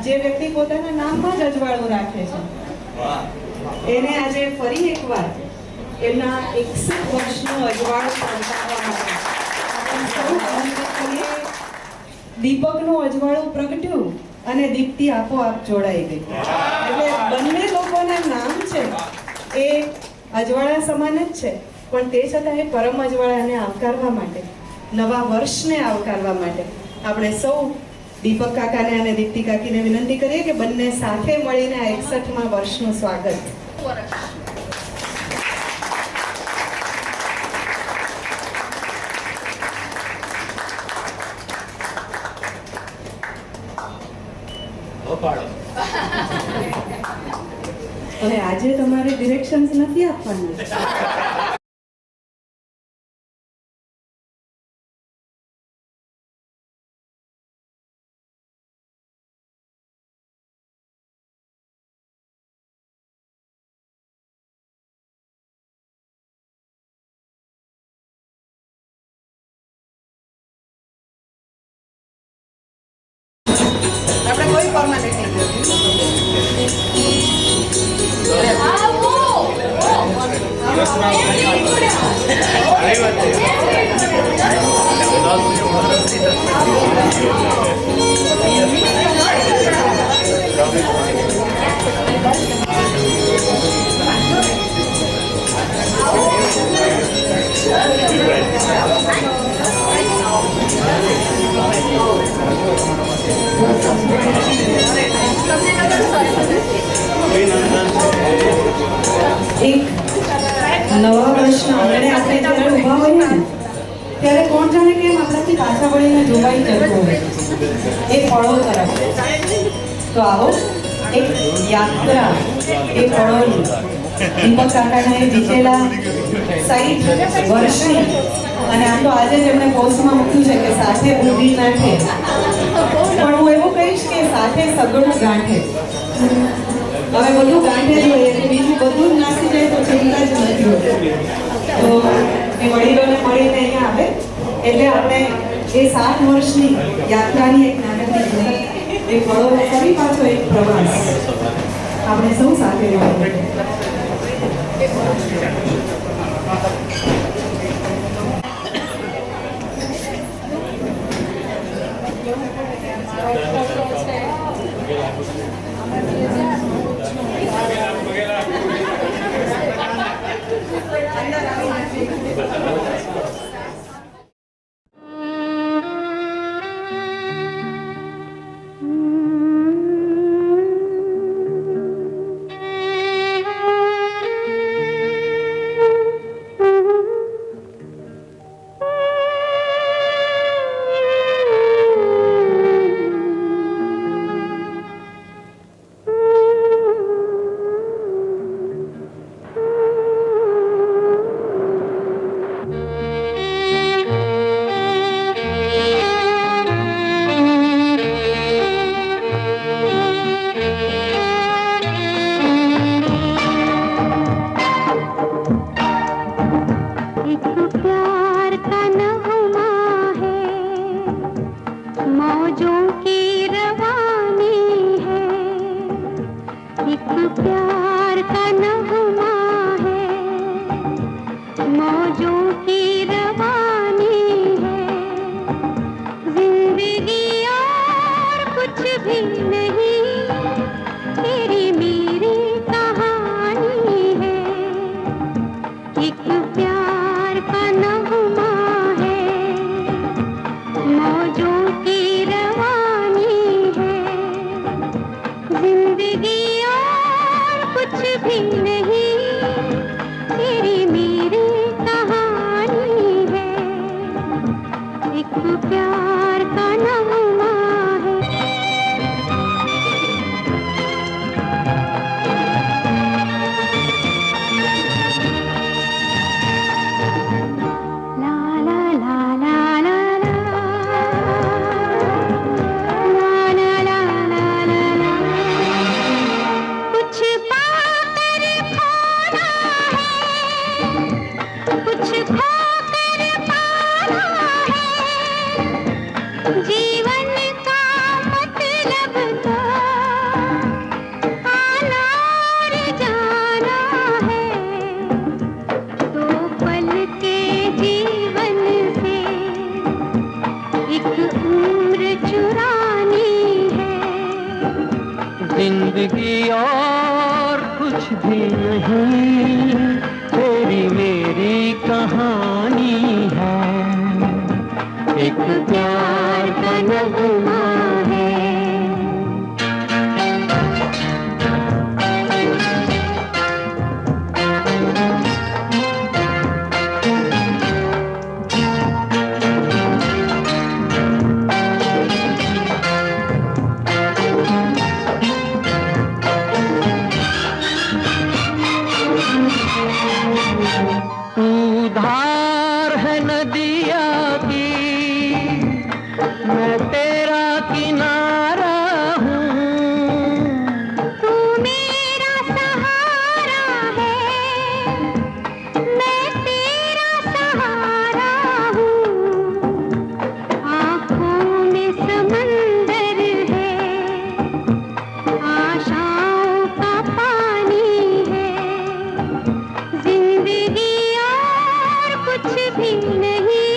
જે વ્યક્તિ પોતાના નામમાં જ અજવાળું રાખે છે એને આજે ફરી એકવાર એમના 61 વર્ષનું અજવાળું સંતાવવા માટે આપણે સૌ આનંદ કરીએ. દીપકનું અજવાળું પ્રગટ્યું અને દીપ્તિ આપોઆપ જોડાઈ ગઈ. એટલે બંને લોકોના નામ છે એ અજવાળા સમાન જ છે, પણ તે છતાં એ પરમ અજવાળાને આવકારવા માટે, નવા વર્ષને આવકારવા માટે આપણે સૌ દીપક કાકાને અને દીપ્તિ કાકીને વિનંતી કરીએ કે બંને સાથે મળીને આ 61મા વર્ષનું સ્વાગત. હવે આજે તમારે ડિરેક્શન્સ નથી આપવાની. આપણે કોઈ પરમાનન્ટ એક નવા વર્ષના આંગણે આપણે જ્યારે ઊભા હોઈએ ને ત્યારે કોણ જાણે કેમ આપણાથી પાછા વળીને જોવાઈ જતું હોય એ પળો તરફ. તો આવો એક યાત્રા એ પળોની દીપક કાકાના એ વીતેલા 60 વર્ષની, અને આમ તો આજે જ એમણે પોસ્ટમાં મૂક્યું છે કે સાથે ઊંધી નાખે, પણ હું એવું કહીશ કે સાથે સગડું ગાંઠે. હવે બધું ગાંઠે જ હોય એટલે બીજું બધું જ નાસી જાય તો ચિંતા જ નથી હોતી. તો એ વડીલોને મળીને અહીંયા આવે એટલે આપણે એ 7 વર્ષની યાત્રાની એક નાનકડી એ ફળો ફરી પાછો એક પ્રવાસ આપણે સૌ સાથે મળીએ. कुछ पाकर खा जिंदगी और कुछ भी नहीं, तेरी मेरी कहानी है, एक प्यार का नगमा है। धार है नदिया की, मैं तेरा किनारा हूँ, तू मेरा सहारा है, मैं तेरा सहारा हूँ। आँखों में समंदर है, आशाओं का पानी है, जिंदगी कुछ भी नहीं,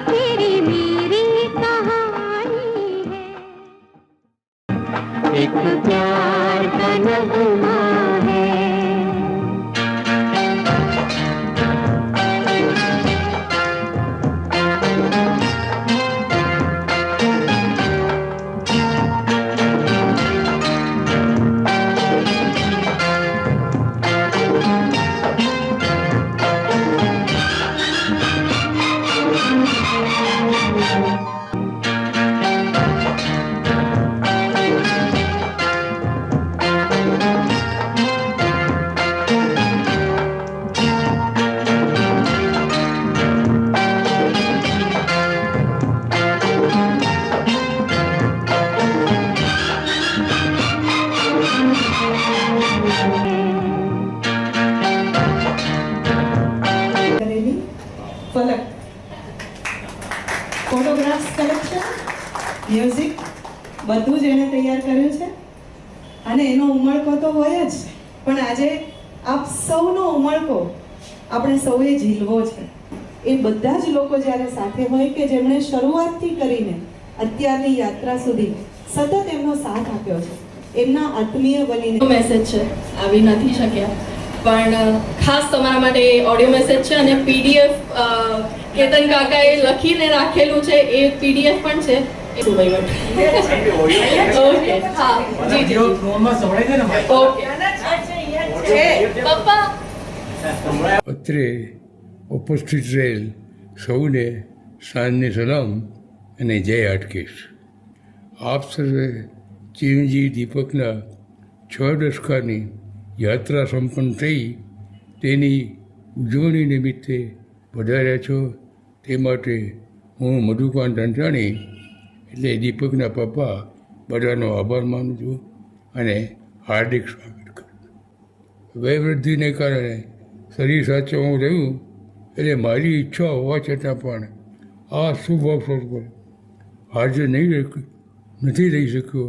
तेरी मेरी कहानी है, एक प्यार का नगमा है। ફલક ફોટોગ્રાફ્સ કલેક્શન, મ્યુઝિક બધું જ એણે તૈયાર કર્યું છે અને એનો ઉમળકો તો હોય જ, પણ આજે આપ સૌનો ઉમળકો આપણે સૌએ ઝીલવો છે. એ બધા જ લોકો જ્યારે સાથે હોય કે જેમણે શરૂઆતથી કરીને અત્યારની યાત્રા સુધી સતત એમનો સાથ આપ્યો છે, એમના આત્મીય બનીને મેસેજ છે, આવી નથી શક્યા, પણ ખાસ તમારા માટે ઓડિયો મેસેજ છે અને પીડીએફ કેતન કાકાએ લખીને રાખેલું છે, એ પીડીએફ પણ છે. ઓકે, હા જી જી ઓકે પપ્પા. અત્રે ઉપસ્થિત રહેલ સૌને સાંજની સલામ અને જય હાટકેશ. આપ સર્વે ચિરંજીવી દીપકના 6 દશકાની યાત્રા સંપન્ન થઈ તેની ઉજવણી નિમિત્તે પધાર્યા છો, તે માટે હું મધુકાંત અંજાણી એટલે દીપકના પપ્પા બધાનો આભાર માનું છું અને હાર્દિક સ્વાગત કરું. વયવૃદ્ધિને કારણે શરીર સાચવવું રહ્યું એટલે મારી ઈચ્છા હોવા છતાં પણ આ શુભ અવસર પર હાજર નથી રહી શક્યો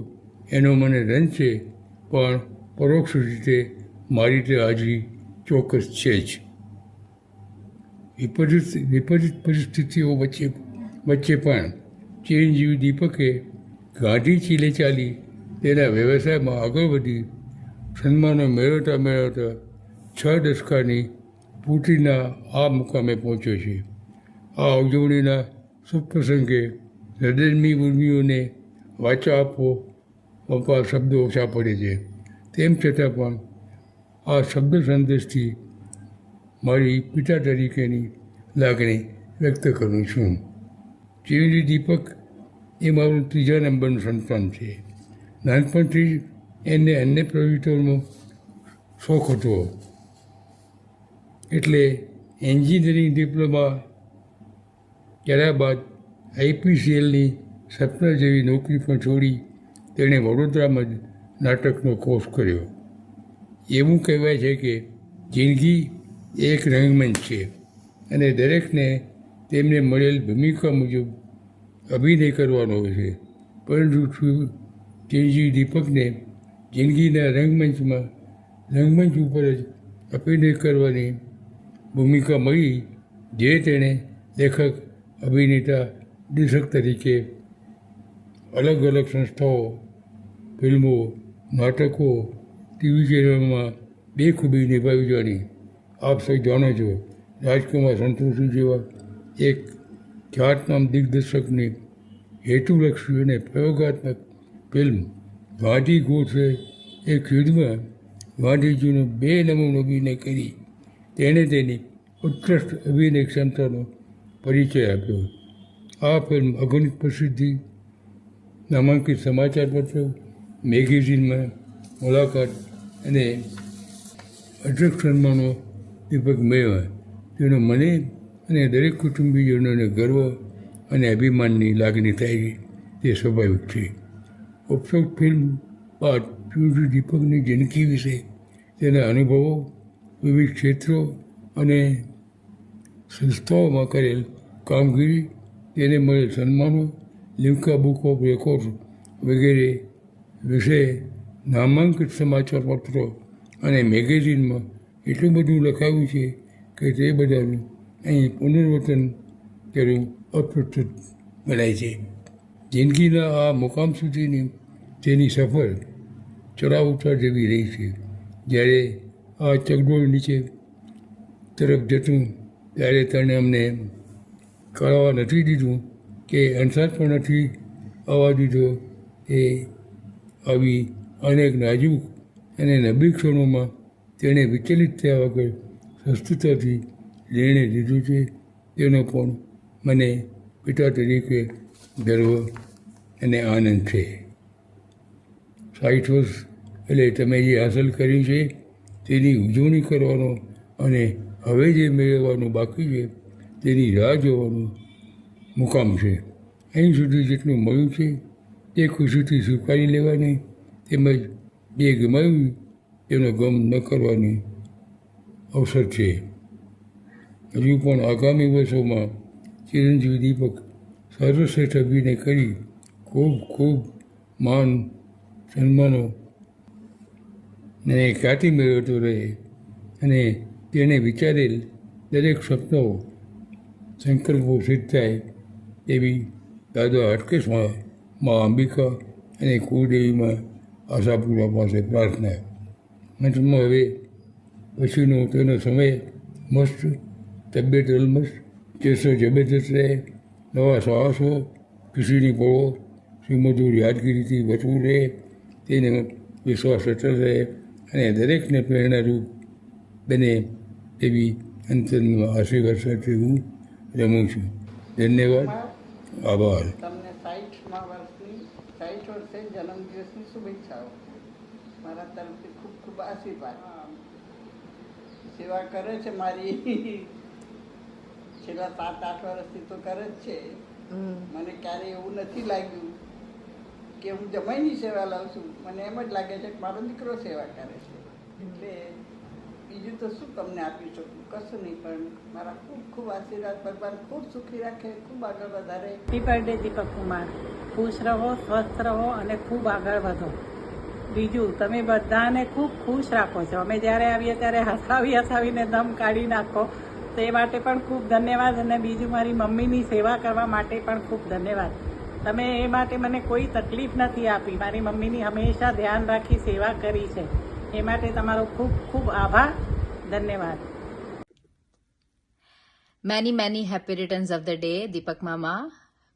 એનો મને રંજ છે, પણ પરોક્ષ રીતે મારી તે હાજરી ચોક્કસ છે જ. વિપરીત પરિસ્થિતિઓ વચ્ચે પણ ચિરંજીવી દીપકે ગાંધી ચીલે ચાલી તેના વ્યવસાયમાં આગળ વધી સન્માનો મેળવતા 6 દશકાની પૂર્તિના આ મુકામે પહોંચ્યો છે. આ ઉજવણીના શુભ પ્રસંગે હૃદયની ઉર્મિઓને વાચા આપો પપ્પા શબ્દો ઓછા પડે છે, તેમ છતાં પણ આ શબ્દ સંદેશથી મારી પિતા તરીકેની લાગણી વ્યક્ત કરું છું. ચિરંજીવી દીપક એ મારું 3જા નંબરનું સંતાન છે. નાનપણથી એને અન્ય પ્રવૃત્તિઓનો શોખ હતો, એટલે એન્જિનિયરિંગ ડિપ્લોમા કર્યા બાદ IPCLની સપના જેવી નોકરી પણ છોડી તેણે વડોદરામાં જ નાટકનો કોર્સ કર્યો. એવું કહેવાય છે કે જિંદગી એક રંગમંચ છે અને દરેકને તેમને મળેલ ભૂમિકા મુજબ અભિનય કરવાનો હોય છે, પરંતુ ચિરંજીવી દીપકને જિંદગીના રંગમંચ ઉપર જ અભિનય કરવાની ભૂમિકા મળી, જે તેણે લેખક, અભિનેતા, નિર્દેશક તરીકે અલગ અલગ સંસ્થાઓ, ફિલ્મો, નાટકો, ટીવી ચેનલોમાં બેખૂબી નિભાવી જાણી આપ સૌ જાણો છો. રાજકુમાર સંતોષી જેવા એક ખ્યાતનામ દિગ્દર્શકની હેતુલક્ષી અને પ્રયોગાત્મક ફિલ્મ ગાંધી ગોઠવે એક યુદ્ધમાં ગાંધીજીનો 2 નમૂનો અભિનય કરી તેણે તેની ઉત્કૃષ્ટ અભિનય ક્ષમતાનો પરિચય આપ્યો. આ ફિલ્મ અગણિત પ્રસિદ્ધિ, નામાંકિત સમાચાર પત્રો, મેગેઝિનમાં મુલાકાત અને અઢળક સન્માનો દીપક મેળવ્યા. તેનો મને અને દરેક કુટુંબીજનોને ગર્વ અને અભિમાનની લાગણી થાય તે સ્વાભાવિક છે. ઉપરોક્ત ફિલ્મ બાદ ચિરંજીવ દીપકની જિંદગી વિશે, તેના અનુભવો, વિવિધ ક્ષેત્રો અને સંસ્થાઓમાં કરેલ કામગીરી, તેને મળેલ સન્માનો, લિમ્કા બુક ઓફ રેકોર્ડ વગેરે વિશે નામાંકિત સમાચાર પત્રો અને મેગેઝિનમાં એટલું બધું લખાવ્યું છે કે તે બધાનું અહીં પુનર્વતન કરવું અપ્રસ્તુત ગણાય છે. જિંદગીના આ મુકામ સુધીની તેની સફર ચડાવ ઉતાર જેવી રહી છે. જ્યારે આ ચકડોળ નીચે તરફ જતું ત્યારે તેણે અમને કળવા નથી દીધું કે અંસાર પણ નથી આવવા દીધો કે આવી અનેક નાજુક અને નબળી ક્ષણોમાં તેણે વિચલિત થયા વગર સંસ્કૃતતાથી નિર્ણય લીધો છે. તેનો પણ મને પિતા તરીકે ગર્વ અને આનંદ છે. 60 વર્ષ એટલે તમે જે હાંસલ કર્યું છે તેની ઉજવણી કરવાનો અને હવે જે મેળવવાનું બાકી છે તેની રાહ જોવાનો મુકામ છે. અહીં સુધી જેટલું મળ્યું છે તે ખુશીથી સ્વીકારી લેવાની, તેમજ જે ગમાવ્યું તેનો ગમ ન કરવાની અવસર છે. હજુ પણ આગામી વર્ષોમાં ચિરંજીવી દીપક સર્વશ્રેષ્ઠ અભિનય કરી ખૂબ ખૂબ માન, સન્માનો ને ખ્યાતિ મેળવતો રહે અને તેણે વિચારેલ દરેક સપનાઓ, સંકલ્પો સિદ્ધ થાય એવી દાદા હાટકેશમાં મા અંબિકા અને કુળદેવીમાં આશાપુરા પાસે પ્રાર્થના. અંતમાં હવે પછીનો તેનો સમય મસ્ત, તબિયત અલમસ્ત, કેસો જબરદસ્ત રહે, નવા સાહસો, ખુશીની પળો સુમધુર યાદગીરીથી ભરપૂર રહે, તેને વિશ્વાસ અટલ રહે અને દરેકને પ્રેરણારૂપ બને એવી અંતરમાં આશીર્વાદ સાથે હું રમું છું. ધન્યવાદ, આભાર. તમને 60 વર્ષે જન્મદિવસની શુભેચ્છાઓ. મારા તરફથી ખૂબ ખૂબ આશીર્વાદ. સેવા કરે છે મારી છેલ્લા 7-8 વર્ષથી તો કરે જ છે. મને ક્યારેય એવું નથી લાગ્યું કે હું જમાઈની સેવા લઉં છું. મને એમ જ લાગે છે કે મારો દીકરો સેવા કરે છે. એટલે બીજું તો શું તમને આપી શકું, કશું નહીં. પણ મારા ખૂબ ખૂબ આશીર્વાદ. ભગવાન ખૂબ સુખી રાખે, ખૂબ આગળ વધારે. હેપી બર્થડે દીપક કુમાર. ખુશ રહો, સ્વસ્થ રહો અને ખૂબ આગળ વધો. બીજું, તમે બધાને ખૂબ ખુશ રાખો છો. અમે જ્યારે આવીએ ત્યારે હસાવીને દમ કાઢી નાખો, તે માટે પણ ખૂબ ધન્યવાદ. અને બીજું, મારી મમ્મીની સેવા કરવા માટે પણ ખૂબ ધન્યવાદ. તમે એ માટે મને કોઈ તકલીફ નથી આપી. મારી મમ્મીની હંમેશા ધ્યાન રાખી સેવા કરી છે. એ માટે તમારો ખૂબ ખૂબ આભાર. ધન્યવાદ. Many happy returns of the day, Deepak Mama.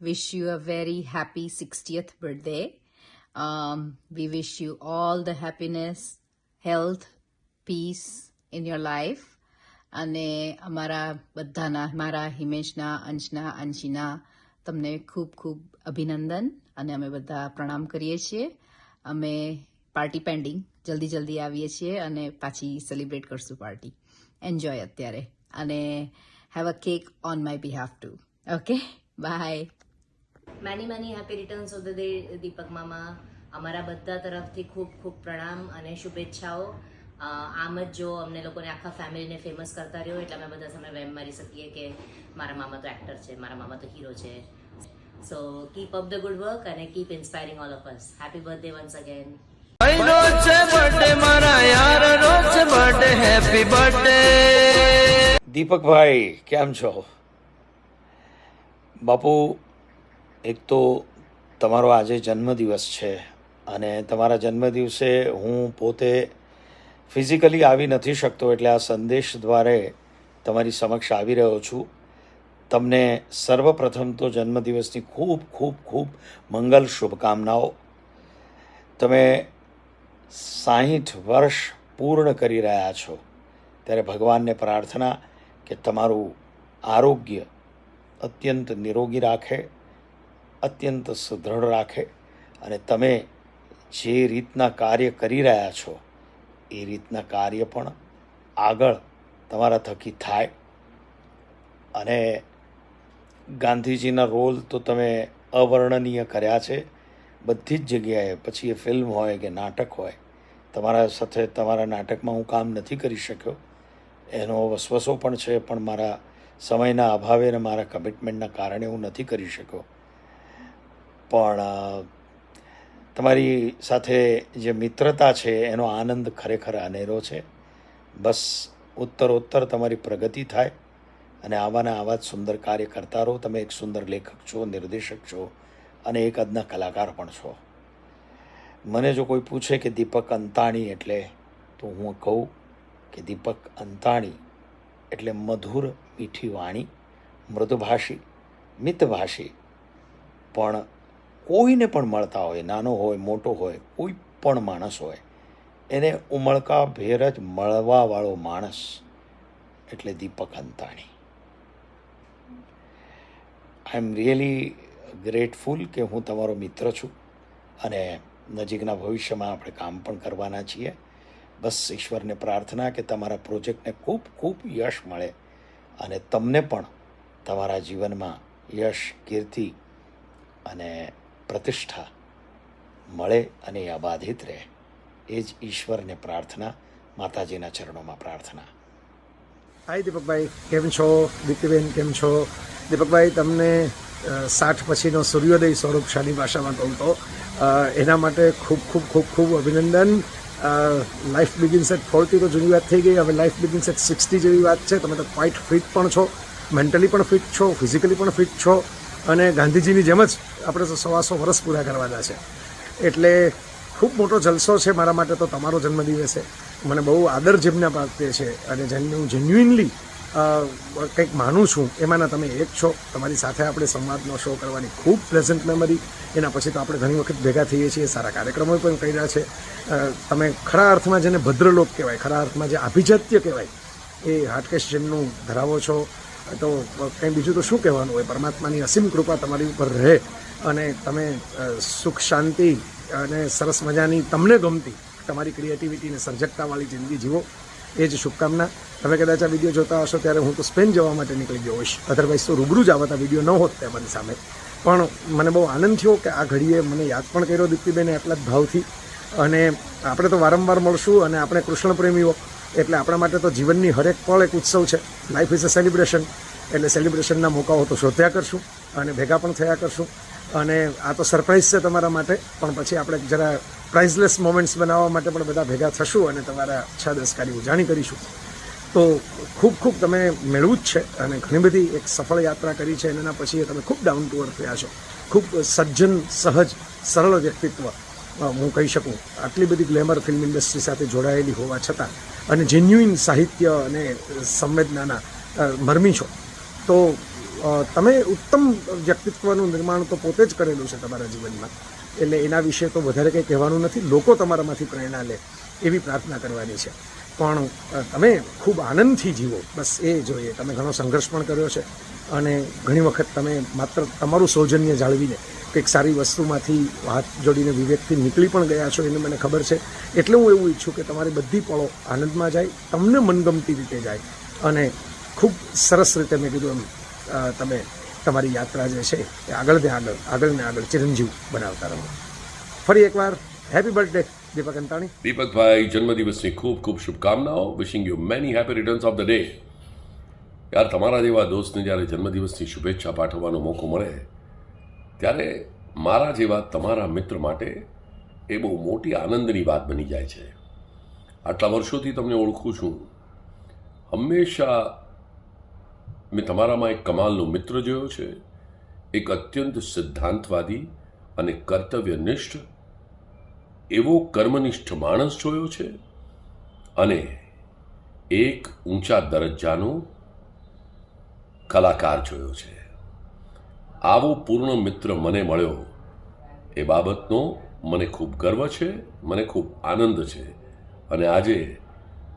Wish you a very happy 60th birthday. We wish you all the happiness, health, peace in your life. અને અમારા બધાના, મારા હિમેશના, અંશના, અંશીના તમને ખૂબ ખૂબ અભિનંદન અને અમે બધા પ્રણામ કરીએ છીએ. અમે પાર્ટી પેન્ડિંગ જલ્દી આવીએ છીએ અને પાછી સેલિબ્રેટ કરશું પાર્ટી. એન્જોય અત્યારે અને have a cake on my behalf too. Okay, bye. Many happy returns of the day Deepak મામા. અમારા બધા તરફથી ખૂબ ખૂબ પ્રણામ અને શુભેચ્છાઓ. આમ જ જો અમને લોકોને આખા ફેમિલીને ફેમસ કરતા રહ્યો એટલે અમે બધા સમય વેમ મારી શકીએ કે મારા મામા તો એક્ટર છે, મારા મામા તો હીરો છે. So keep up the good work અને keep inspiring all of us. Happy birthday once again. દીપકભાઈ કેમ છો? બાપુ, એક તો તમારો આજે જન્મદિવસ છે અને તમારા જન્મદિવસે હું પોતે ફિઝિકલી આવી નથી શકતો, એટલે આ સંદેશ દ્વારે તમારી સમક્ષ આવી રહ્યો છું. તમને સર્વપ્રથમ તો જન્મદિવસની ખૂબ ખૂબ ખૂબ મંગલ શુભકામનાઓ. તમે 60 વર્ષ પૂર્ણ કરી રહ્યા છો, ત્યારે ભગવાનને પ્રાર્થના કે તમારું આરોગ્ય અત્યંત નિરોગી રાખે, અત્યંત સુદૃઢ રાખે, અને તમે જે રીતના કાર્ય કરી રહ્યા છો એ રીતના કાર્ય પણ આગળ તમારા થકી થાય. અને ગાંધીજીના રોલ તો તમે અવર્ણનીય કર્યા છે બધી જ જગ્યાએ, પછી એ ફિલ્મ હોય કે નાટક હોય. તમારા સાથે તમારા નાટકમાં હું કામ નથી કરી શક્યો, એનો વસવસો પણ છે, પણ મારા સમયના અભાવે અને મારા કમિટમેન્ટના કારણે હું નથી કરી શક્યો. પણ તમારી સાથે જે મિત્રતા છે એનો આનંદ ખરેખર અનેરો છે. બસ ઉત્તરોત્તર તમારી પ્રગતિ થાય અને આવાના આવા જ સુંદર કાર્ય કરતા રહો. તમે એક સુંદર લેખક છો, નિર્દેશક છો અને એક અદના કલાકાર પણ છો. મને જો કોઈ પૂછે કે દીપક અંતાણી એટલે, તો હું કહું કે દીપક અંતાણી એટલે મધુર મીઠી વાણી, મૃદુભાષી, મિતભાષી, પણ કોઈને પણ મળતા હોય, નાનો હોય મોટો હોય, કોઈ પણ માણસ હોય, એને ઉમળકા ભેર જ મળવાવાળો માણસ એટલે દીપક અંતાણી. આઈ એમ રિયલી ગ્રેટફુલ કે હું તમારો મિત્ર છું અને નજીકના ભવિષ્યમાં આપણે કામ પણ કરવાના છીએ. બસ ઈશ્વરને પ્રાર્થના કે તમારા પ્રોજેક્ટને ખૂબ ખૂબ યશ મળે અને તમને પણ તમારા જીવનમાં યશ, કીર્તિ અને પ્રતિષ્ઠા મળે અને એ અબાધિત રહે. એ જ ઈશ્વરને પ્રાર્થના, માતાજીના ચરણોમાં પ્રાર્થના. હાય દીપકભાઈ, કેમ છો? દીપ્તિબેન કેમ છો? દીપકભાઈ, તમને 60 પછીનો સૂર્યોદય સૌરભશાળી ભાષામાં કહું તો એના માટે ખૂબ ખૂબ ખૂબ ખૂબ અભિનંદન. લાઈફ બિગિન્સ એટ 40 તો જૂની વાત થઈ ગઈ, હવે લાઈફ બિગિન્સ એટ 60 જેવી વાત છે. તમે તો ક્વાઇટ ફિટ પણ છો, મેન્ટલી પણ ફિટ છો, ફિઝિકલી પણ ફિટ છો, અને ગાંધીજીની જેમ જ આપણે તો 100 વર્ષ પૂરા કરવાના છે. એટલે ખૂબ મોટો જલસો છે મારા માટે તો તમારો જન્મદિવસ છે. મને બહુ આદર જેમના પ્રાપ્ય છે અને જેમને હું જેન્યુઇનલી કંઈક માનું છું એમાંના તમે એક છો. તમારી સાથે આપણે સંવાદનો શો કરવાની ખૂબ પ્લેઝન્ટ મેમરી. એના પછી તો આપણે ઘણી વખત ભેગા થઈએ છીએ, સારા કાર્યક્રમો પણ કર્યા છે. તમે ખરા અર્થમાં જેને ભદ્રલોક કહેવાય, ખરા અર્થમાં જે આભિજાત્ય કહેવાય, એ હાટકેશ જેમનું ધરાવો છો. તો કંઈ બીજું તો શું કહેવાનું હોય. પરમાત્માની અસીમ કૃપા તમારી ઉપર રહે અને તમે સુખ, શાંતિ અને સરસ મજાની તમને ગમતી તમારી ક્રિએટિવિટી અને સર્જકતાવાળી જિંદગી જીવો, એ જ શુભકામના. તમે કદાચ આ વિડીયો જોતા હશો ત્યારે હું તો સ્પેન જવા માટે નીકળી ગયો હોઈશ, અધરવાઇઝ તો રૂબરૂ જ આવતા વિડીયો ન હોત તમારી સામે. પણ મને બહુ આનંદ થયો કે આ ઘડીએ મને યાદ પણ કર્યો દીપ્તિબેને એટલા જ ભાવથી. અને આપણે તો વારંવાર મળશું અને આપણે કૃષ્ણ પ્રેમીઓ એટલે આપણા માટે તો જીવનની હરેક પળ એક ઉત્સવ છે. Life is a celebration. એટલે સેલિબ્રેશનના મોકાઓ તો શોધ્યા કરશું અને ભેગા પણ થયા કરશું. અને આ તો સરપ્રાઈઝ છે તમારા માટે, પણ પછી આપણે જરા પ્રાઇઝલેસ મોમેન્ટ્સ બનાવવા માટે પણ બધા ભેગા થશું અને તમારા 6-10 કાર્ય ઉજાણી કરીશું. તો ખૂબ ખૂબ તમે મેળવું જ છે અને ઘણી બધી એક સફળ યાત્રા કરી છે. એના પછી તમે ખૂબ ડાઉન ટુ અર્થ થયા છો. ખૂબ સજ્જન, સહજ, સરળ વ્યક્તિત્વ હું કહી શકું. આટલી બધી ગ્લેમર ફિલ્મ ઇન્ડસ્ટ્રી સાથે જોડાયેલી હોવા છતાં અને જેન્યુઇન સાહિત્ય અને સંવેદનાના મરમી છો. તો તમે ઉત્તમ વ્યક્તિત્વનું નિર્માણ તો પોતે જ કરેલું છે તમારા જીવનમાં. એટલે એના વિશે તો વધારે કંઈ કહેવાનું નથી. લોકો તમારામાંથી પ્રેરણા લે એવી પ્રાર્થના કરવાની છે. પણ તમે ખૂબ આનંદથી જીવો, બસ એ જોઈએ. તમે ઘણો સંઘર્ષ પણ કર્યો છે અને ઘણી વખત તમે માત્ર તમારું સૌજન્ય જાળવીને કંઈક સારી વસ્તુમાંથી હાથ જોડીને વિવેકથી નીકળી પણ ગયા છો, એને મને ખબર છે. એટલે હું એવું ઈચ્છું કે તમારી બધી પળો આનંદમાં જાય, તમને મનગમતી રીતે જાય અને ખૂબ સરસ રીતે મેં કીધું એમ તમે તમારી યાત્રા જે છે એ આગળને આગળ ચિરંજીવ બનાવતા રહો. ફરી એકવાર હેપી બર્થડે દીપક અંતાણી. દીપકભાઈ, જન્મદિવસની ખૂબ ખૂબ શુભકામનાઓ. Wishing you many happy returns of the day. યાર, તમારા જેવા દોસ્તને જ્યારે જન્મદિવસની શુભેચ્છા પાઠવવાનો મોકો મળે ત્યારે મારા જેવા તમારા મિત્ર માટે એ બહુ મોટી આનંદની વાત બની જાય છે. આટલા વર્ષોથી તમને ઓળખું છું, હંમેશા મેં તમારામાં એક કમાલનો મિત્ર જોયો છે. એક અત્યંત સિદ્ધાંતવાદી અને કર્તવ્યનિષ્ઠ એવો કર્મનિષ્ઠ માણસ જોયો છે અને એક ઊંચા દરજ્જાનો કલાકાર જોયો છે. આવો પૂર્ણ મિત્ર મને મળ્યો એ બાબતનો મને ખૂબ ગર્વ છે, મને ખૂબ આનંદ છે. અને આજે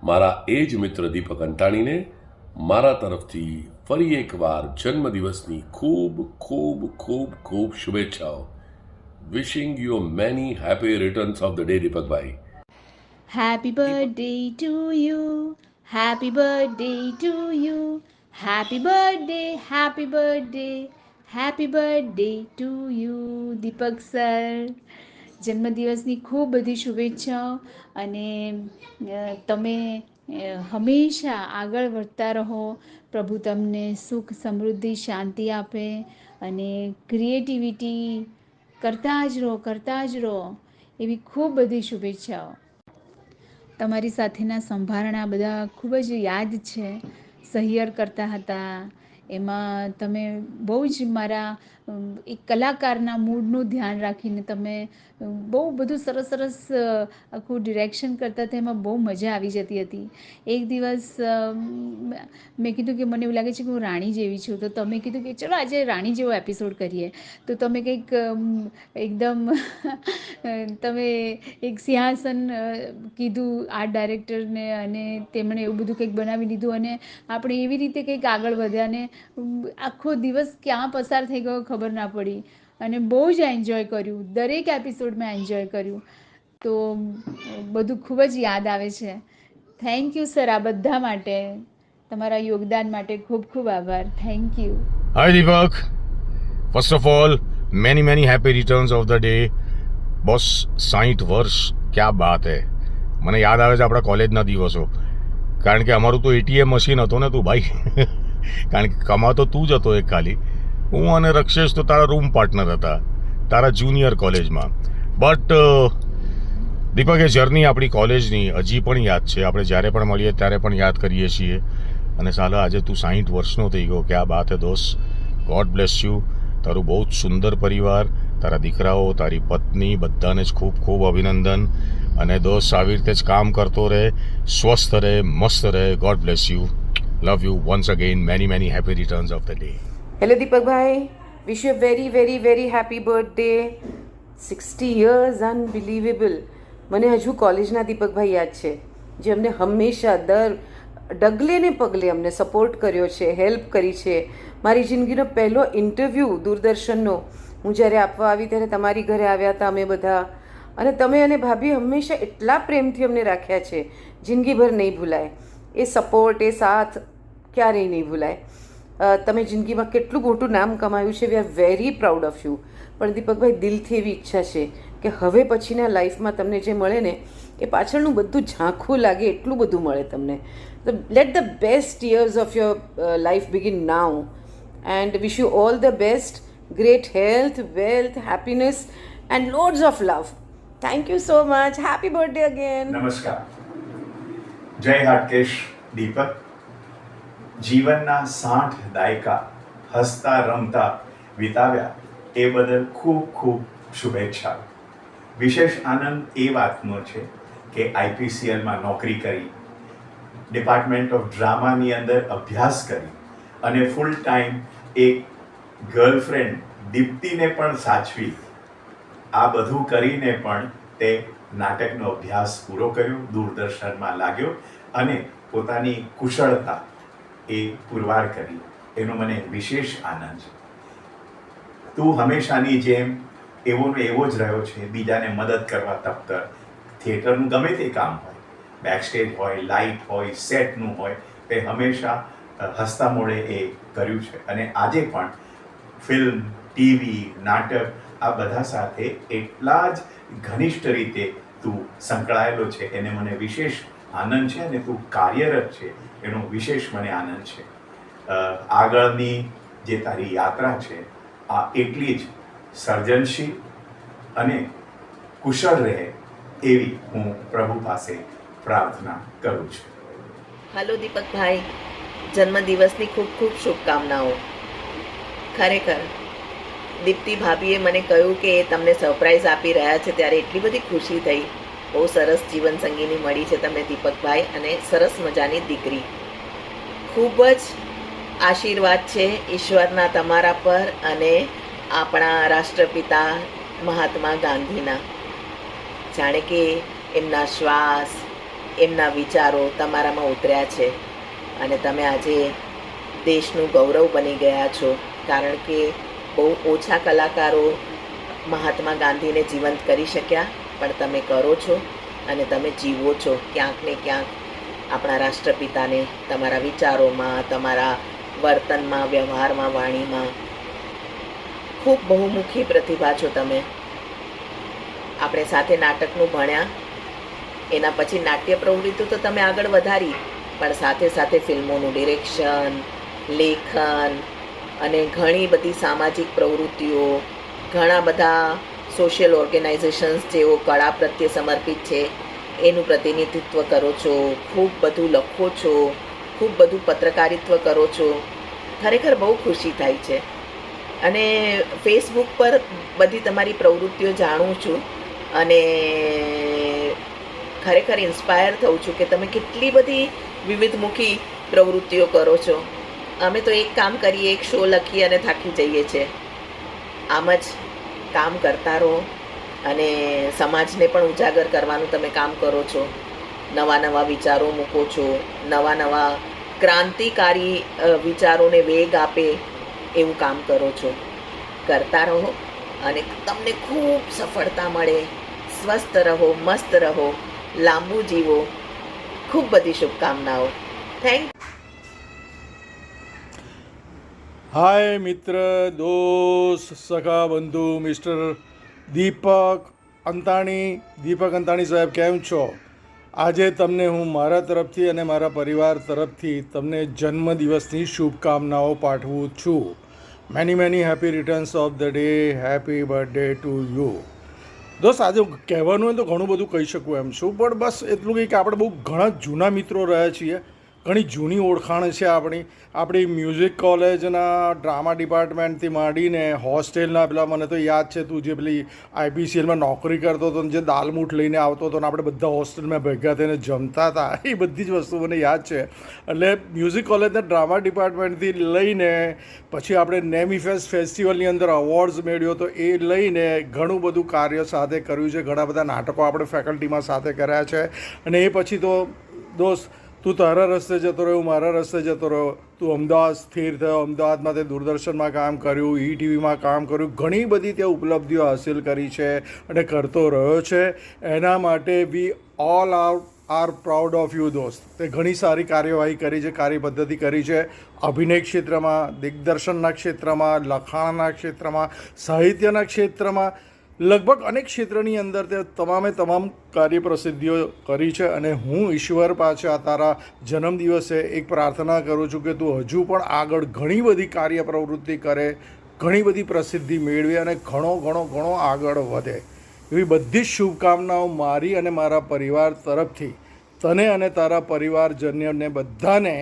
મારા એ જ મિત્ર દીપક અંતાણીને મારા તરફથી ફરી એકવાર જન્મદિવસની ખૂબ ખૂબ ખૂબ ખૂબ શુભેચ્છાઓ. Wishing you many happy returns of the day Deepakbhai. Happy birthday to you. Happy birthday to you. Happy birthday, happy birthday, happy birthday to you, Deepak sir. જન્મદિવસની ખૂબ બધી શુભેચ્છાઓ અને તમે હંમેશા આગળ વધતા રહો. પ્રભુ તમને સુખ, સમૃદ્ધિ, શાંતિ આપે અને ક્રિએટિવિટી કરતા જ રહો એવી ખૂબ બધી શુભેચ્છાઓ. તમારી સાથેના સંભારણા બધા ખૂબ જ યાદ છે. સહિયર કરતા હતા એમાં તમે બહુ જ મારા એક કલાકારના મૂડનું ધ્યાન રાખીને તમે બહુ બધું સરસ આખું ડિરેક્શન કરતા હતા. એમાં બહુ મજા આવી જતી હતી. એક દિવસ મેં કીધું કે મને એવું લાગે છે કે હું રાણી જેવી છું, તો તમે કીધું કે ચલો આજે રાણી જેવો એપિસોડ કરીએ. તો તમે કંઈક એકદમ તમે એક સિંહાસન કીધું આર્ટ ડાયરેક્ટરને અને તેમણે એવું બધું કંઈક બનાવી દીધું અને આપણે એવી રીતે કંઈક આગળ વધ્યા અને આખો દિવસ ક્યાં પસાર થઈ ગયો ખબર ના પડી અને બહુ જ એન્જોય કર્યું. દરેક એપિસોડમાં એન્જોય કર્યું. તો બધું ખૂબ જ યાદ આવે છે. થેન્ક યુ સર આ બધા માટે, તમારા યોગદાન માટે ખૂબ ખૂબ આભાર. Thank you. Hi Deepak, first of all many happy returns of the day. બસ 60 વર્ષ, ક્યાં બાત હે. મને યાદ આવે છે આપણા કોલેજના દિવસો, કારણ કે અમારું તો એટીએમ મશીન હતો ને તું ભાઈ. કારણ કે કમાતો તું જ હતો એક ખાલી. હું અને રક્ષેશ તો તારા રૂમ પાર્ટનર હતા તારા જુનિયર કોલેજમાં. બટ દીપક, એ જર્ની આપણી કોલેજની હજી પણ યાદ છે. આપણે જ્યારે પણ મળીએ ત્યારે પણ યાદ કરીએ છીએ. અને સાલા આજે તું 60 વર્ષનો થઈ ગયો, ક્યાં બાત હે દોસ્ત. God bless you. તારું બહુ જ સુંદર પરિવાર, તારા દીકરાઓ, તારી પત્ની, બધાને જ ખૂબ ખૂબ અભિનંદન. અને દોસ્ત આવી રીતે જ કામ કરતો રહે, સ્વસ્થ રહે, મસ્ત રહે. God bless you. Love you once again. Many happy returns of the day. Hello Deepakbhai, wish you very happy birthday. 60 years, unbelievable. મને હજુ કોલેજના દીપકભાઈ યાદ છે, જે અમને હંમેશા ડગલે ને પગલે અમને સપોર્ટ કર્યો છે, હેલ્પ કરી છે. મારી જિંદગીનો પહેલો ઇન્ટરવ્યૂ દૂરદર્શનનો હું જ્યારે આપવા આવી ત્યારે તમારી ઘરે આવ્યા હતા અમે બધા, અને તમે અને ભાભી હંમેશા એટલા પ્રેમથી અમને રાખ્યા છે, જિંદગીભર નહીં ભૂલાય. એ સપોર્ટ, એ સાથ ક્યારેય નહીં ભૂલાય. તમે જિંદગીમાં કેટલું મોટું નામ કમાયું છે. We are very proud of you. પણ દીપકભાઈ, દિલથી એવી ઈચ્છા છે કે હવે પછીના લાઈફમાં તમને જે મળે ને એ પાછળનું બધું ઝાંખું લાગે એટલું બધું મળે તમને. Late the best years of your life begin now and wish you all the best. Great health, wealth, happiness and loads of love. Thank you so much. Happy birthday again. નમસ્કાર. જય હાટકેશ દીપક. જીવનના 60 દાયકા હસતા રમતા વિતાવ્યા એ બદલ ખૂબ ખૂબ શુભેચ્છા. વિશેષ આનંદ એ વાતનો છે કે આઈપીસીએલમાં નોકરી કરી, ડિપાર્ટમેન્ટ ઓફ ડ્રામાની અંદર અભ્યાસ કરી અને ફૂલ ટાઈમ એક ગર્લફ્રેન્ડ દીપ્તિને પણ સાચવી. આ બધું કરીને પણ તે નાટકનો અભ્યાસ પૂરો કર્યો, દૂરદર્શનમાં લાગ્યો અને પોતાની કુશળતા એ પુરવાર કરી. એનો મને વિશેષ આનંદ છે. તું હંમેશાની જેમ એવો ને એવો જ રહ્યો છે, બીજાને મદદ કરવા તત્પર. થિયેટરનું ગમે તે કામ હોય, બેકસ્ટેજ હોય, લાઇટ હોય, સેટનું હોય, તે હંમેશા હસતા મોડે એ કર્યું છે. અને આજે પણ ફિલ્મ, ટીવી, નાટક આ બધા સાથે એટલા જ ઘનિષ્ઠ રીતે તું સંકળાયેલો છે. એને મને વિશેષ આનંદ છે અને તું કાર્યરત છે એનો વિશેષ મને આનંદ છે. આગળની જે તારી યાત્રા છે આ એટલી જ સર્જનશીલ અને કુશળ રહે એવી હું પ્રભુ પાસે પ્રાર્થના કરું છું. હાલો દીપકભાઈ, જન્મદિવસની ખૂબ ખૂબ શુભકામનાઓ. ખરેખર દીપ્તિ ભાભીએ મને કહ્યું કે એ તમને સરપ્રાઈઝ આપી રહ્યા છે ત્યારે એટલી બધી ખુશી થઈ. બહુ સરસ જીવનસંગીની મળી છે તમને દીપકભાઈ, અને સરસ મજાની દીકરી. ખૂબ જ આશીર્વાદ છે ઈશ્વરના તમારા પર અને આપણા રાષ્ટ્રપિતા મહાત્મા ગાંધીના. જાણે કે એમના શ્વાસ, એમના વિચારો તમારામાં ઉતર્યા છે અને તમે આજે દેશનું ગૌરવ બની ગયા છો. કારણ કે બહુ ઓછા કલાકારો મહાત્મા ગાંધીને જીવંત કરી શક્યા, પણ તમે કરો છો અને તમે જીવો છો ક્યાંક ને ક્યાંક આપણા રાષ્ટ્રપિતાને તમારા વિચારોમાં, તમારા વર્તનમાં, વ્યવહારમાં, વાણીમાં. ખૂબ બહુમુખી પ્રતિભા છો તમે. આપણે સાથે નાટકનું ભણ્યા, એના પછી નાટ્ય પ્રવૃત્તિ તો તમે આગળ વધારી, પણ સાથે સાથે ફિલ્મોનું ડિરેક્શન, લેખન અને ઘણી બધી સામાજિક પ્રવૃત્તિઓ, ઘણા બધા સોશિયલ ઓર્ગેનાઇઝેશન્સ જેઓ કળા પ્રત્યે સમર્પિત છે એનું પ્રતિનિધિત્વ કરો છો. ખૂબ બધું લખો છો, ખૂબ બધું પત્રકારિત્વ કરો છો. ખરેખર બહુ ખુશી થાય છે. અને ફેસબુક પર બધી તમારી પ્રવૃત્તિઓ જાણું છું અને ખરેખર ઇન્સ્પાયર થઉં છું કે તમે કેટલી બધી વિવિધમુખી પ્રવૃત્તિઓ કરો છો. અમે તો એક કામ કરીએ, એક શો લખીએ અને થાકી જઈએ છીએ. આમ જ કામ કરતા રહો અને સમાજને પણ ઉજાગર કરવાનું તમે કામ કરો છો. નવા નવા વિચારો મૂકો છો, નવા નવા ક્રાંતિકારી વિચારોને વેગ આપે એવું કામ કરો છો. કરતા રહો અને તમને ખૂબ સફળતા મળે. સ્વસ્થ રહો, મસ્ત રહો, લાંબુ જીવો. ખૂબ બધી શુભકામનાઓ. થેન્ક. હાય મિત્ર, દોસ્ત, સખા, બંધુ મિસ્ટર દીપક અંતાણી સાહેબ, કેમ છો? આજે તમને હું મારા તરફથી અને મારા પરિવાર તરફથી તમને જન્મદિવસની શુભકામનાઓ પાઠવું છું. Many happy returns of the day. Happy birthday to you. દોસ્ત, આજે કહેવાનું હોય તો ઘણું બધું કહી શકું એમ છું, પણ બસ એટલું કંઈ કે આપણે બહુ ઘણા જૂના મિત્રો રહ્યા છીએ. ઘણી જૂની ઓળખાણ છે આપણી મ્યુઝિક કોલેજના ડ્રામા ડિપાર્ટમેન્ટથી માંડીને હોસ્ટેલના પેલા, મને તો યાદ છે તું જે પેલી IPCLમાં નોકરી કરતો હતો ને જે દાલમૂઠ લઈને આવતો હતો ને આપણે બધા હોસ્ટેલમાં ભેગા થઈને જમતા હતા, એ બધી જ વસ્તુ મને યાદ છે. એટલે મ્યુઝિક કોલેજના ડ્રામા ડિપાર્ટમેન્ટથી લઈને પછી આપણે નેમીફેસ્ટ ફેસ્ટિવલની અંદર અવોર્ડ્સ મેળવ્યો તો એ લઈને ઘણું બધું કાર્ય સાથે કર્યું છે. ઘણા બધા નાટકો આપણે ફેકલ્ટીમાં સાથે કર્યા છે. અને એ પછી તો દોસ્ત, તું તારા રસ્તે જતો રહ્યો, મારા રસ્તે જતો રહ્યો. તું અમદાવાદ સ્થિર થયો, અમદાવાદમાં તે દૂરદર્શનમાં કામ કર્યું, ETVમાં કામ કર્યું, ઘણી બધી તે ઉપલબ્ધિઓ હાંસિલ કરી છે અને કરતો રહ્યો છે. એના માટે we all are proud of you દોસ્ત. તે ઘણી સારી કાર્યવાહી કરી છે, કાર્યપદ્ધતિ કરી છે. અભિનય ક્ષેત્રમાં, દિગ્દર્શનના ક્ષેત્રમાં, લખાણના ક્ષેત્રમાં, સાહિત્યના ક્ષેત્રમાં, લગભગ અનેક ક્ષેત્રની અંદર તે તમામ કાર્ય પ્રસિદ્ધિઓ કરી છે. અને હું ઈશ્વર પાછા તારા જન્મદિવસે એક પ્રાર્થના કરું છું કે તું હજુ પણ આગળ ઘણી બધી કાર્ય પ્રવૃત્તિ કરે, ઘણી બધી પ્રસિદ્ધિ મેળવે અને ઘણો આગળ વધે. એવી બધી જ શુભકામનાઓ મારી અને મારા પરિવાર તરફથી તને અને તારા પરિવારજનોને બધાને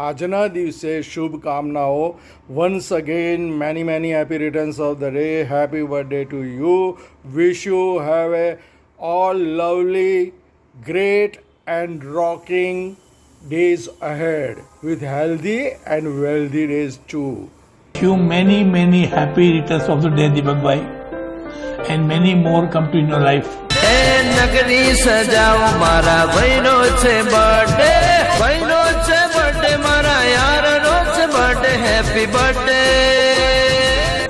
આજના દિવસે શુભકામનાઓ. Once again many happy returns of the day. Happy birthday to you. Wish you have a all lovely, great and rocking days ahead with healthy and wealthy days too. You many happy returns of the day, Deepak bhai, and many more come to in your life. નગરી સજાઓ મારા ભાઈનો છે birthday, ભાઈનો છે birthday, મારા યારનો છે birthday. Happy birthday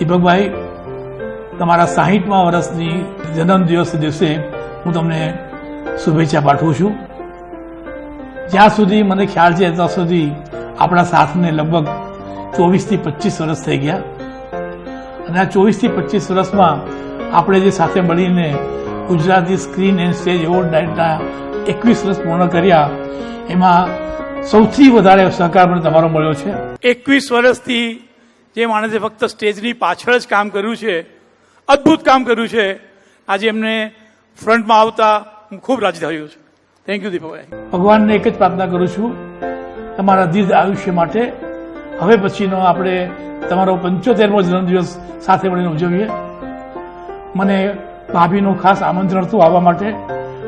દીપકભાઈ, તમારા 60મા વર્ષની જન્મદિવસ દિવસે હું તમને શુભેચ્છા પાઠવું છું. જ્યાં સુધી મને ખ્યાલ છે ત્યાં સુધી આપણા સાથને લગભગ 24 થી 25 વર્ષ થઈ ગયા. અને આ 24 થી 25 વર્ષમાં આપણે જે સાથે મળીને Gujarati screen and stage award નાઇટના 21 વર્ષ પૂર્ણ કર્યા, એમાં સૌથી વધારે સહકાર મને તમારો મળ્યો છે. 21 વર્ષથી જે માણસે ફક્ત સ્ટેજની પાછળ જ કામ કર્યું છે, અદ્ભુત કામ કર્યું છે, આજે એમને ફ્રન્ટમાં આવતા હું ખૂબ રાજી થયો છું. થેન્ક યુ દીપકભાઈ. ભગવાનને એક જ પ્રાર્થના કરું છું તમારા દીર્ઘ આયુષ્ય માટે હવે પછીનો આપણે તમારો 75મો જન્મદિવસ સાથે મળીને ઉજવીએ. મને ભાભીનું ખાસ આમંત્રણ હતું આવવા માટે,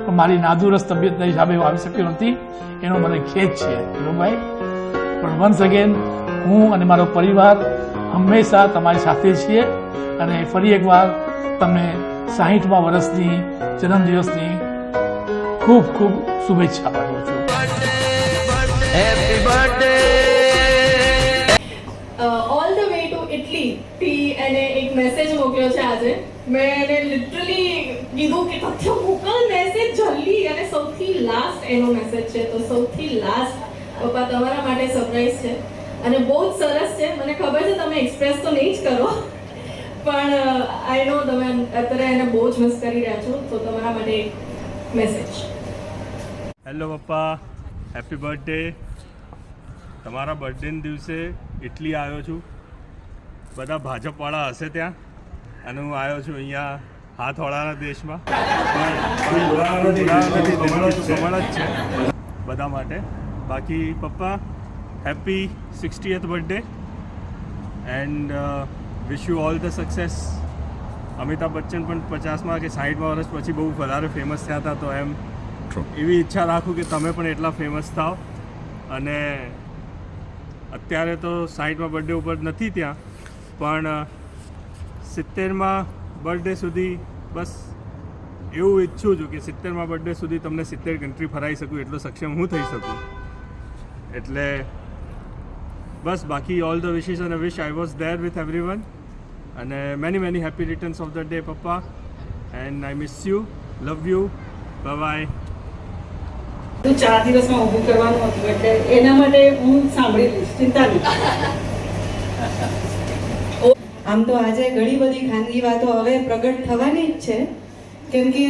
પણ મારી નાદુરસ્ત તબિયતના હિસાબે હું આવી શક્યો નથી. એનો મને ખેદ છે દીપકભાઈ. પણ વન્સ અગેન હું અને મારો પરિવાર હંમેશા તમારી સાથે છીએ અને ફરી એકવાર તમને 60મા વર્ષની જન્મદિવસની ખૂબ ખૂબ શુભેચ્છા પાઠવું છું. Happy birthday. All the way to Italy થી એને એક મેસેજ મોકલ્યો છે આજે. મેં એને લિટરલી કીધું કે તથ્ય મોકલ મેસેજ જલ્દી, અને સૌથી લાસ્ટ એનો મેસેજ છે. તો સૌથી લાસ્ટ પપ્પા તમારા માટે સરપ્રાઈઝ છે અને બહુ જ સરસ છે. મને ખબર છે તમે એક્સપ્રેસ તો નહીં જ કરો, પણ આઈ નો તમે અત્યારે એને બહુ જ મિસ કરી રહ્યા છો. તો તમારા માટે એક મેસેજ. હેલો પપ્પા, હેપી બર્થડે. તમારા બર્થડેના દિવસે ઇટલી આવ્યો છું. બધા ભાજપવાળા હશે ત્યાં, અને હું આવ્યો છું અહીંયા હાથવાળાના દેશમાં. કમળ જ છે બધા માટે. બાકી પપ્પા, happy 60th birthday and wish you all the success. Amitabh Bachchan પણ 50માં કે 60માં વર્ષ પછી બહુ વધારે ફેમસ થયા હતા, તો એમ એવી ઈચ્છા રાખું કે તમે પણ એટલા ફેમસ થાઓ. અને અત્યારે તો 60માં બર્થડે ઉપર નથી ત્યાં, પણ 70માં બર્થડે સુધી બસ એવું ઈચ્છું છું કે 70માં બર્થડે સુધી તમને 70 કન્ટ્રી ફરાઈ શકું, એટલો સક્ષમ હું થઈ શકું. એટલે બસ બાકી ઓલ ધ વિશીસ અને wish I was there with everyone. અને many happy returns of the day papa, and I miss you, love you, bye. 4 દિવસમાં ઊભું કરવાનું હતું, એટલે એના માટે હું સાંભળી લઈશ, ચિંતા નહીં. આમ તો આજે ઘણી બધી ખાનગી વાતો હવે પ્રગટ થવાની જ છે, કેમ કે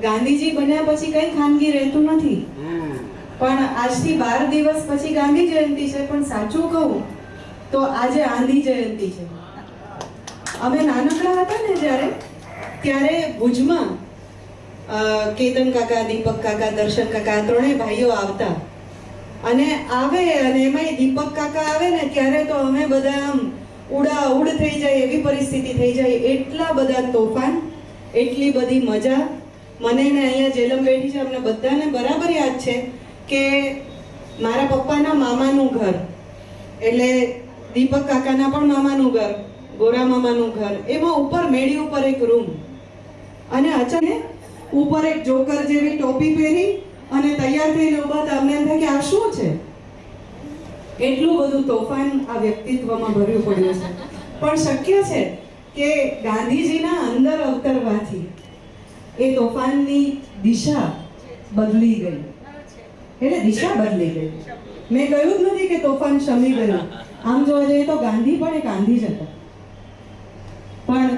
ગાંધીજી બન્યા પછી કઈ ખાનગી રહેતું નથી. પણ આજથી 12 દિવસ પછી ગાંધી જયંતિ છે, પણ સાચું કહું તો આજે આંધી જયંતિ છે. અમે નાનકડા હતા ને ત્યારે ભુજમાં કેતન કાકા, દીપક કાકા, દર્શન કાકા, આ ત્રણેય ભાઈઓ આવતા, અને આવે અને એમાંય દીપક કાકા આવે ને ત્યારે તો અમે બધા આમ ઉડ થઈ જાય એવી પરિસ્થિતિ થઈ જાય. એટલા બધા તોફાન, એટલી બધી મજા. મને ને અહીંયા જેલમ બેઠી છે અમને બધાને બરાબર યાદ છે કે મારા પપ્પાના મામાનું ઘર, એટલે દીપક કાકાના પણ મામાનું ઘર, ગોરા મામાનું ઘર, એમાં ઉપર મેડી ઉપર એક રૂમ, અને અચાનક ઉપર એક જોકર જેવી ટોપી પહેરી અને તૈયાર થઈને ઉભા હતા. અમને એમ થાય કે આ શું છે? એટલું બધું તોફાન આ વ્યક્તિત્વમાં ભર્યું પડ્યું છે. પણ શક્ય છે કે ગાંધીજીના અંદર અવતરવાથી એ તોફાનની દિશા બદલી ગઈ, એટલે દિશા બદલી ગઈ. મેં કહ્યું જ નથી કે તોફાન શમી ગયું. આમ જોવા જઈએ તો ગાંધી પણ એક ગાંધી જ હતા, પણ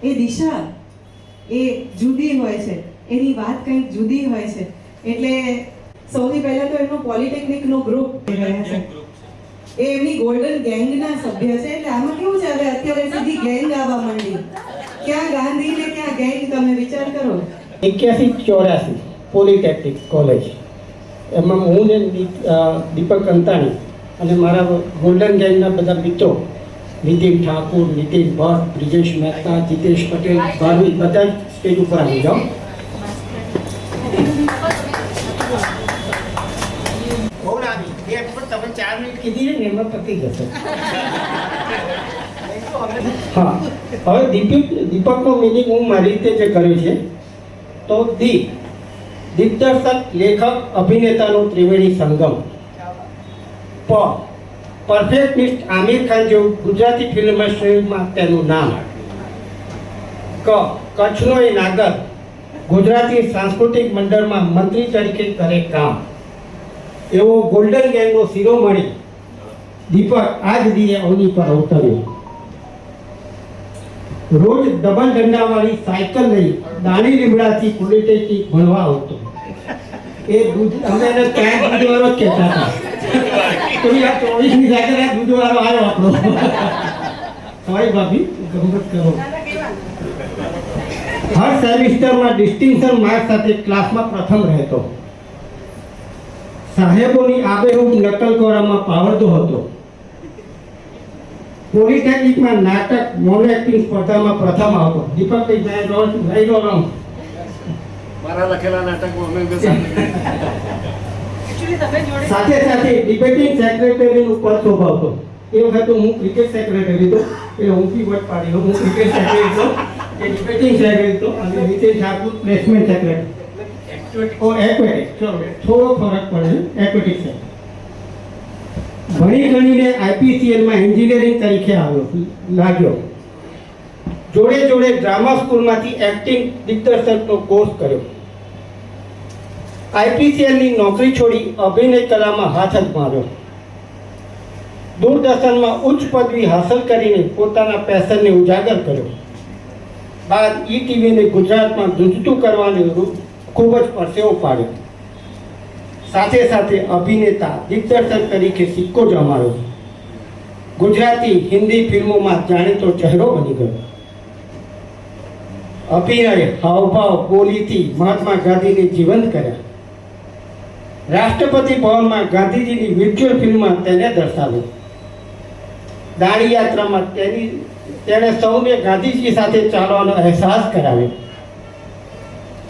એ દિશા એ જુદી હોય છે, એની વાત કંઈક જુદી હોય છે. એટલે સૌથી પહેલા તો એમનું પોલિટેકનિકનું ગ્રુપ રહ્યા છે, એ એમની ગોલ્ડન ગેંગના સભ્ય છે. એટલે આમાં કેવું છે, હવે અત્યારે સીધી ગેંગ આવવા માંડી. ક્યાં ગાંધી ને ક્યાં ગેંગ, તમે વિચાર કરો. 81-84 પોલિટેકનિક કોલેજ, એમાં હું ને દીપક અંતાણી અને મારા ગોલ્ડન ગેંગના બધા મિત્રો, નીતિન ઠાકુર, નીતિન ભટ્ટ, બ્રિજેશ મહેતા, જીતેશ પટેલ, ભાર્વી, બધા સ્ટેજ ઉપર આવી જાઓ. તમે 4 મિનિટ કીધી છે ને એમાં પતી જશે. હા, હવે દીપકનો મિનિંગ હું મારી રીતે જે કર્યું છે, તો દિગ્દર્શક, લેખક, અભિનેતાનો ત્રિવેણી સંગમ. પરફેક્ટનિસ્ટ આમિર ખાન જેવું ગુજરાતી ફિલ્મ ઇન્ડસ્ટ્રીમાં તેનું નામ. કચ્છનો એ નાગર, ગુજરાતી સાંસ્કૃતિક મંડળમાં મંત્રી તરીકે કરે કામ. એવો ગોલ્ડન ગેંગનો શિરોમણી દીપક આજ દીએ અવની પર અવતર્યો. રોજ ડબલ ડંડાવાળી સાયકલ લઈ દાણી લીમડાથી પોલિટેકનિક ભણવા આવતો. એ અમે એને ક્યાંક દૂધવાળો જ કહેતા હતા. તો આ 24ની સાયકલ આ દૂધવાળો આવ્યો આપણો. ભાઈ ભાભી ગમત કરો. હર સેમિસ્ટરમાં ડિસ્ટિંક્શન માર્ક સાથે ક્લાસમાં પ્રથમ રહેતો. સાહેબોની આબેહૂબ નકલ કરવામાં પાવરતો હતો. પોલિટેકનિકમાં નાટક મોનો એક્ટિંગ સ્પર્ધામાં પ્રથમ આવતો. દીપકભાઈ મેં લઈ લો રમ. મારા લખેલા નાટકમાં અમે સાથે સાથે ડિબેટિંગ સેક્રેટરીનું પદ શોભાવતો. એ વખતે હું ક્રિકેટ સેક્રેટરી હતો, એટલે હું બી વટ પાડી હું ક્રિકેટ સેક્રેટરી હતો, એ ડિબેટિંગ સેક્રેટરી હતો, અને Nitin Thakur placement secretary. Aquatic, ચલો થોડો ફરક પડે. એક્વેટિક છે. ભણી ગણીને આઈપીસીએલમાં એન્જિનિયરિંગ તરીકે લાગ્યો. જોડે જોડે ડ્રામા સ્કૂલમાંથી એક્ટિંગ દિગ્દર્શકનો કોર્સ કર્યો. આઈપીસીએલની નોકરી છોડી અભિનય કલામાં હાથ જ માર્યો. દૂરદર્શનમાં ઉચ્ચ પદવી હાંસલ કરીને પોતાના પેશનને ઉજાગર કર્યો. બાદ ઈટીવીને ગુજરાતમાં ગુંજતું કરવાની ખૂબ જ પરસેવો પાડ્યો. સાથે સાથે અભિનેતા દિગ્દર્શક તરીકે સિક્કો જમાયો. ગુજરાતી હિન્દી ફિલ્મોમાં જાણીતો ચહેરો બની ગયો. અભિનય હાવભાવ બોલીથી મહાત્મા ગાંધીને જીવંત કર્યા. રાષ્ટ્રપતિ ભવનમાં ગાંધીજીની વિર્ચ્યુઅલ ફિલ્મમાં તેને દર્શાવ્યો. દાંડી યાત્રામાં તેણે સૌને ગાંધીજી સાથે ચાલવાનો અહેસાસ કરાવ્યો.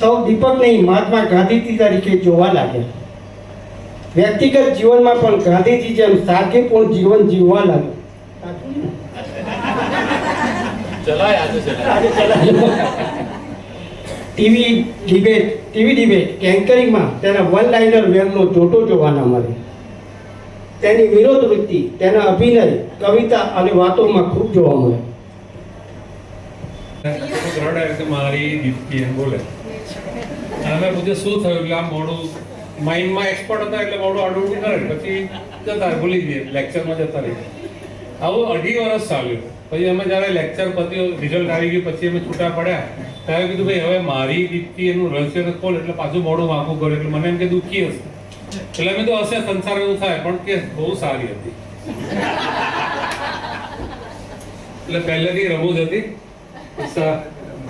સૌ દીપકને મહાત્મા ગાંધીજી તરીકે જોવા લાગ્યા. વ્યક્તિગત જીવનમાં પણ ગાંધીજી જેમ સાદગીપૂર્ણ જીવન જીવવા લાગ્યો. ટીવી ડિબેટ એન્કરિંગમાં તેના વન લાઇનર વેલનો જોટો જોવાના મળે. તેની વિનોદ વૃત્તિ તેના અભિનય કવિતા અને વાતોમાં ખૂબ જોવા મળે. મારી દીપ્તિ એમ બોલે અમે પૂછે શું થયું એટલે આમ મોડું માઇન્ડમાં એક્સપર્ટ હતા એટલે મોડું આડું કરે પછી જતા ભૂલી જઈએ લેક્ચરમાં જતા રહીએ. આવું 2.5 વર્ષ ચાલ્યું. પછી અમે જ્યારે લેક્ચર પત્યું રિઝલ્ટ આવી ગયું પછી અમે છૂટા પડ્યા ત્યારે કીધું ભાઈ હવે મારી દીપ્તિ એનું રહસ્ય ખોલ એટલે પાછું મોડું વાંકું કર્યું એટલે મને એમ કે દુઃખી હશે એટલે અમે તો હશે સંસાર એવું થાય પણ કે બહુ સારી હતી એટલે પહેલેથી રમૂજ હતી.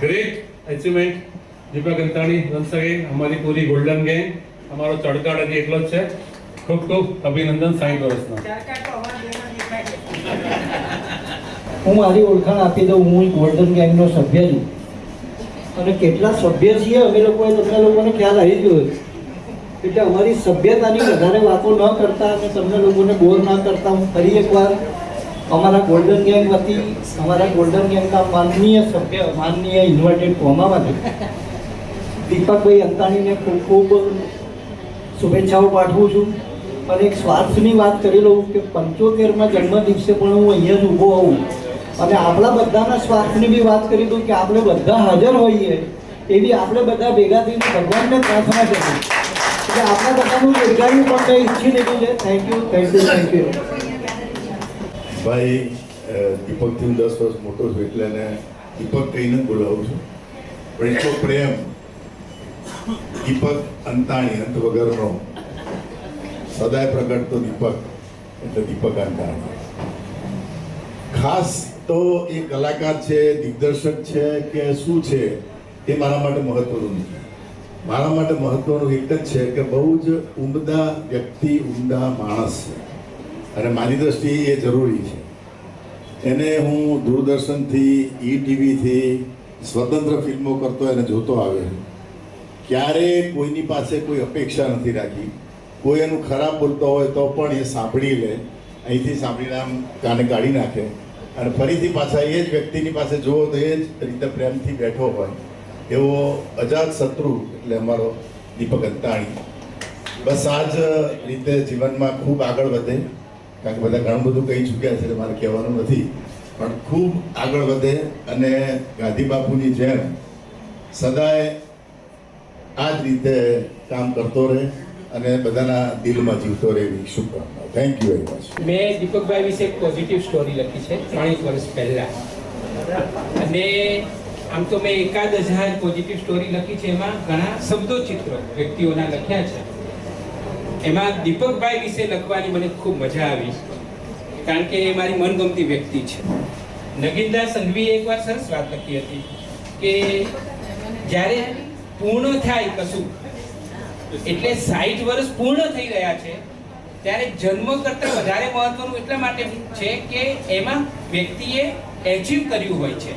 ગ્રેટ અચીવમેન્ટ દીપક અંતાણી વન્સ અગેન અમારી પૂરી ગોલ્ડન ગેંગ. અમારો ચડકાટ હજી એટલો જ છે. ખૂબ ખૂબ અભિનંદન 60 વર્ષના. હું મારી ઓળખાણ આપી દઉં. હું ગોલ્ડન ગેંગનો સભ્ય છું અને કેટલા સભ્ય છીએ અમે લોકોએ તમને લોકોને ખ્યાલ આવી ગયો. એટલે અમારી સભ્યતાની વધારે વાતો ન કરતા અને તમને લોકોને બોર ન કરતા હું ફરી એકવાર અમારા ગોલ્ડન ગેંગ વતી અમારા ગોલ્ડન ગેંગના માનનીય સભ્ય માનનીય ઇન્વર્ટેડ કોમામાંથી દીપકભાઈ અંતાણીને ખૂબ ખૂબ શુભેચ્છાઓ પાઠવું છું. અને એક સ્વાર્થની વાત કરી લઉં કે 75મા જન્મદિવસે પણ હું અહીંયા જ ઊભો હોઉં અને આપણા બધાના સ્વાર્થની બી વાત કરી દઉં કે આપણે બધા હાજર હોઈએ એવી આપણે બધા ભેગા થઈને ભગવાનને પ્રાર્થના કરીએ. એટલે આપણા બધાનું દીર્ઘાયુ પણ કંઈ ઈચ્છી લીધું છે. Thank you. ભાઈ દીપકથી હું 10 વર્ષ મોટો છું એટલે એને દીપક કહીને બોલાવું છું. પણ એટલો પ્રેમ દીપક અંતાણી અંત વગરનો સદાય પ્રગટતો દીપક એટલે દીપક અંતાણી. ખાસ તો એ કલાકાર છે, દિગ્દર્શક છે કે શું છે એ મારા માટે મહત્વનું નથી. મારા માટે મહત્વનું એક જ છે કે બહુ જ ઉમદા વ્યક્તિ, ઉમદા માણસ છે અને મારી દ્રષ્ટિએ એ જરૂરી છે. એને હું દૂરદર્શનથી, ઈટીવીથી સ્વતંત્ર ફિલ્મો કરતો એને જોતો આવ્યો. ક્યારેય કોઈની પાસે કોઈ અપેક્ષા નથી રાખી. કોઈ એનું ખરાબ બોલતો હોય તો પણ એ સાંભળી લે, અહીંથી સાંભળીને આમ કાને કાઢી નાખે અને ફરીથી પાછા એ જ વ્યક્તિની પાસે જુઓ તો એ જ રીતે પ્રેમથી બેઠો હોય એવો અજાત શત્રુ એટલે અમારો દીપક અંતાણી. બસ આ જ રીતે જીવનમાં ખૂબ આગળ વધે. કારણ કે બધા ઘણું બધું કહી ચૂક્યા છે એટલે મારે કહેવાનું નથી, પણ ખૂબ આગળ વધે અને ગાંધી બાપુની જેમ સદાય આ જ રીતે કામ કરતો રહે અને બધાના દિલમાં જીવતો રહે એવી શુભકામનાઓ. Thank you very much. મેં દીપકભાઈ વિશે એક પોઝિટિવ સ્ટોરી લખી છે 30 વર્ષ પહેલાં અને આમ તો મેં 1000 પોઝિટિવ સ્ટોરી લખી છે. એમાં ઘણા શબ્દો ચિત્રો વ્યક્તિઓના લખ્યા છે. એમાં દીપકભાઈ વિશે લખવાની મને ખૂબ મજા આવી કારણ કે એ મારી મનગમતી વ્યક્તિ છે. નગીનદાસ સંઘવીએ એકવાર સરસ વાત લખી હતી કે જ્યારે પૂર્ણ થાય કશું એટલે 60 વર્ષ પૂર્ણ થઈ રહ્યા છે ત્યારે જન્મ કરતાં વધારે મહત્વનું એટલા માટે છે કે એમાં વ્યક્તિએ એચીવ કર્યું હોય છે.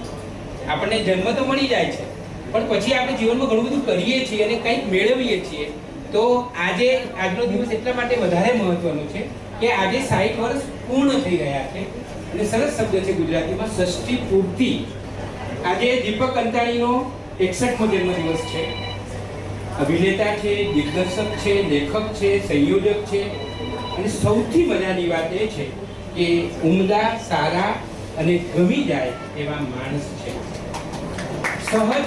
આપણને જન્મ તો મળી જાય છે, પણ પછી આપણે જીવનમાં ઘણું બધું કરીએ છીએ અને કંઈક મેળવીએ છીએ. તો આજનો દિવસ એટલા માટે વધારે મહત્વનો છે કે આજે 60 વર્ષ પૂર્ણ થઈ રહ્યા છે. અને સરસ શબ્દ છે ગુજરાતીમાં, ષષ્ઠી પૂર્તિ. આજે દીપક અંતાણીનો 61મો જન્મદિવસ છે. અભિનેતા છે, દિગ્દર્શક છે, લેખક છે, સંયોજક છે, અને સૌથી મજાની વાત એ છે કે ઉમદા, સારા અને ગમી જાય એવા માણસ છે. સહજ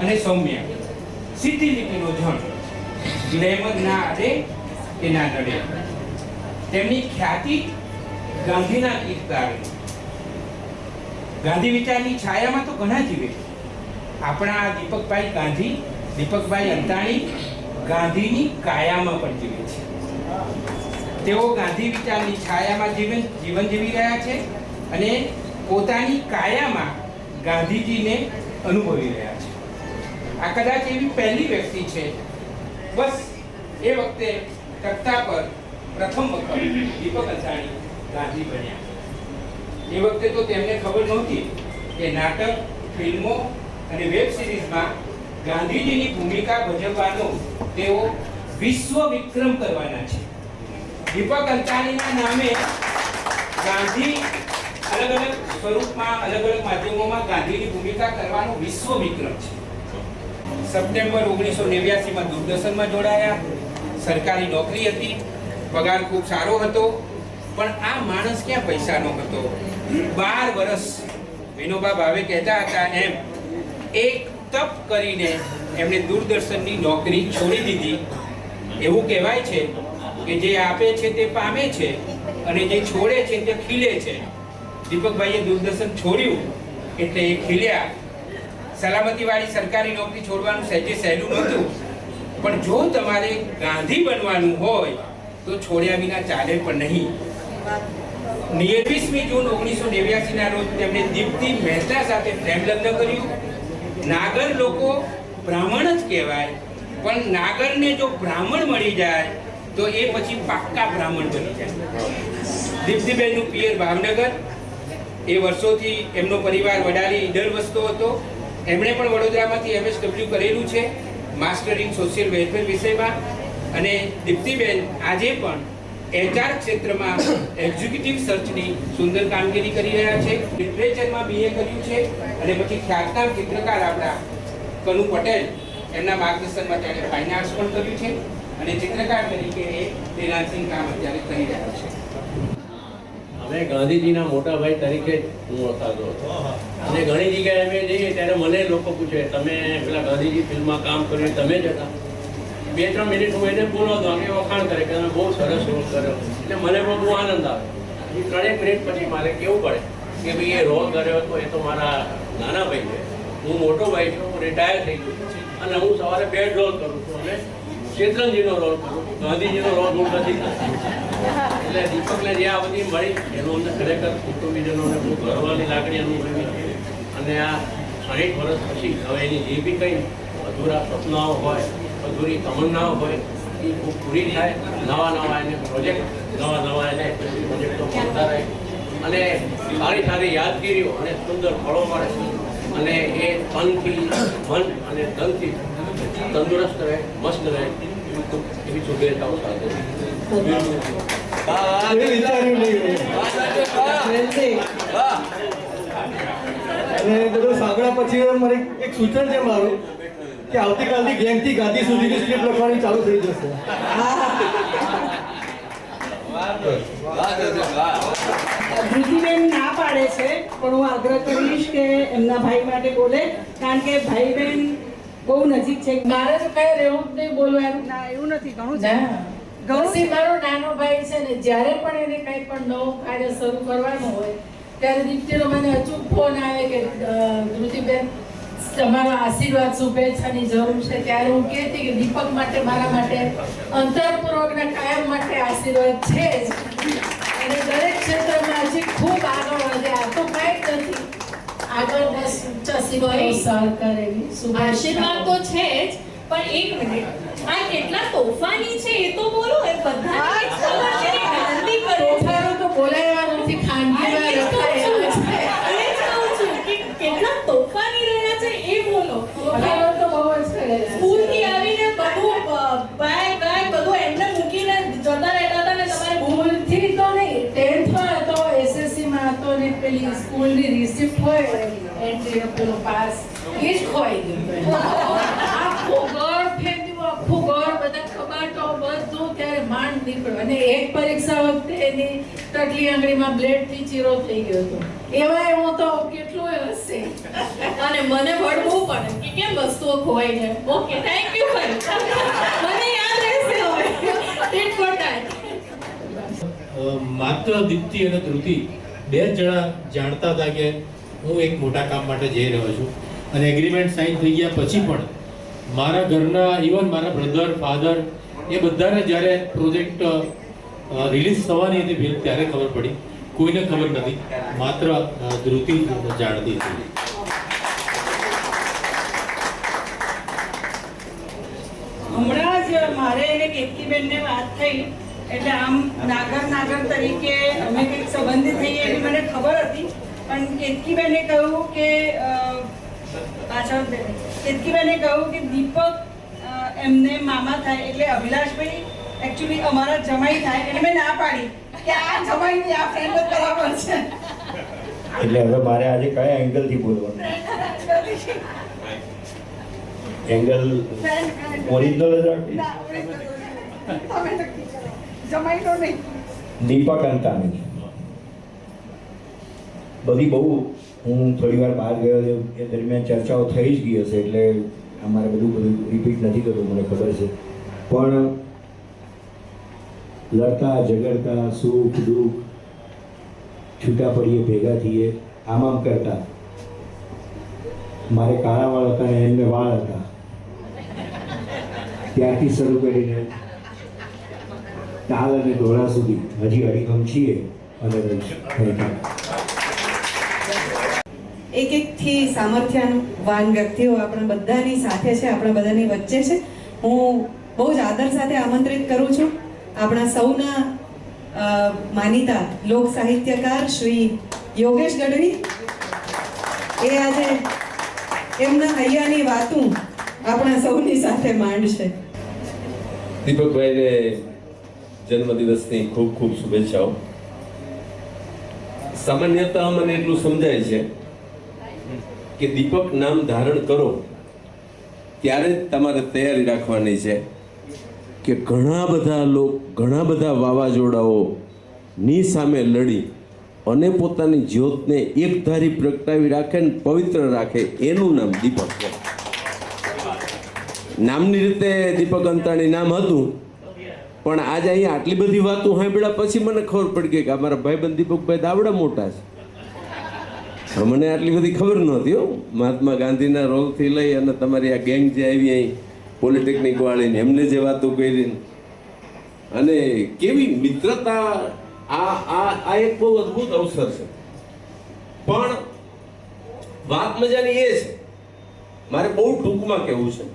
અને સૌમ્ય, સીધી લીટીનો જણ, ગ્લેમર ના આડે કે ના નડે. તેમની ખ્યાતિ ગાંધીના કિરદાર, ગાંધી વિચારની છાયામાં તો ઘણા જીવે. આપણા દીપકભાઈ ગાંધી, દીપકભાઈ અંતાણી ગાંધીની કાયામાં પણ જીવે છે. તેઓ ગાંધી વિચારની છાયામાં જીવન જીવી રહ્યા છે અને પોતાની કાયામાં ગાંધીજીને અનુભવી રહ્યા છે. આ કદાચ એવી પહેલી વ્યક્તિ છે, બસ એ વખતે તખ્તા પર પ્રથમ વખત દીપક અંતાણી ગાંધી બન્યા. એ વખતે તો તેમને ખબર નહોતી કે નાટક, ફિલ્મો અને વેબ સિરીઝમાં ગાંધીજીની ભૂમિકા ભજવવાનો તેઓ વિશ્વ વિક્રમ કરવાના છે. દીપક અંતાણીના નામે ગાંધી અલગ અલગ સ્વરૂપમાં, અલગ અલગ માધ્યમોમાં ગાંધીની ભૂમિકા કરવાનો વિશ્વ વિક્રમ છે. સપ્ટેમ્બર 1989માં દૂરદર્શનમાં જોડાયા. સરકારી નોકરી હતી, પગાર ખૂબ સારો હતો, પણ આ માણસ ક્યાં પૈસાનો હતો. 12 વર્ષ વિનોબા ભાવે કહેતા હતા એમ એક તપ કરીને એમણે દૂરદર્શનની નોકરી છોડી દીધી. એવું કહેવાય છે કે જે આપે છે તે પામે છે અને જે છોડે છે તે ખીલે છે. દીપકભાઈએ દૂરદર્શન છોડ્યું એટલે એ ખીલ્યા. સલામતીવાળી સરકારી નોકરી છોડવાનું સહેજે સહેલું નહોતું, પણ જો તમારે ગાંધી બનવાનું હોય તો છોડ્યા વિના ચાલે પણ નહીં. 29મી જૂન 1989ના રોજ તેમણે દીપ્તિ મહેતા સાથે પ્રેમ લગ્ન કર્યું. નાગર લોકો બ્રાહ્મણ જ કહેવાય, પણ નાગરને જો બ્રાહ્મણ મળી જાય તો એ પછી પાક્કા બ્રાહ્મણ બની જાય. દીપ્તિબેનનું પિયર ભાવનગર. એ વર્ષોથી એમનો પરિવાર વડાલી ઈડર વસતો હતો. એમણે પણ વડોદરામાંથી MSW કરેલું છે, માસ્ટર ઇન સોશિયલ વેલફેર વિષયમાં. અને દીપ્તિબેન આજે પણ HR ક્ષેત્રમાં એક્ઝિક્યુટિવ સર્ચની સુંદર કામગીરી કરી રહ્યા છે. લિટરેચરમાં BA કર્યું છે અને પછી ખ્યાતનામ ચિત્રકાર આપણા કનુ પટેલ, એમના માર્ગદર્શનમાં તેણે ફાઇન આર્ટ્સ પણ કર્યું છે અને ચિત્રકાર તરીકે એ ફ્રીલાન્સિંગ કામ અત્યારે કરી રહ્યા છે. અમે ગાંધીજીના મોટા ભાઈ તરીકે હું ઓળખાતો હતો અને ઘણી જગ્યાએ અમે જઈએ ત્યારે મને લોકો પૂછે, તમે પેલા ગાંધીજી ફિલ્મમાં કામ કર્યું તમે જ હતા? 2-3 મિનિટ હું એને બોલાવતો, આગે વખાણ કરે કે તમે બહુ સરસ રોલ કર્યો, એટલે મને બહુ આનંદ આવે. 3 મિનિટ પછી મારે કેવું પડે કે ભાઈ એ રોલ કર્યો હતો એ તો મારા નાના ભાઈ છે, હું મોટો ભાઈ છું, હું રિટાયર થઈ ગયો અને હું સવારે 2 રોલ કરું છું અને શેત્રુંજીનો રોલ કરું છું, ગાંધીજીનો રોલ હું નથી કરતો. એટલે દીપકને જે આ બધી મળી એનું અમને ખરેખર કુટુંબીજનોને બહુ ગર્વની લાગણી અનુભવી છે. અને આ 60 વર્ષ પછી હવે એની જે બી કંઈ અધૂરા સપનાઓ હોય, અધૂરી તમન્નાઓ હોય એ ખૂબ પૂરી થાય. નવા એને પ્રોજેક્ટ, નવા એને પ્રોજેક્ટો મળતા રહે અને સારી યાદગીરીઓ અને સુંદર ફળો મળે અને એ તનથી, મન અને ધનથી તંદુરસ્ત રહે, મસ્ત રહે એવી શુભેચ્છાઓ સાથે. અને બધું સાંભળ્યા પછી મારે એક સૂચન છે મારું કે આવતીકાલથી ગેંગથી ગાંધી સુધીની સ્ક્રિપ્ટ લખવાની ચાલુ થઈ જશે. ધૃતિબેન ના પાડે છે, પણ હું આગ્રહ કરીશ કે એમના ભાઈ માટે બોલે, કારણ કે ભાઈ બહેન બહુ નજીક છે. મારે તો કઈ રહેવું જ નહીં બોલવાનું. ના એવું નથી, ઘણું ગૌસી મારો નાનો ભાઈ છે ને, જ્યારે પણ એને કંઈ પણ નવું કાર્ય શરૂ કરવાનું હોય ત્યારે દીપ્તિનો મને અચૂક ફોન આવે કે ધૃતિબેન તમારો આશીર્વાદ, શુભેચ્છાની જરૂર છે. ત્યારે હું કહેતી કે દીપક માટે, મારા માટે અંતરપૂર્વકના કાયમ માટે આશીર્વાદ છે જ, અને દરેક ક્ષેત્રમાં હજી ખૂબ આગળ વધે. આ તો કાંઈ જ નથી, આગળ બસ સહકાર એવી આશીર્વાદ તો છે જ, પણ એક મિનિટ, આ કેટલા તોફાની છે એ તો બોલો. એ બધાને જ ખબર છે હોય એન્ટ્રી પેલો પાસ એ જ ખોઈ ગયું. આખું ઘર ફેંક્યું, આખું ઘર, બધા કબાટો બધું, ત્યારે માંડ નીકળ્યું. અને એક પરીક્ષા વખતે એની ટટલી આંગળીમાં બ્લેડથી ચીરો થઈ ગયો હતો. એવા એવો તો કેટલું હશે. અને મને વળવું પડે કે કેમ વસ્તુઓ ખોવાઈ જાય. ઓકે, થેન્ક યુ ભાઈ. મને યાદ રહેશે હવે. ટીટ ફોર ટેટ. માત્ર દીપ્તિ અને ધ્રુતિ બે જ જણા જાણતા હતા કે હું એક મોટા કામ માટે જઈ રહ્યો છું, અને એગ્રીમેન્ટ સાઇન થઈ ગયા પછી પણ મારા ઘરના ઇવન મારા બ્રધર, ફાધર એ બધાને જ્યારે પ્રોજેક્ટ રિલીઝ થવાની હતી ફિલ્મ ત્યારે ખબર પડી. કોઈને ખબર નથી, માત્ર ધ્રુતિ જાણતી હતી. હમણાં જ મારે અને કેતકીબેનને વાત થઈ, એટલે આમ નાગર તરીકે અમે કંઈક સંબંધિત થઈએ એવી મને ખબર હતી, પણ કેતકીબેને કહ્યું કે કેતકીબેને કહ્યું કે દીપક એમને મામા થાય એટલે અભિલાષભાઈ એકચ્યુઅલી અમારા જમાઈ થાય, એટલે મેં ના પાડી કે આ જમાઈની આ ફ્રેન્ડ જ બરાબર છે. એટલે હવે મારે આજે કયા એંગલથી બોલવાનું? એંગલ ઓરિજિનલ જ રાખી. જમાઈનો નહીં. દીપક અંતાણી બધી બહુ, હું થોડી વાર બહાર ગયો એ દરમિયાન ચર્ચાઓ થઈ જ ગઈ હશે, એટલે અમારે બધું રિપીટ નથી કરવું, મને ખબર છે. પણ લડતા ઝઘડતા, સુખ દુઃખ, છૂટા પડીએ, ભેગા થઈએ, આમ કરતા મારે કાળા વાળ હતા ને એમને વાળ હતા, ત્યારથી શરૂ કરીને તાલ અને દોડા સુધી હજી અડીખમ છીએ અને એક એકથી સામર્થ્યવાન વ્યક્તિઓ આપણા બધાની સાથે છે, આપણા બધાની વચ્ચે છે. હું બહુ જ આદર સાથે આમંત્રિત કરું છું આપણા સૌના માનીતા લોક સાહિત્યકાર શ્રી યોગેશ ગઢવી. એ આજે એમના હૈયાની વાતું આપણા સૌની સાથે માંડશે. દીપકભાઈને જન્મદિવસની ખૂબ ખૂબ શુભેચ્છાઓ. સામાન્યતઃ મને એટલું સમજાય છે કે દીપક નામ ધારણ કરો ત્યારે જ તમારે તૈયારી રાખવાની છે કે ઘણા બધા વાવાઝોડાઓની સામે લડી અને પોતાની જ્યોતને એકધારી પ્રગટાવી રાખે ને પવિત્ર રાખે, એનું નામ દીપક છે. નામની રીતે દીપક અંતાણી નામ હતું, પણ આજે અહીંયા આટલી બધી વાતો સાંભળ્યા પછી મને ખબર પડી ગઈ કે અમારા ભાઈબંધ દીપકભાઈ દાવડા મોટા છે. મને આટલી બધી ખબર નહોતી હો. મહાત્મા ગાંધીના રોલથી લઈ અને તમારી આ ગેંગ જે આવી અહીં પોલિટેકનિક વાળીને એમને જે વાતો કરી અને કેવી મિત્રતા, આ એક બહુ અદ્ભુત અવસર છે. પણ વાત મજાની એ છે, મારે બહુ ટૂંકમાં કહેવું છે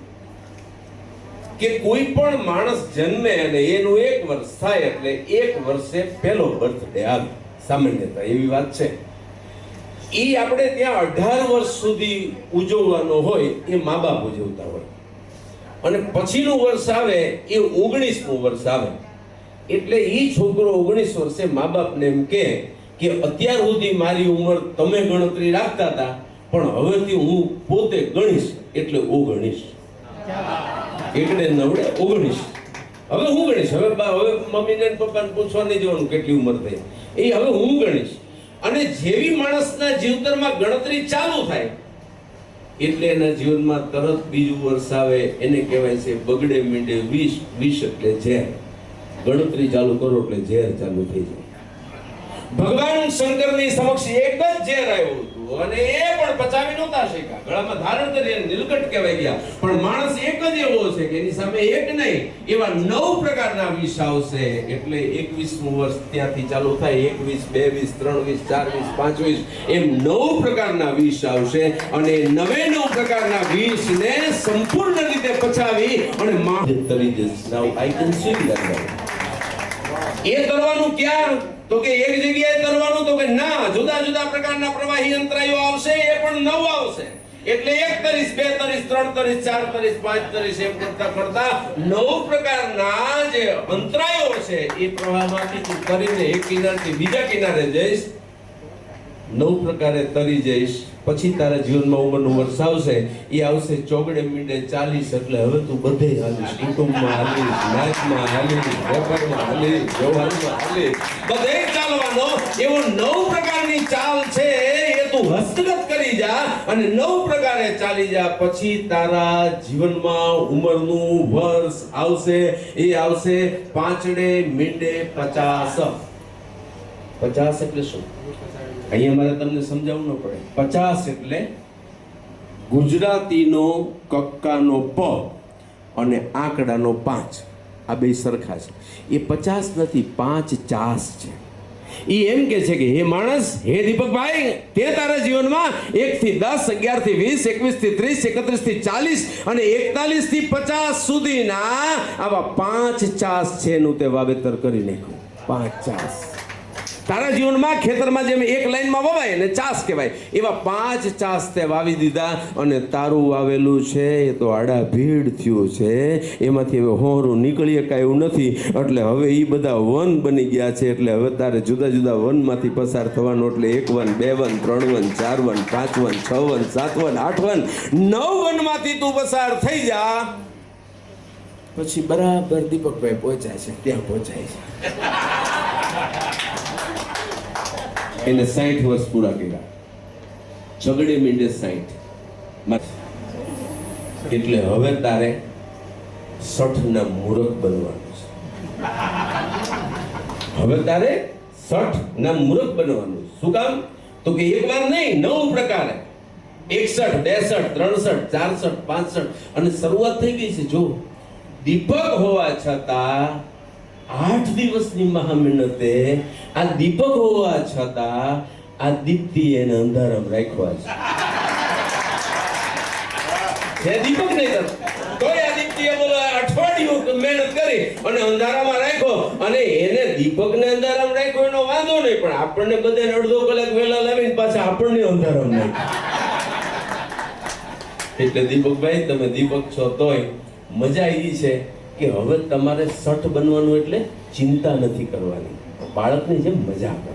કે કોઈ પણ માણસ જન્મે અને એનું 1 વર્ષ થાય એટલે 1 વર્ષે પહેલો બર્થડે આવે, સામાન્યતા એવી વાત છે. એ આપણે ત્યાં 18 વર્ષ સુધી ઉજવવાનો હોય એ મા બાપ ઉજવતા હોય, અને પછીનું વર્ષ આવે એ 19મું વર્ષ આવે એટલે એ છોકરો 19 વર્ષે મા બાપને એમ કે અત્યાર સુધી મારી ઉંમર તમે ગણતરી રાખતા હતા, પણ હવેથી હું પોતે ગણીશ એટલે હું ગણીશ. એકડે નવડે 19. હવે હું ગણીશ. હવે મમ્મીને પપ્પાને પૂછવા નહીં જવાનું કેટલી ઉંમર થઈ, એ હવે હું ગણીશ. અને જેવી માણસના જીવતરમાં ગણતરી ચાલુ થાય એટલે એના જીવનમાં તરત બીજું વર્ષ આવે, એને કહેવાય છે બગડે મીંડે 20 એટલે ઝેર. ગણતરી ચાલુ કરો એટલે ઝેર ચાલુ થઈ જાય. ભગવાન શંકરની સમક્ષ એક જ ઝેર આવ્યું હતું અને એ પણ પચાવી નહોતા શક્યા, ગળામાં ધારણ કરી નીલકંઠ કહેવાય ગયા. પણ માણસ એક જ એવો છે કે એની સામે એક નહીં એવા 9 પ્રકારના વિષ આવશે. એટલે 21મું વર્ષ ત્યાંથી ચાલુ થાય, 21, 22, 23, 24, 25 એમ 9 પ્રકારના વિષ આવશે અને 9 પ્રકારના વિષને સંપૂર્ણ રીતે પચાવી અને માં તરી જશે. નાઉ આઈ કેન સી ધેટ. એ કરવાનું ક્યાં? તો કે એક જગ્યાએ કરવાનું, તો કે ના, જુદા જુદા પ્રકારના પ્રવાહી અંતરાયો આવશે, એ પણ 9 આવશે. એટલે 1 તરીસ, 2 તરીસ, 3 તરીસ, 4 તરીસ, 5 તરીસ એમ કરતા 9 પ્રકારના જે અંતરાયો છે એ પ્રવાહમાંથી તું કરીને એક કિનારેથી બીજા કિનારે જઈશ. નવ પ્રકારે તરી જઈશ, પછી તારા જીવનમાં ઉંમરનું વર્ષ આવશે, એ આવશે ચોગડે મીંડે 40, એટલે હવે તું બધે હાલીશ, કુટુંબમાં હાલીશ, નાચમાં હાલીશ, વેપારમાં હાલીશ, વ્યવહારમાં હાલીશ, બધે ચાલવાનો. એવો 9 પ્રકારની ચાલ છે એ તું હસ્તગત કરી જા અને 9 પ્રકારે ચાલી જા. પછી તારા જીવનમાં ઉંમરનું વર્ષ આવશે, એ આવશે પાંચડે મીંડે 50. 50 એટલે શું? અહીંયા મારે તમને સમજાવવું ન પડે. 50 એટલે ગુજરાતીનો કક્કાનો પ અને આંકડાનો 5, આ બે સરખા છે. એ 50 નથી, 50 છે. એ એમ કે છે કે હે માણસ, હે દીપકભાઈ, તે તારા જીવનમાં 1 થી 10, 11 થી 20, 21 થી 30, 31 થી 40 અને 41 થી 50 સુધીના આવા 50 છે એનું તે વાવેતર કરી નાખ્યું. 50 તારા જીવનમાં ખેતરમાં જેમ એક લાઈનમાં વવાય ને ચાસ કહેવાય, એવા 50 તે વાવી દીધા. અને તારું વાવેલું છે એ તો આડા ભીડ થયું છે, એમાંથી હવે હોરું નીકળી શકાય એવું નથી. એટલે હવે એ બધા વન બની ગયા છે. એટલે હવે તારે જુદા જુદા વનમાંથી પસાર થવાનું. એટલે 1 one, 2 one, 3 one, 4 one, 5 one, 6 one, 7 one, 8 one, 9 વનમાંથી તું પસાર થઈ જા. પછી બરાબર દીપકભાઈ પહોંચાય છે ત્યાં પહોંચાય છે. એને 60 વર્ષ પૂરા કર્યા, ચોગડે મીંડે 60. એટલે હવે તારે 60ના મૂરખ બનવાનું છે. હવે તારે 60ના મૂરખ બનવાનું. શું કામ? તો કે એક વાર નહીં, 9 પ્રકારે 61, 62, 63, 64, 65 અને શરૂઆત થઈ ગઈ છે. જો દીપક હોવા છતાં 8 દિવસની મહા મહેનતે આ દીપક હોવા છતાં આ દીપ્તિ એને અંધારામ રાખ્યા છે. દીપક નહીં તોય આ દીપ્તિએ બોલો અઠવાડિયું મહેનત કરી અને અંધારામાં રાખ્યો. અને એને દીપકને અંધારામ રાખ્યો એનો વાંધો નહીં, પણ આપણને બધાને અડધો કલાક વહેલા લાવીને પાછા આપણને અંધારામ નાખ્યો. એટલે દીપકભાઈ, તમે દીપક છો તોય મજા આવી છે કે હવે તમારે 60 બનવાનું. એટલે ચિંતા નથી કરવાની, બાળકની જેમ મજા કરો.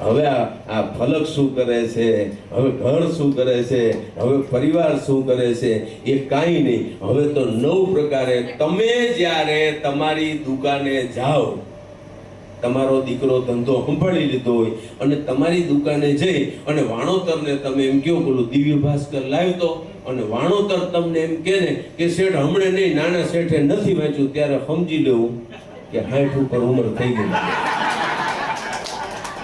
હવે આ ફલક શું કરે છે, હવે ઘર શું કરે છે, હવે પરિવાર શું કરે છે, એ કાંઈ નહીં. હવે તો 9 પ્રકારે તમે જ્યારે તમારી દુકાને જાઓ, તમારો દીકરો ધંધો સંભાળી લીધો હોય અને તમારી દુકાને જઈ અને વાણોતરને તમે એમ કહો બોલું દિવ્ય ભાસ્કર લાવ્યો તો, અને વાણોતર તમને એમ કહે ને કે શેઠ હમણે નહીં, નાના શેઠે નથી વાંચ્યું, ત્યારે સમજી લેવું કે 60 ઉપર ઉંમર થઈ ગઈ.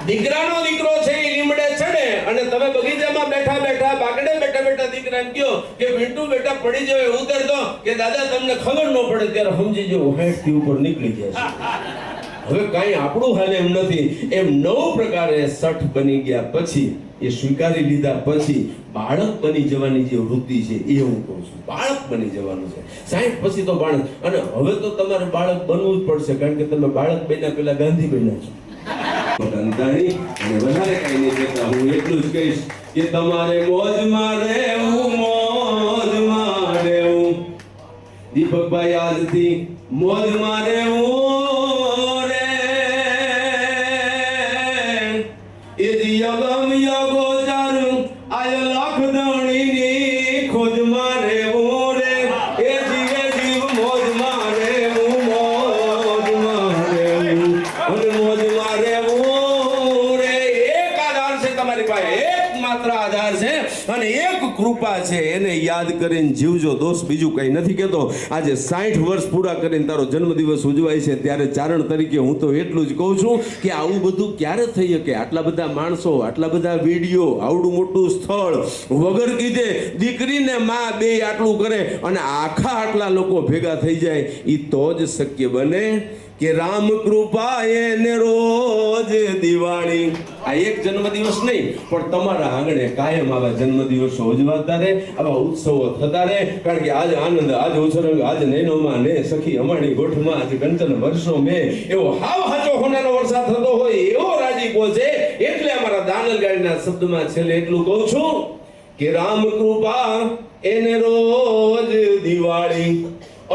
દીકરાનો દીકરો છે એ લીમડે ચડે અને તમે બગીચામાં બેઠા બેઠા બાગડે બેઠા બેઠા દીકરાને કહો કે મીંટુ બેટા પડી જાય ઉતર દો, કે દાદા તમને ખબર ન પડે, ત્યારે સમજી જવું 60 થી ઉપર નીકળી જશે. હવે કાંઈ આપણું હાલ એમ નથી. એમ 9 પ્રકારે 60 બની ગયા પછી, એ સ્વીકારી લીધા પછી બાળક બની જવાની જે વૃત્તિ છે એ હું કહું છું. બાળક બની જવાનું છે 60 પછી તો બાળક. અને હવે તો તમારે બાળક બનવું જ પડશે, કારણ કે તમે બાળક બન્યા પહેલા ગાંધી બન્યા છો. અને વધારે કઈ નહીં કહેતા, હું એટલું જ કહીશ કે તમારે મોજમાં રહેવું, મોજમાં રહેવું. દીપકભાઈ આજથી મોજમાં રહેવું રે. એ યગમ યગોચર આય લાખ દણીની ખોજમાં રહેવું રે. એ જીવે જીવ મોજમાં રહેવું, મોજમાં રહેવું અને મોજમાં રહેવું રે. એક આધાર છે તમારી પાસે, એક માત્ર આધાર છે અને એક કૃપા છે. એને યાદ કરીને જીવજો દોસ્ત, બીજું કંઈ નથી કહેતો. આજે 60 વર્ષ પૂરા કરીને તારો જન્મદિવસ ઉજવાય છે, ત્યારે ચારણ તરીકે હું તો એટલું જ કહું છું કે આવું બધું ક્યારે થઈ શકે? આટલા બધા માણસો, આટલા બધા વિડીયો, આવડું મોટું સ્થળ, વગર કીધે દીકરીને માં બે આટલું કરે અને આખા આટલા લોકો ભેગા થઈ જાય, એ તો જ શક્ય બને કે રામ કૃપા એને રોજ દિવાળી. આ એક જન્મદિવસ નહીં, પણ તમારા આંગણે કાયમ આવા જન્મદિવસો ઉજવાતા રહે, આવા ઉત્સવો થતા રહે. કારણ કે આજ આનંદ, આજ ઉછરંગ, આજ નૈનોમાં ને સખી અમારી ગોઠમાં, આજ કંચન વર્ષો મેં, એવો હાવ હાચો હોનાનો વરસાદ થતો હોય એવો રાજીપો છે. એટલે અમારા દાનલ ગાડીના શબ્દમાં છેલ્લે એટલું કહું છું કે રામ કૃપા એને રોજ દિવાળી.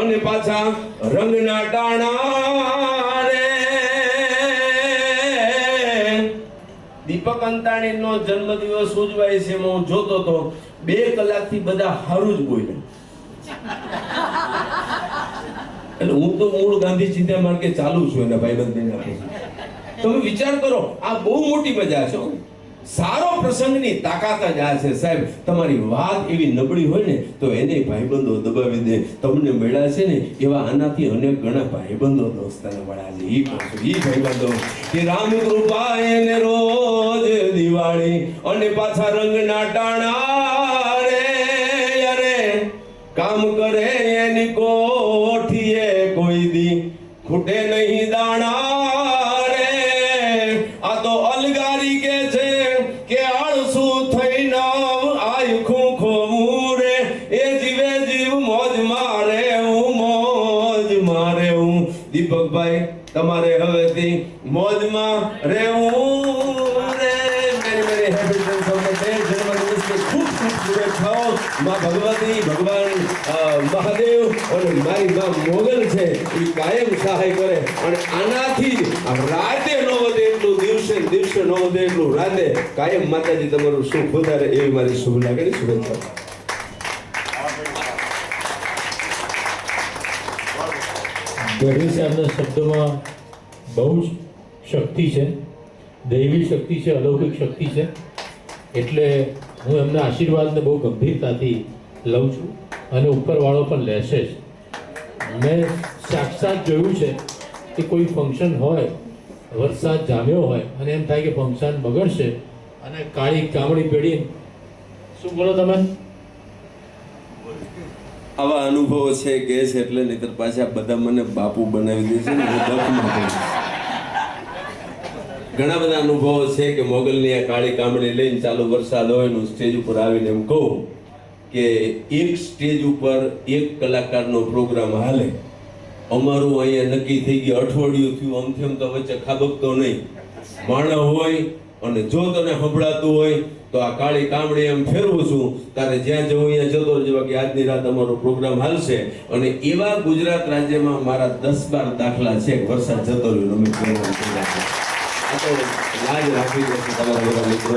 અને પાછા રંગના ટાણા રે દીપક અંતાણીનો જન્મદિવસ ઉજવાય છે એમાં હું જોતો તો 2 કલાકથી બધા હારું જ બોલ્યા. એટલે હું તો મૂળ ગાંધી ચિંતા માર્ગે ચાલુ છું એના ભાઈબંધને. તમે વિચાર કરો, આ બહુ મોટી મજા છે. સારો પ્રસંગની તાકાત જ આ છે સાહેબ. તમારી વાત એવી નબળી હોય ને તો એને ભાઈબંધો દબાવી દે. તમને મળ્યા છે ને એવા આનાથી અનેક ઘણા ભાઈબંધો દોસ્તાને મળ્યા છે. ઈ કહું છું, ઈ ભાઈબંધો કે રામ કૃપા એને રોજ દિવાળી અને પાછા રંગના ટાણા રે અરે કામ કરે એની કોઠીએ કોઈ દી ખૂટે નહીં દાણા રે. આ તો અલગારી કે છે કે આળસુ થઈને આયખું ખોવું રે. એ જીવે જીવ મોજ મારે હું દીપકભાઈ તમારે હવેથી મોજમાં રહેવું રે. મેરી હેપી જન્મદિવસની ખૂબ ખૂબ શુભેચ્છાઓ. માં ભગવતી, ભગવાન મહાદેવ અને મારી માં મોગલ છે એ કાયમ સહાય કરે. અને આનાથી રાતે ન વધે એટલું, દિવસે દિવસે ન વધે એટલું રાતે કાયમ માતાજી તમારું સુખ વધારે એવી મારી શુભ લાગણી. શુભેચ્છા. ગઢવી સાહેબના શબ્દોમાં બહુ જ શક્તિ છે, દૈવી શક્તિ છે, અલૌકિક શક્તિ છે. એટલે હું એમના આશીર્વાદને બહુ ગંભીરતાથી લઉં છું અને ઉપરવાળો પણ લેશે જ. મેં સાક્ષાત જોયું છે કે કોઈ ફંક્શન હોય, વરસાદ જામ્યો હોય અને એમ થાય કે ફંક્શન બગડશે અને કાળી કામડી પેઢી. શું બોલો તમે? આવા અનુભવો છે કે છે એટલે નહીતર પાછા બધા મને બાપુ બનાવી દે છે ને હું દખમાં કહીશ. ઘણા બધા અનુભવો છે કે મોગલની આ કાળી કામડી લઈને ચાલુ વરસાદ હોય નું સ્ટેજ ઉપર આવીને એમ કહું કે એક સ્ટેજ ઉપર 1 કલાકારનો પ્રોગ્રામ હાલે. અમારું અહીંયા નક્કી થઈ ગયું, અઠવાડિયું થયું, આમથી આમ તો વચ્ચે ખાબકતો નહીં. માણસ હોય અને જો તને સંભળાતું હોય તો આ કાળી કામડી એમ ફેરવું છું તારે જ્યાં જવું અહીંયા જતો રહેવા કે આજની રાત અમારો પ્રોગ્રામ હાલશે. અને એવા ગુજરાત રાજ્યમાં મારા 10-12 દાખલા છે. વરસાદ જતો રહ્યો અમે પ્રોગ્રામ કર્યા. આ તો લાજ રાખવી પડશે તમારા બધા મિત્રો.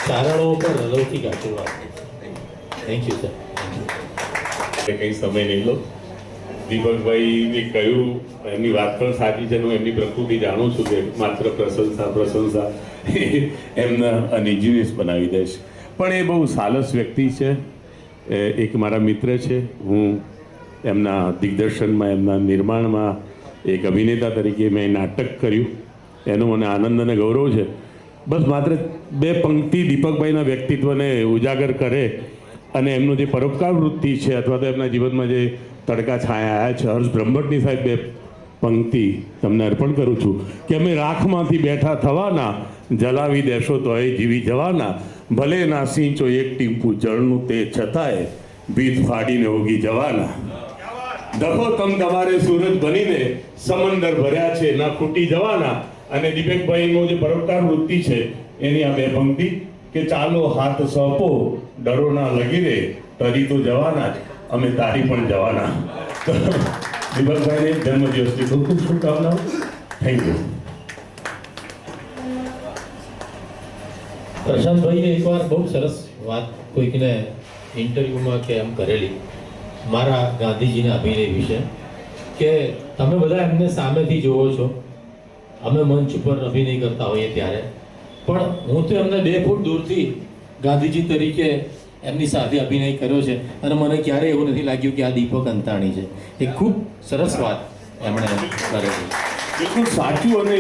ચારણો પર અલૌકિક આશીર્વાદ. Thank you sir. કંઈ સમય નહીં લો. દીપકભાઈને કહ્યું એમની વાત પણ સાચી છે. હું એમની પ્રકૃતિ જાણું છું કે માત્ર પ્રશંસા એમના અનઇઝીનેસ બનાવી દે છે. પણ એ બહુ સાલસ વ્યક્તિ છે. એક મારા મિત્ર છે. હું એમના દિગ્દર્શનમાં, એમના નિર્માણમાં એક અભિનેતા તરીકે મેં નાટક કર્યું. એનો મને આનંદ અને ગૌરવ છે. બસ માત્ર 2 પંક્તિ દીપકભાઈના વ્યક્તિત્વને ઉજાગર કરે અને એમનું જે પરોપકાર વૃત્તિ છે અથવા તો એમના જીવનમાં જે તડકા છાયા આવ્યા છે. હર્ષ બ્રહ્મભટ્ટની સાહેબ 2 પંક્તિ તમને અર્પણ કરું છું કે અમે રાખમાંથી બેઠા થવાના, જલાવી દેશો તો એ જીવી જવાના, ભલે ના સિંચો એક ટીમ્પુ જળનું તે છતાંય ભીત ફાડીને ઉગી જવાના. દફો તમ તમારે સૂરજ બનીને સમંદર ભર્યા છે ના ખૂટી જવાના. અને દીપકભાઈનું જે પરોપકાર વૃત્તિ છે એની આ 2 પંક્તિ કે ચાલો હાથ સોંપો ડરો ના લગી રે, તરી તો જવાના જ અમે તારી પણ જવાના. દીપકભાઈને જન્મદિવસની ખૂબ ખૂબ શુભકામનાઓ. Thank you. પ્રશાંતભાઈએ એકવાર બહુ સરસ વાત કોઈકને ઇન્ટરવ્યૂમાં કે એમ કરેલી મારા ગાંધીજીના અભિનય વિશે કે તમે બધા એમને સામેથી જુઓ છો, અમે મંચ ઉપર અભિનય કરતા હોઈએ ત્યારે, પણ હું તો એમને 2 ફૂટ દૂરથી ગાંધીજી તરીકે એમની સાથે અભિનય કર્યો છે અને મને ક્યારેય એવું નથી લાગ્યું કે આ દીપક અંતાણી છે. એ ખૂબ સરસ વાત એમણે કરેલી. બિલકુલ સાચું. અને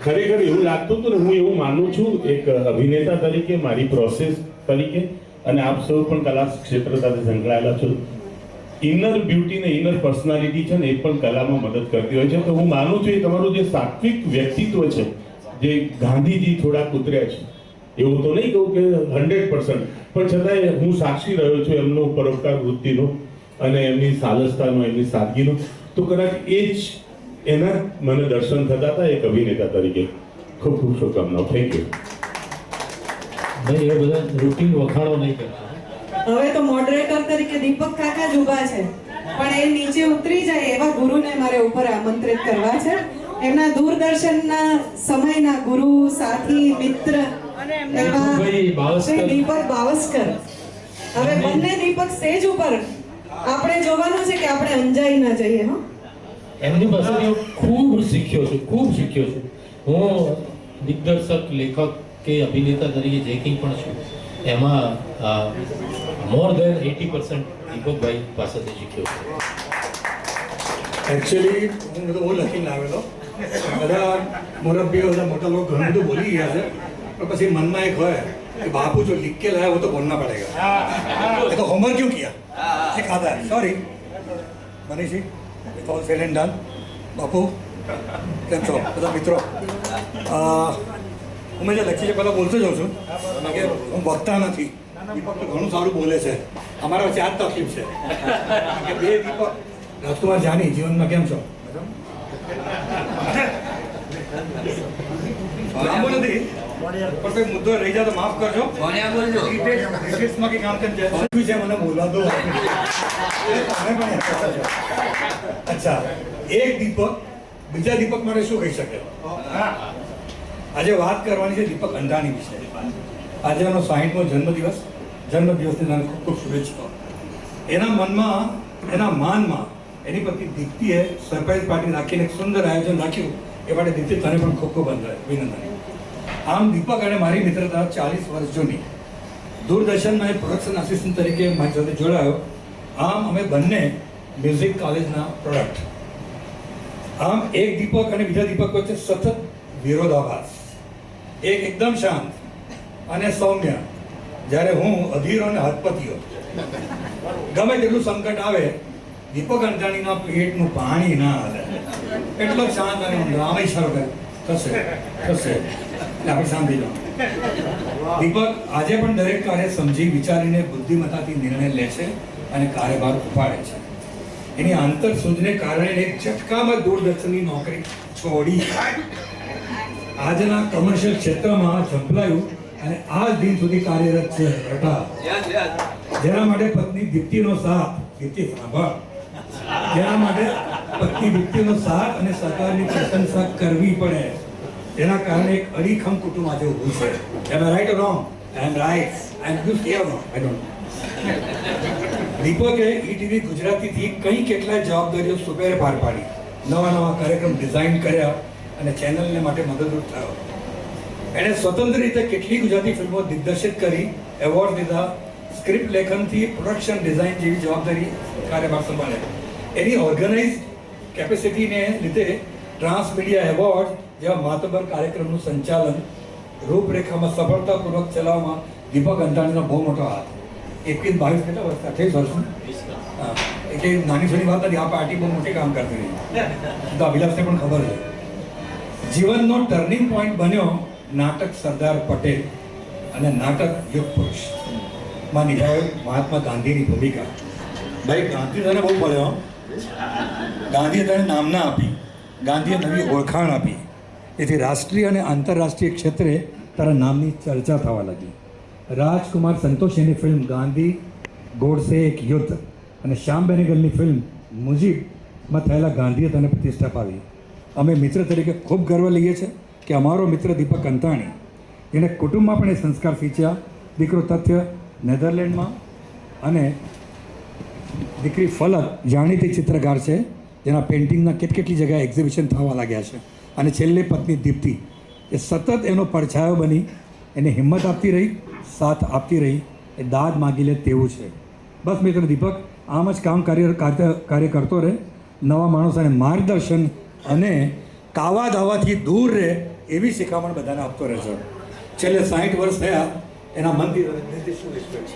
ખરેખર એવું લાગતું હતું ને, હું એવું માનું છું એક અભિનેતા તરીકે, મારી પ્રોસેસ તરીકે, અને આપ સૌ પણ કલા ક્ષેત્ર સાથે સંકળાયેલા છો. ઇનર બ્યુટી ને ઇનર પર્સનાલિટી છે ને એ પણ કલામાં મદદ કરતી હોય છે. તો હું માનું છું એ તમારું જે સાત્વિક વ્યક્તિત્વ છે, જે ગાંધીજી થોડાક ઉતર્યા છે, એવું તો નહીં કહું કે 100%, પણ છતાંય હું સાક્ષી રહ્યો છું એમનો પરોપકાર વૃત્તિનો અને એમની સાલસતાનો, એમની સાદગીનો. તો કદાચ એ જ એના મને દર્શન થતા હતા એક અભિનેતા તરીકે. ખૂબ ખૂબ શુભકામનાઓ. Thank you. ભાઈ એ બધા રૂટીન વખાણો નહીં કરતા. હવે તો મોડરેટર તરીકે દીપક કાકા જ ઊભા છે, પણ એ નીચે ઉતરી જાય એવા ગુરુને મારે ઉપર આમંત્રિત કરવા છે. એમના દૂરદર્શનના સમયના ગુરુ સાથી મિત્ર એવા શ્રી દીપક બાવસ્કર. હવે બંને દીપક સ્ટેજ ઉપર આપણે જોવાનું છે કે આપણે અંજાઈ ન જઈએ. હો, એમની પાસેથી હું ખૂબ શીખ્યો છું. હું દિગ્દર્શક, લેખક કે અભિનેતા તરીકે જે કંઈ પણ છું એમાં મોર દેન 80% દીપકભાઈ પાસેથી શીખ્યો છું. એકચ્યુઅલી હું બધું બહુ લખીને આવેલો, બધા મોરબીઓ, બધા મોટા લોકો ઘણું બધું બોલી ગયા છે, પણ પછી મનમાં એક હોય कि बापू जो लिख के लाया वो तो बोलना पड़ेगा, ये तो होमवर्क क्यों किया, ये खाता है. Sorry Manishi, it's all said and done. बापू કેમ છો બધા મિત્રો? હું જે લખી છે પહેલાં બોલતો જાઉં છું કે હું વક્તા નથી. દીપક તો ઘણું સારું બોલે છે. અમારા વચ્ચે આ જ તકલીફ છે કે બે દીપક. રાજકુમાર જાની, જીવનમાં કેમ છો? લાંબો નથી પણ કોઈ મુદ્દો રહી જાય તો માફ કરજો. રિટેક્સમાં કંઈ કામ તેમ છે મને બોલવા દો. અચ્છા, એક દીપક બીજા દીપક માટે શું કહી શકે? આજે વાત કરવાની છે દીપક અંતાણી વિશે. આજે એનો 60મો જન્મદિવસની મને ખૂબ ખૂબ શુભેચ્છાઓ. એના મનમાં, એના માનમાં એની પત્ની દીપ્તિએ સરપ્રાઈઝ પાર્ટી રાખીને એક સુંદર આયોજન રાખ્યું. એ માટે દીપ્તિ તને પણ ખૂબ ખૂબ અભિનંદન. આમ દીપક અને મારી મિત્રતા 40 વર્ષ જૂની. દૂરદર્શનમાં એ પ્રોડક્શન આસિસ્ટન્ટ તરીકે મારી સાથે જોડાયો. આમ અમે બંને મ્યુઝિક કોલેજના પ્રોડક્ટ. આમ એક દીપક અને બીજા દીપક વચ્ચે સતત વિરોધાભાસ. એક એકદમ શાંત અને સૌમ્ય, જ્યારે હું અધીરો અને હદપતિઓ. ગમે તેટલું સંકટ આવે, દીપક અંતાણીના પેટનું પાણી ના હાલે, એટલો શાંત અને આમે ઈશારો કરે થશે આપણે શાંતિ લો. દીપક આજે પણ દરેક કાર્ય સમજી વિચારીને બુદ્ધિમત્તાથી નિર્ણય લે છે અને કાર્યભાર ઉપાડે છે. એની આંતરસૂઝને કારણે એક ઝટકામાં દૂરદર્શનની નોકરી છોડી આજના કમર્શિયલ ક્ષેત્રમાં ઝંપલાયું અને આજ દિન સુધી કાર્યરત છે. જેના માટે પત્ની દીપ્તિનો સાથ, દીપ્તિ સાંભળ, જેના માટે પત્ની દીપ્તિનો સાથ અને સરકારની પ્રશંસા કરવી પડે, જેના કારણે એક અડીખમ કુટુંબ આજે ઊભું છે. Am right wrong? I am right. I am you care no, I don't. દીપકે ઈટીવી ગુજરાતીથી કંઈ કેટલાય જવાબદારીઓ સુપેરે પાર પાડી, નવા કાર્યક્રમ ડિઝાઇન કર્યા અને ચેનલને માટે મદદરૂપ થયો. એણે સ્વતંત્ર રીતે કેટલી ગુજરાતી ફિલ્મો દિગ્દર્શિત કરી, એવોર્ડ લીધા, સ્ક્રિપ્ટ લેખનથી પ્રોડક્શન ડિઝાઇન જેવી જવાબદારી કાર્યભાર સંભાળે. એની ઓર્ગેનાઇઝ કેપેસિટીને લીધે ટ્રાન્સમીડિયા એવોર્ડ જેવા માતબર કાર્યક્રમનું સંચાલન રૂપરેખામાં સફળતાપૂર્વક ચલાવવામાં દીપક અંતાણીનો બહુ મોટો હાથ. 21-22 કેટલા વર્ષ? 28 વર્ષ. એટલે નાની છોની વાત નથી. આ પાર્ટી બહુ મોટી કામ કરતી રહી, તો અભિલાષને પણ ખબર છે. જીવનનો ટર્નિંગ પોઈન્ટ બન્યો નાટક સરદાર પટેલ અને નાટક યુગ પુરુષ માં નિભાવ્યો મહાત્મા ગાંધીની ભૂમિકા. ભાઈ, ગાંધી તને બહુ પડ્યો. ગાંધીએ તને નામના આપી, ગાંધીએ નવી ઓળખાણ આપી. તેથી રાષ્ટ્રીય અને આંતરરાષ્ટ્રીય ક્ષેત્રે તારા નામની ચર્ચા થવા લાગી. રાજકુમાર સંતોષીની ફિલ્મ ગાંધી ગોડસે એક યુદ્ધ અને શ્યામ બેનેગલની ફિલ્મ મુજીબમાં થયેલા ગાંધીએ તને પ્રતિષ્ઠા પાવી. અમે મિત્ર તરીકે ખૂબ ગર્વ લઈએ છીએ કે અમારો મિત્ર દીપક અંતાણી, જેને કુટુંબમાં પણ એ સંસ્કાર શીખ્યા. દીકરો તથ્ય નેધરલેન્ડમાં અને દીકરી ફલક જાણીતી ચિત્રકાર છે, જેના પેઇન્ટિંગના કેટલી જગ્યાએ એક્ઝિબિશન થવા લાગ્યા છે. અને છેલ્લે પત્ની દીપ્તિ એ સતત એનો પડછાયો બની, એને હિંમત આપતી રહી, સાથ આપતી રહી. એ દાદ માગી લે તેવું છે. બસ મિત્ર દીપક આમ જ કાર્ય કરતો રહે, નવા માણસોને માર્ગદર્શન અને કાવા દાવાથી દૂર રહે એવી શિખામણ બધાને આપતો રહેશે. છેલ્લે 60 વર્ષ થયા એના મનથી શું રિસ્પેક્ટ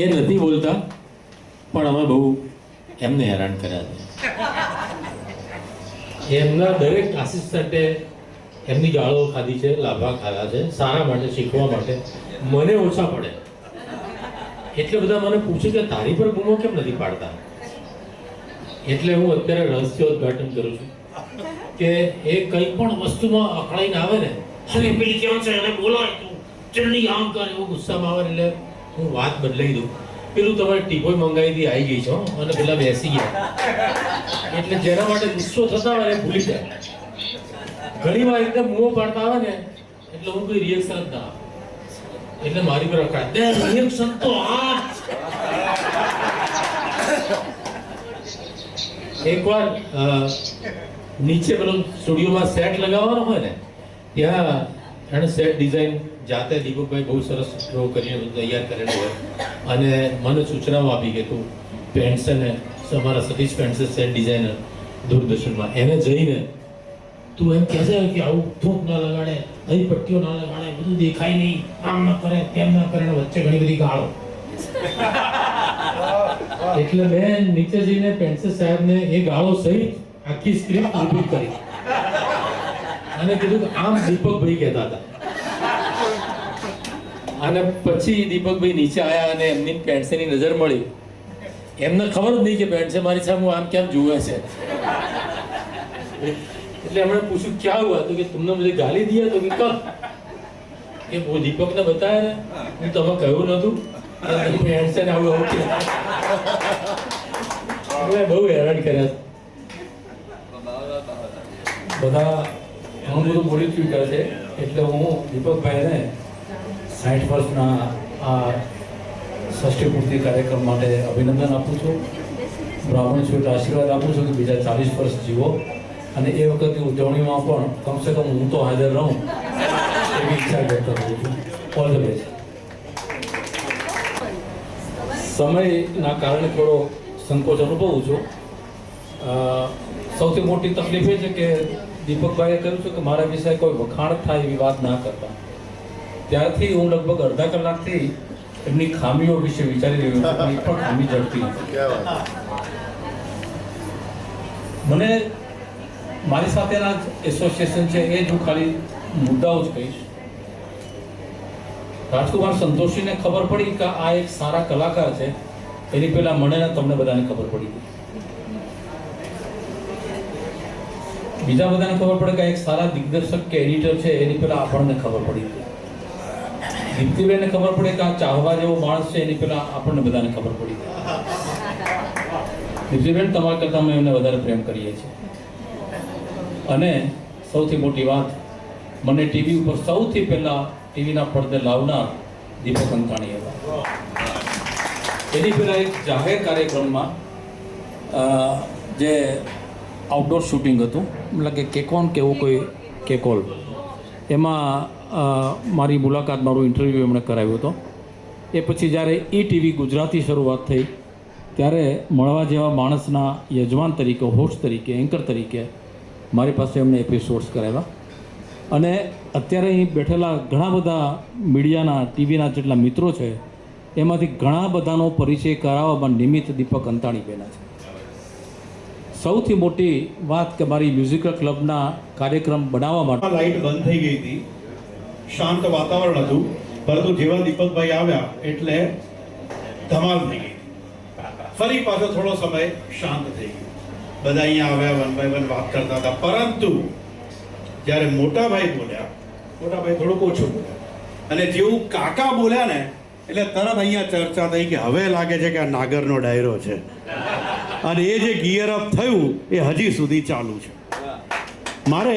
એ નથી બોલતા, પણ અમે બહુ એમને હેરાન કર્યા છે. એમના દરેક આસિસ્ટન્ટે એમની ગાળો ખાધી છે, લાભા ખાધા છે, સારા માટે, શીખવા માટે. મને ઓછા પડે એટલે બધા મને પૂછે કે તારી પર બૂમો કેમ નથી પાડતા. એટલે હું અત્યારે રહસ્યોદ્ઘાટન કરું છું કે એ કંઈ પણ વસ્તુમાં અકળાઈને આવે ને, અરે પેલી કેમ છે એને બોલાય તું જલ્દી આમ કર, એવું ગુસ્સામાં આવે એટલે હું વાત બદલાઈ દઉં. પેલું તમારે ટીપોય મંગાવી હતી આવી ગઈ છો અને પેલા બેસી ગયા, એટલે જેના માટે ગુસ્સો થતા હોય એ ભૂલી જાય. ઘણી વાર એકદમ મોં પાડતા આવે ને એટલે હું કોઈ રિએક્શન જ ના આવે, એટલે મારી પર અકળાય દે રિએક્શન તો આ. એકવાર નીચે પેલો સ્ટુડિયોમાં સેટ લગાવવાનો હોય ને, ત્યાં એને સેટ ડિઝાઇન જાતે દીપકભાઈ બહુ સરસ ડ્રો કરીને તૈયાર કરેલો હોય અને મને સૂચનાઓ આપી કે તું પેન્ટ્સને અમારા સતીશ પેન્ટ્સ સેટ ડિઝાઇનર દૂરદર્શનમાં, એને જઈને તું એમ કહેશે કે આવું ધૂપ ના લગાડે, અહીં પટ્ટીઓ ના લગાડે, બધું દેખાય નહીં, આમ ના કરે તેમ ના કરે, વચ્ચે ઘણી બધી ગાળો. એટલે મેં નીચે જઈને પેન્સિલ સાહેબને એ ગાળો સહિત આખી સ્ક્રિપ્ટ રિપીટ કરી અને કીધું કે આમ દીપકભાઈ કહેતા હતા. અને પછી દીપકભાઈ નીચે આવ્યા અને એમની પેન્સિલની નજર મળી, એમને ખબર જ નહીં કે પેન્સિલ મારી સામે આમ કેમ જુએ છે. એટલે એમણે પૂછ્યું ક્યાં હુઆ, તો કે तुमने मुझे गाली दिया, तो कि कब, કે वो दीपक ने बताया ને, હું તમે કહ્યું નતું પેન્સિલ આવું આવું કે બહુ હેરાન કર્યા. બધા ઘણું બધું બોલી ચૂક્યા છે, એટલે હું દીપકભાઈને 60 વર્ષના આ ષષ્ઠી પૂર્તિ કાર્યક્રમ માટે અભિનંદન આપું છું. બ્રાહ્મણ છું એટલે આશીર્વાદ આપું છું કે બીજા 40 વર્ષ જીવો અને એ વખતની ઉજવણીમાં પણ કમસે કમ હું તો હાજર રહું એવી ઈચ્છા વ્યક્ત કરું છું. All the best. સમયના કારણે થોડો સંકોચ અનુભવું છું. સૌથી મોટી તકલીફ એ છે કે દીપકભાઈએ કહ્યું છે કે મારા વિશે કોઈ વખાણ થાય એવી વાત ના કરતા. ત્યારથી હું લગભગ અડધા કલાકથી એમની ખામીઓ વિશે વિચારી રહ્યો છું, પણ એ પણ ખામી જડતી નથી. મને મારી સાથેના એસોસિએશન છે એ જ હું ખાલી મુદ્દાઓ જ કહીશ. રાજકુમાર સંતોષીને ખબર પડી કે આ એક સારા કલાકાર છે, એની પહેલા મને ને તમને બધાને ખબર પડી હતી. બીજા બધાને ખબર પડે કે એક સારા દિગ્દર્શક કે એડિટર છે, એની પહેલા આપણને ખબર પડી હતી. દીપ્તિબેનને ખબર પડે કે આ ચાહવા જેવો માણસ છે, એની પહેલા આપણને બધાને ખબર પડી હતી. દીપ્તિબેન, તમારા કરતાં અમે એમને વધારે પ્રેમ કરીએ છીએ. અને સૌથી મોટી વાત, મને ટીવી ઉપર સૌથી પહેલા ટીવીના પડદે લાવનાર દીપક અંતાણી હતા. એની પહેલા એક જાહેર કાર્યક્રમમાં જે આઉટડોર શૂટિંગ હતું, મતલબ કે કેકોન કે એવું કોઈ કેકોલ, એમાં મારી મુલાકાત, મારું ઇન્ટરવ્યૂ એમણે કરાવ્યો હતો. એ પછી જ્યારે ટીવી ગુજરાતી શરૂઆત થઈ ત્યારે મળવા જેવા માણસના યજમાન તરીકે, હોસ્ટ તરીકે, એન્કર તરીકે મારી પાસે એમણે એપિસોડ્સ કરાવ્યા. અને અત્યારે અહીં બેઠેલા ઘણા બધા મીડિયાના, ટીવીના જેટલા મિત્રો છે, એમાંથી ઘણા બધાનો પરિચય કરાવવામાં નિમિત્ત દીપક અંતાણીબેન છે. સૌથી મોટી વાત કે મારી મ્યુઝિકલ ક્લબના કાર્યક્રમ બનાવવા માટે લાઇટ બંધ થઈ ગઈ હતી, શાંત વાતાવરણ હતું, પરંતુ જેવા દીપકભાઈ આવ્યા એટલે ધમાલ થઈ ગઈ. ફરી પાછો થોડો સમય શાંત થઈ ગયો. બધા અહીંયા આવ્યા, વન બાય વન વાત કરતા હતા. પરંતુ જ્યારે મોટાભાઈ બોલ્યા, મોટાભાઈ થોડુંક ઓછું બોલ્યા, અને જેવું કાકા બોલ્યા ને એટલે તરત અહીંયા ચર્ચા થઈ કે હવે લાગે છે કે આ નાગરનો ડાયરો છે. અને એ જે ગિયર અપ થયું એ હજી સુધી ચાલુ છે. મારે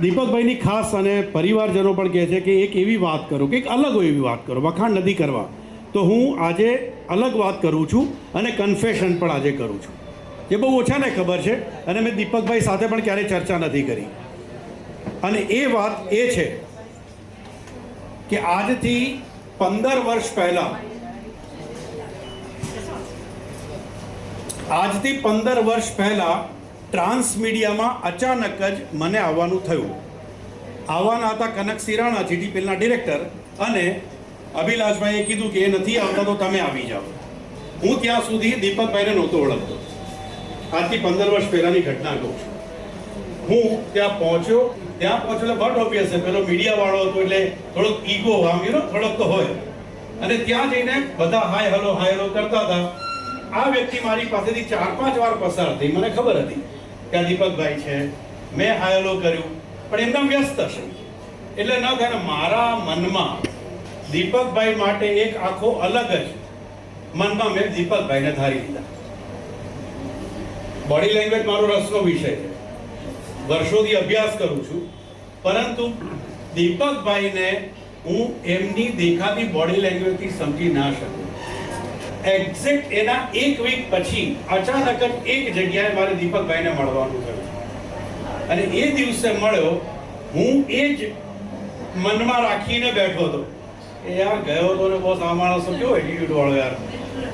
દીપકભાઈની ખાસ અને પરિવારજનો પણ કહે છે કે એક એવી વાત કરો કે એક અલગ એવી વાત કરો, વખાણ નથી કરવા. તો હું આજે અલગ વાત કરું છું અને કન્ફેશન પણ આજે કરું છું, જે બહુ ઓછાને ખબર છે અને મેં દીપકભાઈ સાથે પણ ક્યારેય ચર્ચા નથી કરી. અને એ વાત એ છે કે આજથી 15 વર્ષ પહેલાં, આજથી 15 વર્ષ પહેલાં ટ્રાન્સ મીડિયામાં અચાનક જ મને આવવાનું થયું. આવવાના હતા કનક સિરાણા, જીટીપીએલના ડિરેક્ટર, અને અભિલાષભાઈએ કીધું કે એ નથી આવતા તો તમે આવી જાઓ. હું ત્યાં સુધી દીપકભાઈને નહોતો ઓળખતો. આજથી 15 વર્ષ પહેલાંની ઘટના કહું છું. હું ત્યાં પહોંચ્યો એટલે બટ ઓબ્વિયસ છે, પેલો મીડિયાવાળો હતો એટલે થોડોક ઈગો થોડોક તો હોય. અને ત્યાં જઈને બધા હાય હલો કરતા હતા. આ વ્યક્તિ મારી પાસેથી 4-5 વાર પસાર થઈ. મને ખબર હતી કે આ દીપકભાઈ છે. મેં હાય હલો કર્યું, પણ એમના વ્યસ્ત હશે એટલે ન થાય. મારા મનમાં દીપકભાઈ માટે એક આખો અલગ જ મનમાં મેં દીપકભાઈને ધારી લીધા. બોડી લેંગ્વેજ મારો રસનો વિષય છે, વર્ષોથી અભ્યાસ કરું છું, પરંતુ દીપકભાઈને હું એમની દેખાતી બોડી લેંગ્વેજથી સમજી ના શકું. એક્ઝેક્ટ એના એક વીક પછી અચાનક જ એક જગ્યાએ મારે દીપકભાઈને મળવાનું થયું અને એ દિવસે મળ્યો. હું એ જ મનમાં રાખીને બેઠો હતો એ યાર ગયો હતો ને બસ આ માણસો કેવો એટીટ્યુડ વાળો યાર.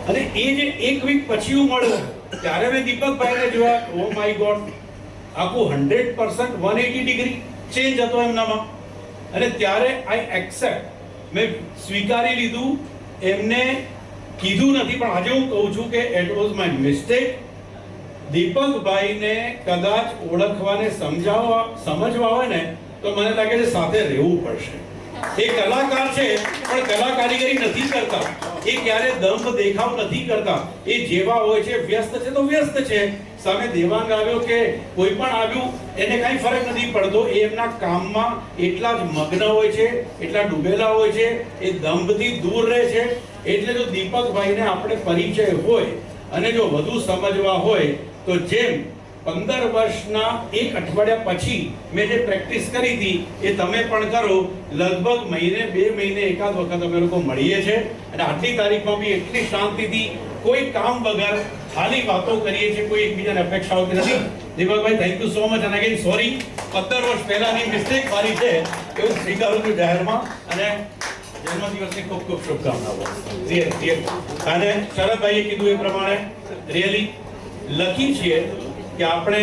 અને એ જે એક વીક પછી હું મળ્યો ત્યારે મેં દીપકભાઈને જોયા. ઓ માય ગોડ, આખું 100% 180 ડિગ્રી ચેન્જ હતો એમનામાં. અને ત્યારે આઈ એક્સેપ્ટ, મેં સ્વીકારી લીધું. એમને કીધું નથી પણ આજે હું કહું છું કે ઇટ વોઝ માય મિસ્ટેક. દીપકભાઈને કદાચ ઓળખવાને સમજવા હોય ને તો મને લાગે છે સાથે રહેવું પડશે. એ કલાકાર છે પણ કલા કારીગરી નથી કરતા, એ ક્યારે દંભ દેખાવ નથી કરતા. એ જેવા હોય છે, વ્યસ્ત છે તો વ્યસ્ત છે. સામે દેવાંગ આવ્યો કે કોઈ પણ આવ્યું એને કાંઈ ફરક નથી પડતો. એ એમના કામમાં એટલા જ મગ્ન હોય છે, એટલા ડૂબેલા હોય છે, એ દંભથી દૂર રહે છે. એટલે જો દીપકભાઈને આપણે પરિચય હોય અને જો વધુ સમજવા હોય તો જેમ 15 વર્ષના એક અઠવાડિયા પછી મેં જે પ્રેક્ટિસ કરી હતી એ તમે પણ કરો. લગભગ મહિને 2 મહિને એકાદ વખત અમે લોકો મળીએ છીએ અને આટલી તારીખમાં બી એટલી શાંતિથી કોઈ કામ વગર ખાલી વાતો કરીએ છીએ, કોઈ એકબીજાને અપેક્ષા હોતી નથી. દીપકભાઈ, થેન્ક યુ સો મચ. અને અગેન સોરી, 15 વર્ષ પહેલાની મિસ્ટેક મારી છે એવું સ્વીકારું છું જાહેરમાં. અને જન્મદિવસની ખૂબ ખૂબ શુભકામનાઓ. અને શરદભાઈએ કીધું એ પ્રમાણે રિયલી લખી છીએ કે આપણે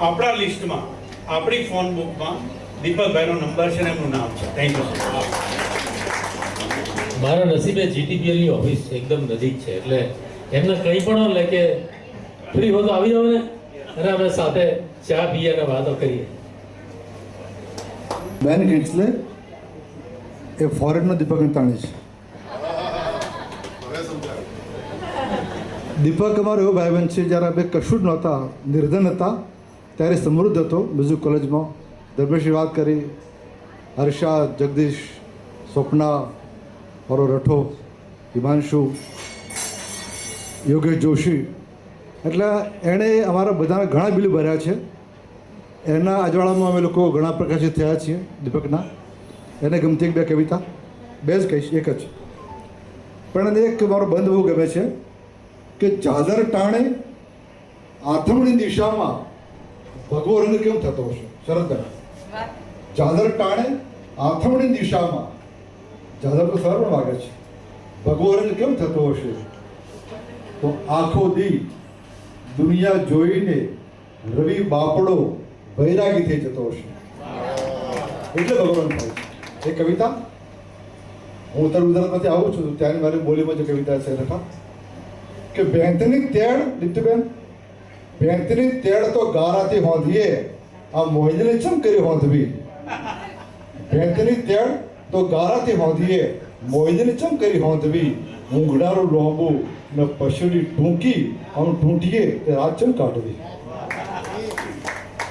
આપણા લિસ્ટમાં, આપણી ફોન બુકમાં દીપકભાઈનો નંબર છે ને એમનું નામ છે. Thank you. મારા નસીબે જીટીપીએલની ઓફિસ એકદમ નજીક છે, એટલે એમને કંઈ પણ લે કે ફ્રી હો તો આવી જાવ ને, અને અમે સાથે ચા પીએ અને વાતો કરીએ. બેન કિંગ્સલે એ ફોરેનનો દીપક અંતાણી છે. દીપક અમારો એવો ભાઈબંધ છે, જ્યારે અમે કશું જ નહોતા, નિર્ધન હતા, ત્યારે સમૃદ્ધ હતો. મ્યુઝિક કોલેજમાં ધર્મેશની વાત કરી, હર્ષા, જગદીશ, સ્વપ્ના, મારો રઠો, હિમાંશુ, યોગેશ જોશી, એટલે એણે અમારા બધાના ઘણા બિલ ભર્યા છે. એના અજવાળામાં અમે લોકો ઘણા પ્રકાશિત થયા છીએ. દીપકના એને ગમતી 2 કવિતા, 2 જ કહીશ, એક જ. પણ એને એક મારો બંધ બહુ ગમે છે કે ચાદર ટાણે આથમણી દિશામાં ભગવો રંગ કેમ થતો હશે. શરદભાઈ, ચાદર ટાણે આથમણી દિશામાં, ચાદર તો સરળ વાગે છે, ભગવો રંગ કેમ થતો હશે. તો આખો દી દુનિયા જોઈને રવિ બાપડો વૈરાગી થઈ જતો હશે, એટલે ભગવો રંગ થાય છે. એ કવિતા હું ઉત્તર ગુજરાતમાંથી આવું છું ત્યારે મારી બોલીમાં જે કવિતા છે લખા કે બેંતની તેડ, દીપ્તિબેન, બેંતની તેડ તો ગારાથી હોંધીએ, આ મોહિનીને ચમ કરી હોંધવી. બેંતની તેડ તો ગારાથી હોંધીએ, મોહિનીને ચમ કરી હોંધવી. ઊંઘડારું લોંબું ને પશુની ટૂંકી, આમ ટૂંટીએ તે રાત ચમ કાઢવી.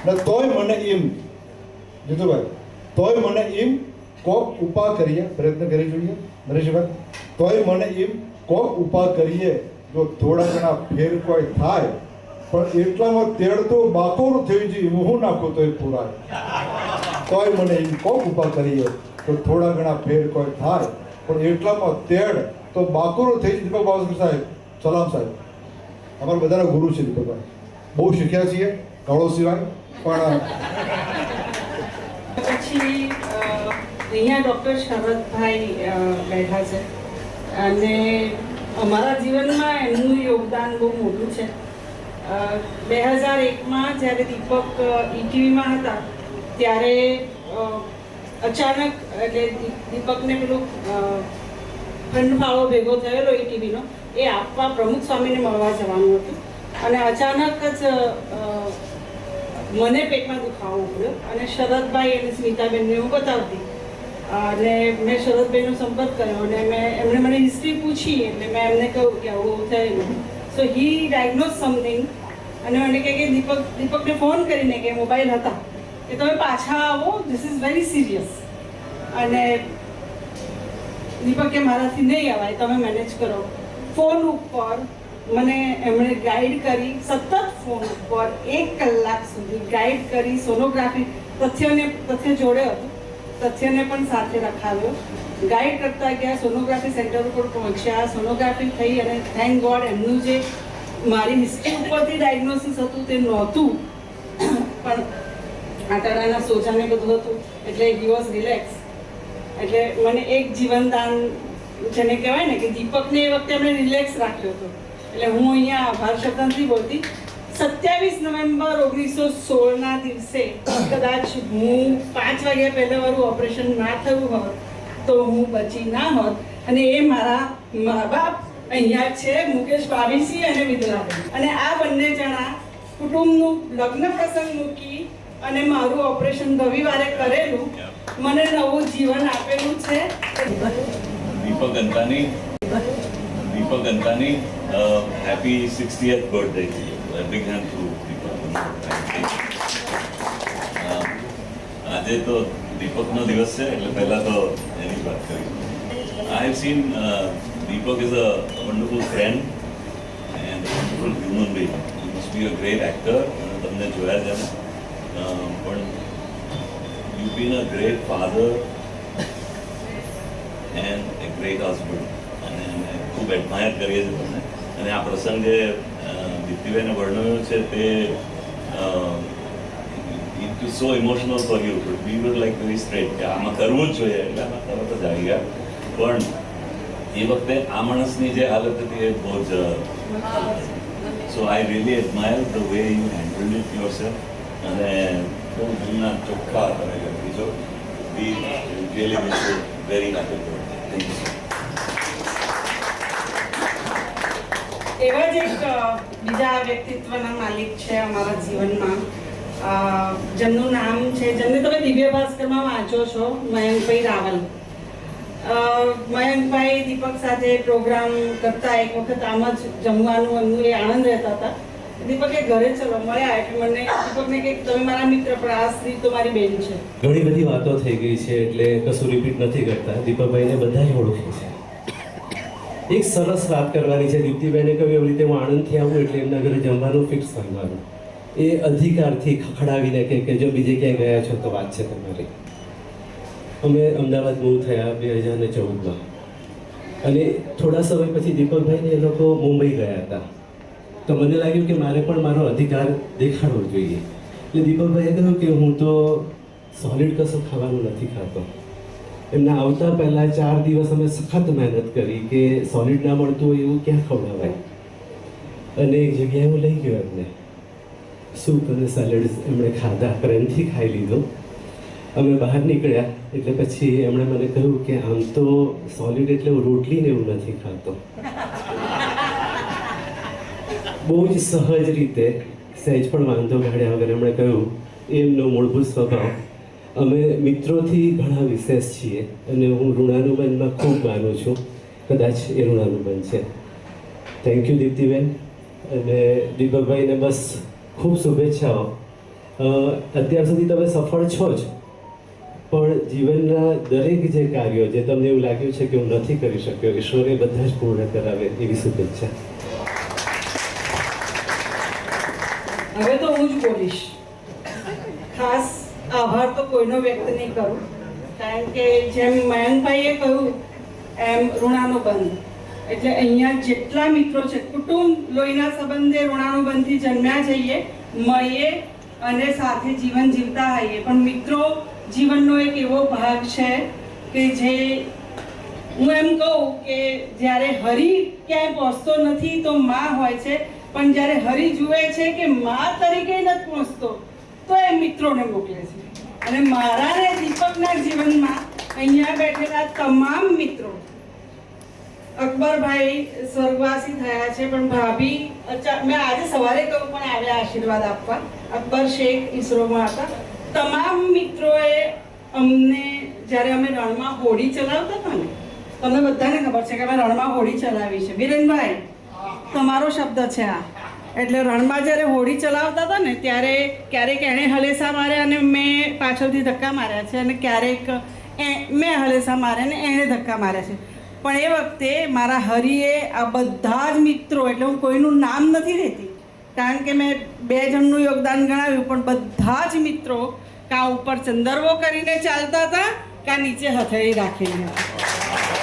ને તોય મને એમ, જીતુભાઈ, તોય મને એમ કોક ઉપા કરીએ, પ્રયત્ન કરી જોઈએ નરેશભાઈ, તોય મને એમ કોક ઉપા કરીએ, જો થોડા ઘણા ફેર કોઈ થાય, પણ એટલામાં તેડ તો બાકોરું થઈ જાય, હું નાખો તો એ પૂરાય. તોય મને એમ કોક ઉપા કરીએ, તો થોડા ઘણા ફેર કોઈ થાય, પણ એટલામાં તેડ તો બાકોરું થઈ જાય. દીપક બાવસ્કર સાહેબ, સલામ સાહેબ, અમારા બધાના ગુરુ છે દીપકભાઈ. બહુ શીખ્યા છીએ ગાળો સિવાય. પણ પછી અહીંયા ડૉક્ટર શરદભાઈ બેઠા છે અને અમારા જીવનમાં એમનું યોગદાન બહુ મોટું છે. 2001માં જ્યારે દીપક ઈટીવીમાં હતા ત્યારે અચાનક એટલે દીપકને પેલું ખંડફાળો ભેગો થયેલો ઈટીવીનો, એ આપવા પ્રમુખ સ્વામીને મળવા જવાનું હતું. અને અચાનક જ મને પેટમાં દુખાવો પડ્યો અને શરદભાઈ અને સ્મિતાબેનને હું બતાવતી અને મેં શરદભાઈનો સંપર્ક કર્યો અને એમણે મને હિસ્ટ્રી પૂછી એટલે મેં એમને કહ્યું કે આવું થયેલું. સો હી ડાયગ્નોઝ સમથિંગ અને મને કહે કે દીપકને ફોન કરીને કે મોબાઈલ હતા કે તમે પાછા આવો, ધીસ ઇઝ વેરી સિરિયસ. અને દીપક કે મારાથી નહીં અવાય, તમે મેનેજ કરો. ફોન ઉપર મને એમણે ગાઈડ કરી, સતત ફોન ઉપર 1 કલાક સુધી ગાઈડ કરી. સોનોગ્રાફી તથ્ય જોડે હતું, તથ્યને પણ સાથે રખાવ્યો. ગાઈડ કરતા ગયા, સોનોગ્રાફી સેન્ટર ઉપર પહોંચ્યા, સોનોગ્રાફી થઈ અને થેન્ક ગોડ એમનું જે મારી હિસ્ટ્રી ઉપરથી ડાયગ્નોસિસ હતું તે નહોતું, પણ આંતરડાના સોજાને બધું હતું, એટલે હી વોઝ રિલેક્સ. એટલે મને એક જીવનદાન જેને કહેવાય ને કે દીપકને એ વખતે એમણે રિલેક્સ રાખ્યો હતો. એટલે હું અહીંયા આભાર શબ્દ નથી બોલતી. 27 નવેમ્બર 1916ના દિવસે કદાચ હું 5 વાગ્યા પહેલાં મારું ઓપરેશન ના થયું હોત તો હું બચી ના હોત. અને એ મારા મા બાપ અહીંયા છે, મુકેશ ભાભીસિંહ અને વિદલાબેન. અને આ બંને જણા કુટુંબનું લગ્ન પ્રસંગ મૂકી અને મારું ઓપરેશન રવિવારે કરેલું મને નવું જીવન આપેલું છે. Deepak Antani happy 60th birthday. Big hand to Deepak. આજે તો દીપકનો દિવસ છે એટલે પહેલા તો એની વાત કરી. I have seen Deepak is a wonderful friend and wonderful human being. He must be a great actor. તમને જોયા છે પણ you bin a great father and A great husband. અને અમે ખૂબ એડમાયર કરીએ છીએ તમને. અને આ પ્રસંગ જે દીપ્તિબેને વર્ણવ્યો છે તે it is so emotional for you, but we var like very straight કે આમાં કરવું જ જોઈએ, એટલે આમાં તરત જ આવી ગયા. પણ એ વખતે આ માણસની જે હાલત હતી એ બહુ જ so I really admire the way you handled it yourself. અને બહુ દિલના ચોખ્ખા તમે કરી છો. We really wish you very happy birthday. Thank you. એવા જ એક બીજા વ્યક્તિત્વના માલિક છે અમારા જીવનમાં, જેમનું નામ છે, જેમને તમે દિવ્ય ભાસ્કરમાં વાંચો છો, મયંકભાઈ રાવલ. મયંકભાઈ દીપક સાથે પ્રોગ્રામ કરતા એક વખત આમ જ જમવાનું એમનું એ આનંદ રહેતા હતા. દીપકે ઘરે ચલો મળ્યા એટલે મને દીપકને કે તમે મારા મિત્ર પણ આ સ્ત્રી તો મારી બેન છે. ઘણી બધી વાતો થઈ ગઈ છે એટલે કશું રિપીટ નથી કરતા. દીપકભાઈને બધા જ ઓળખે છે. એક સરસ વાત કરવાની છે. દીપ્તિબેને કહ્યું એવી રીતે હું આણંદથી આવું એટલે એમના ઘરે જમવાનું ફિક્સ કરવાનું. એ અધિકારથી ખખડાવીને કે જો બીજે ક્યાંય ગયા છો તો વાત છે તમારી. અમે અમદાવાદ મૂવ થયા 2014માં અને થોડા સમય પછી દીપકભાઈને એ લોકો મુંબઈ ગયા હતા. તો મને લાગ્યું કે મારે પણ મારો અધિકાર દેખાડવો જોઈએ. એટલે દીપકભાઈએ કહ્યું કે હું તો સોલિડ કશું ખાવાનું નથી ખાતો. એમના આવતા પહેલાં 4 દિવસ અમે સખત મહેનત કરી કે સોલિડ ના મળતું હોય એવું ક્યાં ખવડાવાય. અને એક જગ્યાએ હું લઈ ગયો એમને. સૂપ અને સેલેડ એમણે ખાધા, પ્રેમથી ખાઈ લીધો. અમે બહાર નીકળ્યા એટલે પછી એમણે મને કહ્યું કે આમ તો સોલિડ એટલે હું રોટલી ને એવું નથી ખાતો. બહુ જ સહજ રીતે, સહેજ પણ વાંધો કાઢ્યા વગર એમણે કહ્યું એમનો મૂળભૂત સ્વભાવ. અમે મિત્રોથી ઘણા વિશેષ છીએ અને હું ઋણાનુબંધમાં ખૂબ માનું છું. કદાચ એ ઋણાનુબંધ છે. Thank you દીપ્તિબેન. અને દીપકભાઈને બસ ખૂબ શુભેચ્છાઓ. અત્યાર સુધી તમે સફળ છો જ, પણ જીવનના દરેક જે કાર્યો જે તમને એવું લાગ્યું છે કે હું નથી કરી શક્યો, ઈશ્વરે બધા જ પૂર્ણ કરાવે એવી શુભેચ્છા. હવે તો હું જ બોલીશ. ખાસ આભાર તો કોઈનો વ્યક્ત નહીં કરું, કારણ કે જેમ મયંકભાઈએ કહ્યું એમ ઋણાનુબંધ એટલે અહીંયા જેટલા મિત્રો છે, કુટુંબ લોહીના સંબંધે ઋણાનુબંધથી જન્મ્યા જઈએ, મળીએ અને સાથે જીવન જીવતા હોઈએ. પણ મિત્રો જીવનનો એક એવો ભાગ છે કે જે હું એમ કહું કે જ્યારે હરી ક્યાંય પહોંચતો નથી તો માં હોય છે, પણ જ્યારે હરી જુએ છે કે માં તરીકે નથી પહોંચતો તો એ મિત્રોને મોકલે છે. અને મારા ને દીપકના જીવનમાં અહીંયા બેઠેલા તમામ મિત્રો, અકબરભાઈ સ્વર્ગવાસી થયા છે પણ ભાભી મેં આજે સવારે કહ્યું પણ આવ્યા આશીર્વાદ આપવા. અકબર શેખ ઈસરોમાં હતા. તમામ મિત્રોએ અમને જ્યારે અમે રણમાં હોડી ચલાવતા હતા ને, તમને બધાને ખબર છે કે અમે રણમાં હોડી ચલાવી છે. વિરેનભાઈ તમારો શબ્દ છે આ. એટલે રણમાં જ્યારે હોડી ચલાવતા હતા ને ત્યારે ક્યારેક એણે હલેસા માર્યા અને મેં પાછળથી ધક્કા માર્યા છે, અને ક્યારેક મેં હલેસા માર્યા અને એણે ધક્કા માર્યા છે. પણ એ વખતે મારા હરિએ આ બધા જ મિત્રો, એટલે હું કોઈનું નામ નથી લેતી કારણ કે મેં 2 જણનું યોગદાન ગણાવ્યું, પણ બધા જ મિત્રો કાં ઉપર ચંદરવો કરીને ચાલતા હતા કાં નીચે હથેળી રાખેલી હતી.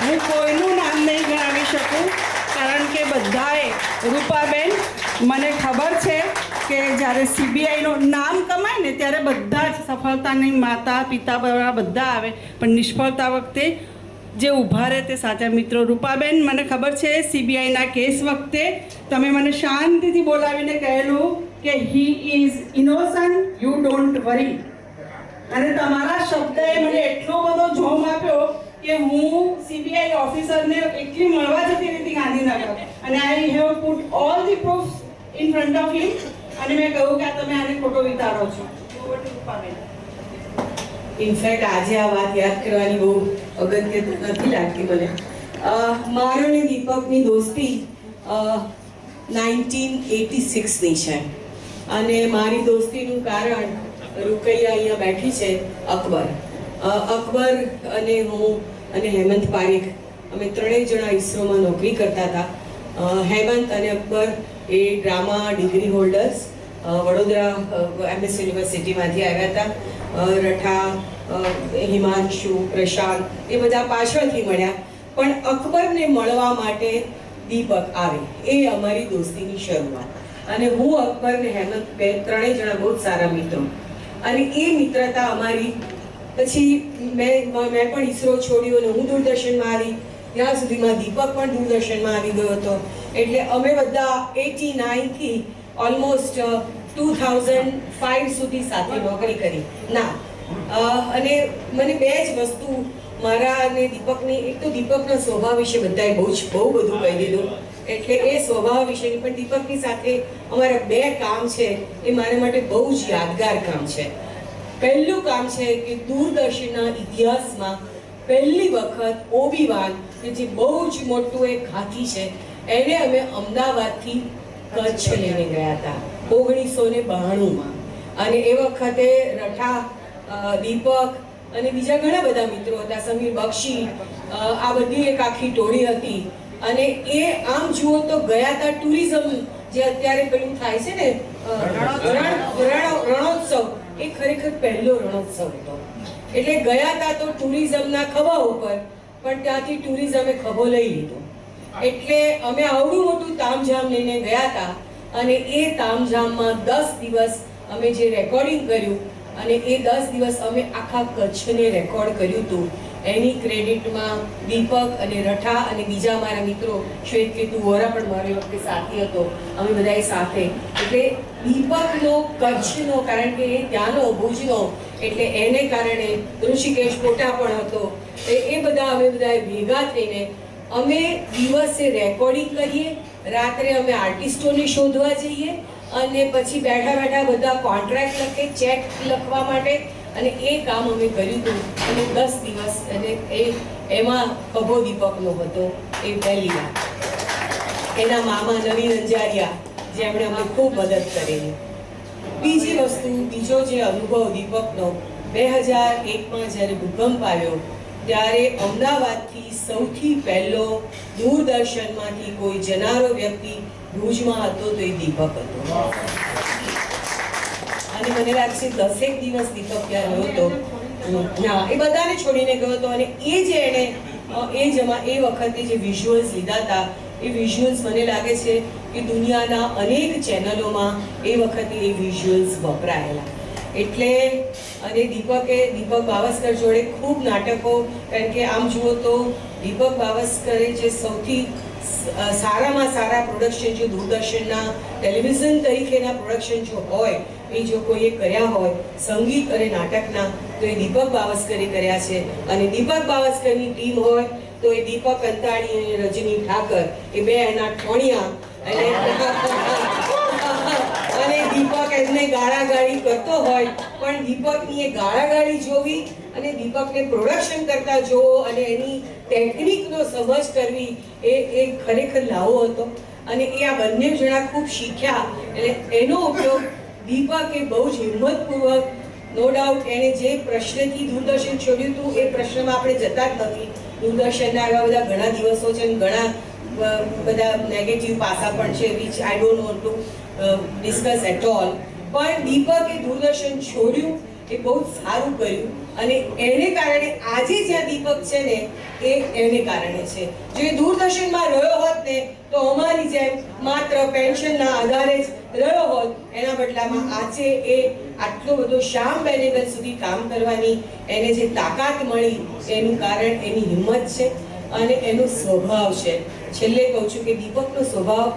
હું કોઈનું નામ નહીં ગણાવી શકું કારણ કે બધાએ, રૂપાબેન, મને ખબર છે કે જ્યારે CBIનું નામ કમાય ને ત્યારે બધા જ સફળતાની માતા પિતા બધા આવે, પણ નિષ્ફળતા વખતે જે ઊભા રહે તે સાચા મિત્રો. રૂપાબેન, મને ખબર છે CBIના કેસ વખતે તમે મને શાંતિથી બોલાવીને કહેલું કે he is innocent, you don't worry. અને તમારા શબ્દએ મને એટલો બધો જોમ આપ્યો કે હું CBI ઓફિસરને એકલી મળવા જતી હતી ગાંધીનગર, અને I have put all the proofs in front of you, અને મેં કહ્યું કે તમે આને ખોટો વિચારો છો. ઇનફેક્ટ આજે આ વાત યાદ કરવાની બહુ અગત્ય નથી લાગતી મને. મારો અને દીપકની દોસ્તી 1986ની છે, અને મારી દોસ્તીનું કારણ રૂકૈયા અહીંયા બેઠી છે, અકબર અને હું અને હેમંત પારેખ, અમે 3 જણા ઇસરોમાં નોકરી કરતા હતા. હેમંત અને અકબર એ drama degree holders Vadodara MS યુનિવર્સિટીમાંથી આવ્યા હતા. રઠા, હિમાંશુ, પ્રશાંત એ બધા પાછળથી મળ્યા, પણ અકબરને મળવા માટે દીપક આવે, એ અમારી દોસ્તીની શરૂઆત. અને હું, અકબર ને હેમંત 3 જણા બહુ સારા મિત્રો, અને એ મિત્રતા અમારી પછી મેં પણ ઇસરો છોડ્યું અને હું દૂરદર્શનમાં આવી, ત્યાં સુધીમાં દીપક પણ દૂરદર્શનમાં આવી ગયો હતો. એટલે અમે બધા 89થી ઓલમોસ્ટ 2005 સુધી સાથે નોકરી કરી. અને મને 2 જ વસ્તુ મારા અને દીપકની, એક તો દીપકના સ્વભાવ વિશે બધાએ બહુ બધું કહી દીધું, એટલે એ સ્વભાવ વિશેની, પણ દીપકની સાથે અમારા 2 કામ છે એ મારા માટે બહુ જ યાદગાર કામ છે. પહેલું કામ છે કે દૂરદર્શનના ઇતિહાસમાં પહેલી વખત ઓબી-1, કે જે બહુ જ મોટું એક હાથી છે, એને અમે અમદાવાદથી કચ્છ લઈને ગયા હતા 1992માં. અને એ વખતે રઠા, દીપક અને બીજા ઘણા બધા મિત્રો હતા, સમીર બક્ષી, આ બધી એક આખી ટોળી હતી. અને એ આમ જુઓ તો ગયા હતા ટુરિઝમ, જે અત્યારે પેલું થાય છે ને રણોત્સવ, એ ખરેખર પહેલો રણોત્સવ હતો. એટલે ગયા હતા તો ટુરિઝમના ખભા ઉપર, પણ ત્યાંથી ટુરિઝમે ખભો લઈ લીધો. એટલે અમે આવડું મોટું તામઝામ લઈને ગયા હતા, અને એ તામઝામમાં 10 દિવસ અમે જે રેકોર્ડિંગ કર્યું, અને એ 10 દિવસ અમે આખા કચ્છને રેકોર્ડ કર્યું હતું. એની ક્રેડિટમાં દીપક અને રઠા અને બીજા મારા મિત્રો, શ્વેતકેતુ વોરા પણ મારી વખતે સાથી હતો, અમે બધાએ સાથે. એટલે દીપકનો કચ્છનો, કારણ કે એ ત્યાંનો ભુજનો, એટલે એને કારણે ઋષિકેશ કોટા પણ હતો. એ બધા અમે બધાએ ભેગા થઈને અમે દિવસે રેકોર્ડિંગ કરીએ, રાત્રે અમે આર્ટિસ્ટોને શોધવા જઈએ, અને પછી બેઠા બેઠા બધા કોન્ટ્રાક્ટ લખે, ચેક લખવા માટે, અને એ કામ અમે કર્યું હતું. અને 10 દિવસ, અને એમાં ખભો દીપકનો હતો એ પહેલી વાર. એના મામા નવીન અંજારિયા, જેમણે અમને ખૂબ મદદ કરેલી. બીજી વસ્તુ, બીજો જે અનુભવ દીપકનો, 2001માં જ્યારે ભૂકંપ આવ્યો ત્યારે અમદાવાદથી સૌથી પહેલો દૂરદર્શનમાંથી કોઈ જનારો વ્યક્તિ ભુજમાં હતો તો એ દીપક હતો. અને મને લાગશે 10 દિવસ દીપક ત્યાં રહ્યો હતો. એ બધાને છોડીને ગયો હતો. અને એ જે એણે એ વખતે જે વિઝ્યુઅલ્સ લીધા હતા, એ વિઝ્યુઅલ્સ મને લાગે છે કે દુનિયાના અનેક ચેનલોમાં એ વખતે એ વિઝ્યુઅલ્સ વપરાયેલા. એટલે અને દીપક બાવસ્કર જોડે ખૂબ નાટકો, કારણ કે આમ જુઓ તો દીપક બાવસ્કરે જે સૌથી સારામાં સારા પ્રોડક્શન જો દૂરદર્શનના ટેલિવિઝન તરીકેના પ્રોડક્શન જો હોય, એ જો કોઈએ કર્યા હોય સંગીત અને નાટકના, તો એ દીપક બાવસ્કરે કર્યા છે. અને દીપક બાવસ્કરની ટીમ હોય તો એ દીપક અંતાણી અને રજની ઠાકર, એ 2 એના ઠોણિયા. અને દીપક એમને ગાળાગાળી કરતો હોય, પણ દીપકની એ ગાળાગાળી જોવી અને દીપકને પ્રોડક્શન કરતા જોવો અને એની ટેકનિકનો સમજ કરવી, એ ખરેખર લાવો હતો. અને એ આ બંને જણા ખૂબ શીખ્યા. એટલે એનો ઉપયોગ દીપકે બહુ જ હિંમતપૂર્વક, નો ડાઉટ, એણે જે પ્રશ્નથી દૂરદર્શન છોડ્યું હતું એ પ્રશ્નમાં આપણે જતા જ નથી, દૂરદર્શનના એવા બધા ઘણા દિવસો છે અને ઘણા બધા નેગેટિવ પાસા પણ છે which I don't want to discuss at all. પણ દીપકે દૂરદર્શન છોડ્યું એ બહુ જ સારું કર્યું અને એને કારણે આજે જ્યાં દીપક છે ને એ એને કારણે છે. જો એ દૂરદર્શનમાં રહ્યો હોત ને તો અમારી જેમ માત્ર પેન્શનના આધારે જ રહ્યો હોત, એના બદલામાં આજે એ આટલો બધો શ્યામ બેનેગલ સુધી કામ કરવાની એને જે તાકાત મળી એનું કારણ એની હિંમત છે અને એનો સ્વભાવ છે. છેલ્લે કહું છું કે દીપકનો સ્વભાવ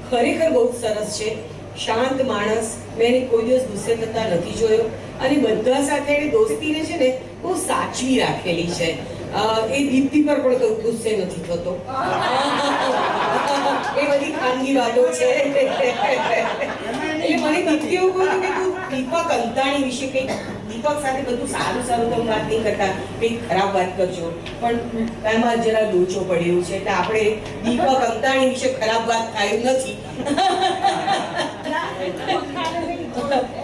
ખરેખર બહુ જ સરસ છે. શાંત માણસ, મેં એને કોઈ દિવસ ગુસ્સે થતા નથી જોયો અને બધા સાથે એની દોસ્તીને છે ને બહુ સાચવી રાખેલી છે. એ દીપ્તિ પર પણ કોઈ ગુસ્સે નથી થતો. એ બધી ખાનગી વાતો છે. એટલે મને દીપ્તિ એવું કહ્યું કે તું દીપક અંતાણી વિશે કંઈક, દીપક સાથે બધું સારું સારું તમે વાત નહીં કરતા, કંઈક ખરાબ વાત કરજો, પણ એમાં જરા લોચો પડ્યો છે એટલે આપણે દીપક અંતાણી વિશે ખરાબ વાત થાય નથી.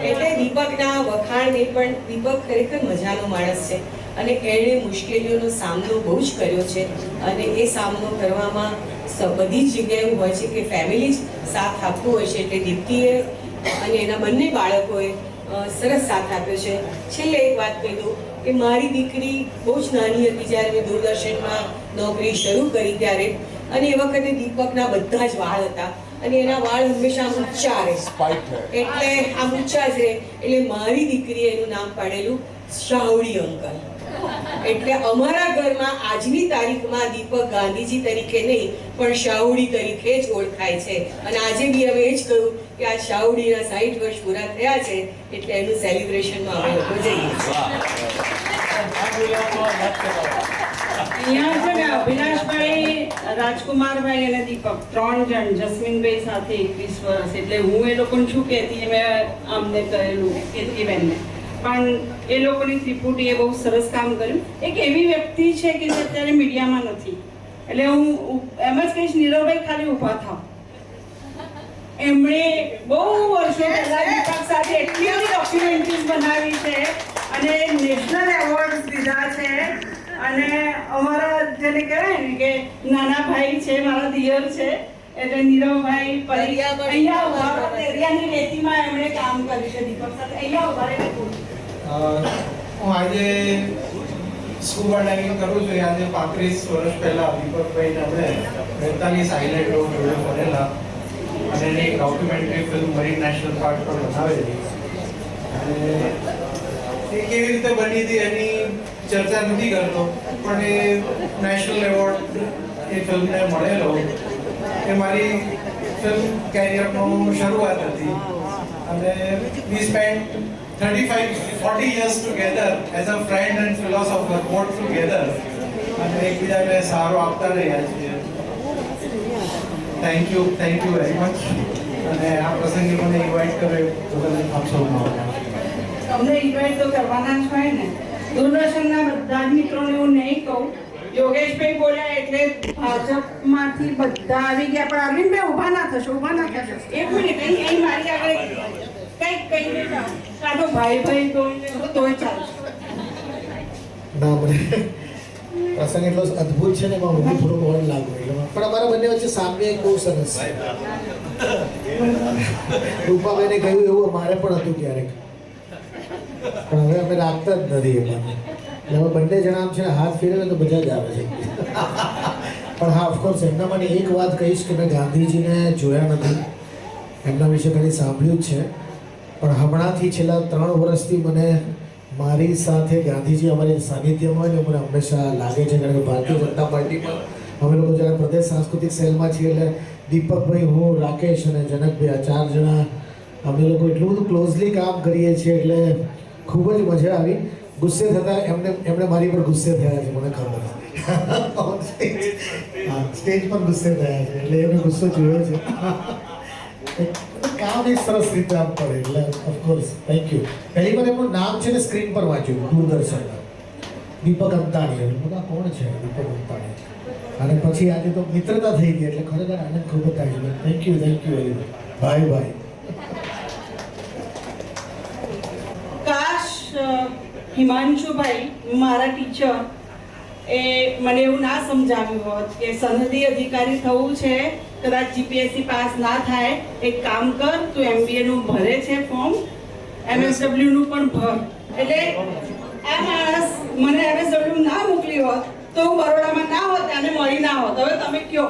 એટલે દીપકના વખાણ નહીં, પણ દીપક ખરેખર મજાનો માણસ છે અને એણે મુશ્કેલીઓનો સામનો બહુ જ કર્યો છે અને એ સામનો કરવામાં બધી જ જગ્યાએ એવું હોય છે કે ફેમિલી જ સાથ આપતું હોય છે. એટલે દીપ્તિએ અને એના બંને બાળકોએ સરસ સાથ આપ્યો છે. છેલ્લે એક વાત કહી દઉં કે મારી દીકરી બહુ જ નાની હતી જ્યારે મેં દૂરદર્શનમાં નોકરી શરૂ કરી ત્યારે, અને એ વખતે દીપકના બધા જ વાળ હતા અને એના વાળ હંમેશા આમ ઊંચા રહે, એટલે આમ ઊંચા જ રહે. એટલે મારી દીકરીએ એનું નામ પાડેલું શાહુડી અંકલ. એટલે અમારા ઘરમાં આજની તારીખમાં દીપક ગાંધીજી તરીકે નહીં પણ શાહુડી તરીકે જ ઓળખાય છે. અને આજે બી અમે એ જ કહ્યું કે આ શાહુડીના 60 વર્ષ પૂરા થયા છે એટલે એનું સેલિબ્રેશનમાં અમે લોકો જઈએ છીએ. અહીંયા છે ને અભિલાષભાઈ, રાજકુમારભાઈ અને દીપક 3 જણ, જસ્મીનભાઈ સાથે 21 વર્ષ, એટલે હું એ લોકોને શું કહેતી મેં અમને કહેલું કેતકીબેનને, પણ એ લોકોની ત્રિપુટીએ બહુ સરસ કામ કર્યું. એક એવી વ્યક્તિ છે કે જે અત્યારે મીડિયામાં નથી, એટલે હું એમ જ કહીશ નીરવભાઈ ખાલી ઊભા થાવ. એમણે બહુ વર્ષો પહેલા દીપક સાથે એટલી બધી ડોક્યુમેન્ટરીઝ બનાવી છે અને નેશનલ એવોર્ડ દીધા છે. અને અમારા જેને કહેવાય ને કે નાના ભાઈ છે, મારા દિયર છે, એટલે નીરવભાઈ અહીંયા ઉભા એરિયાની રેતીમાં એમણે કામ કર્યું છે દીપક સાથે. અહીંયા ઉભા રહે. હું આજે સ્કૂબા ડાઇવિંગ કરું છું. આજે 35 વર્ષ પહેલા દીપકભાઈને અમે 45 આઇલેન્ડ જોડે ફરેલા અને એની એક documentary film marine national park પર બનાવેલી. અને એ કેવી રીતે બની હતી એની ચર્ચા નથી કરતો, પણ એ નેશનલ એવોર્ડ એ ફિલ્મને મળેલો. એ મારી ફિલ્મ કેરિયરનો શરૂઆત હતી અને વી spend 35-40 years together as a friend and philosopher, both together. અને એકબીજાને સહારો આપતા રહ્યા છીએ. Thank you very much. અને આ પ્રસંગે મને ઇન્વાઇટ કર્યો બદલ આપ સૌનો તમને ઇન્વાઇટ તો કરવાના જ હોય ને. દૂરદર્શનના બધા જ મિત્રોને હું નહીં કહું, યોગેશભાઈ બોલ્યા એટલે ભાજપમાંથી બધા આવી ગયા, પણ અરવિંદભાઈ ઊભા ના થશો. એક મિનિટ, અહીં મારી આગળ કંઈક કહીને જાઓ, કાં તો ભાઈ તોય ચાલશે. ના, મને પ્રસંગ એટલો અદ્ભુત છે ને એમાં હું થોડો મોડ લાગુ એટલે પણ અમારા બંને વચ્ચે સામ્ય એક બહુ સરસ છે. રૂપાબેને કહ્યું એવું અમારે પણ હતું ક્યારેક, પણ હવે અમે રાખતા જ નથી એમાં. એટલે અમે બંને જણા આમ છે ને હાથ ફેરવે તો મજા જ આવે છે. પણ હા, ઓફકોર્સ એમના માટે એક વાત કહીશ કે મેં ગાંધીજીને જોયા નથી, એમના વિશે ખાલી સાંભળ્યું જ છે. પણ હમણાંથી છેલ્લા 3 વર્ષથી મને મારી સાથે ગાંધીજી અમારી સાનિધ્યમાં હોય ને મને હંમેશા લાગે છે. કારણ કે ભારતીય જનતા પાર્ટીમાં અમે લોકો જ્યારે પ્રદેશ સાંસ્કૃતિક સેલમાં છીએ એટલે દીપકભાઈ, હું, રાકેશ અને જનકભાઈ, આ 4 જણા અમે લોકો એટલું બધું ક્લોઝલી કામ કરીએ છીએ એટલે ખૂબ જ મજા આવી. ગુસ્સે થતા એમણે મારી પર ગુસ્સે થયા છે, મને ખબર છે. સ્ટેજ પર ગુસ્સે થયા છે એટલે એમને ગુસ્સો જોયો છે. કામ એક સરસ રીતે આમ પડે એટલે ઓફકોર્સ થેન્ક યુ. પહેલી વાર એમનું નામ છે ને સ્ક્રીન પર વાંચ્યું દૂરદર્શનમાં, દીપક અંતાણી. બધા કોણ છે દીપક અંતાણી? અને પછી આજે તો મિત્રતા થઈ ગઈ એટલે ખરેખર આનંદ ખૂબ જ થાય છે. Thank you very much. Bye. કાશ હિમાંશુભાઈ, મારા ટીચર, એ મને એવું ના સમજાવ્યું હોત કે સનદી અધિકારી થવું છે, કદાચ જીપીએસસી પાસ ના થાય, એક કામ કર, તું MBA નું ભરે છે ફોર્મ, MSW નું પણ ભર. એટલે આ માણસ મને MSW ના મોકલી હોત તો હું બરોડામાં ના હોત અને મળી ના હોત. હવે તમે કયો.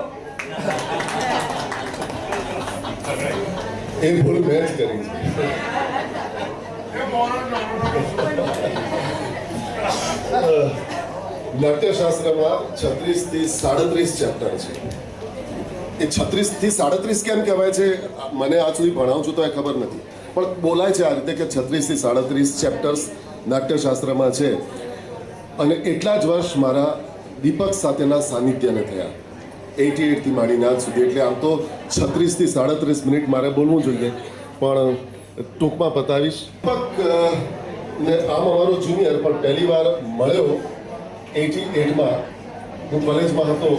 એ ભૂલ મેં જ કરી છે. નાટ્યશાસ્ત્રમાં 36 થી 37 ચેપ્ટર છે. એ 36 થી 37 કેમ કહેવાય છે મને આજ સુધી ભણાવું છું તો એ ખબર નથી, પણ બોલાય છે આ રીતે કે 36 થી 37 ચેપ્ટર્સ નાટ્યશાસ્ત્રમાં છે. અને એટલા જ વર્ષ મારા દીપક સાથેના સાનિધ્યને થયા, 88 થી માંડીને આજ સુધી. એટલે આમ તો 36 થી 37 મિનિટ મારે બોલવું જોઈએ, પણ ટૂંકમાં પતાવીશ. દીપક ને આમ અમારો જુનિયર, પણ પહેલી વાર મળ્યો 88માં, હું કોલેજમાં હતો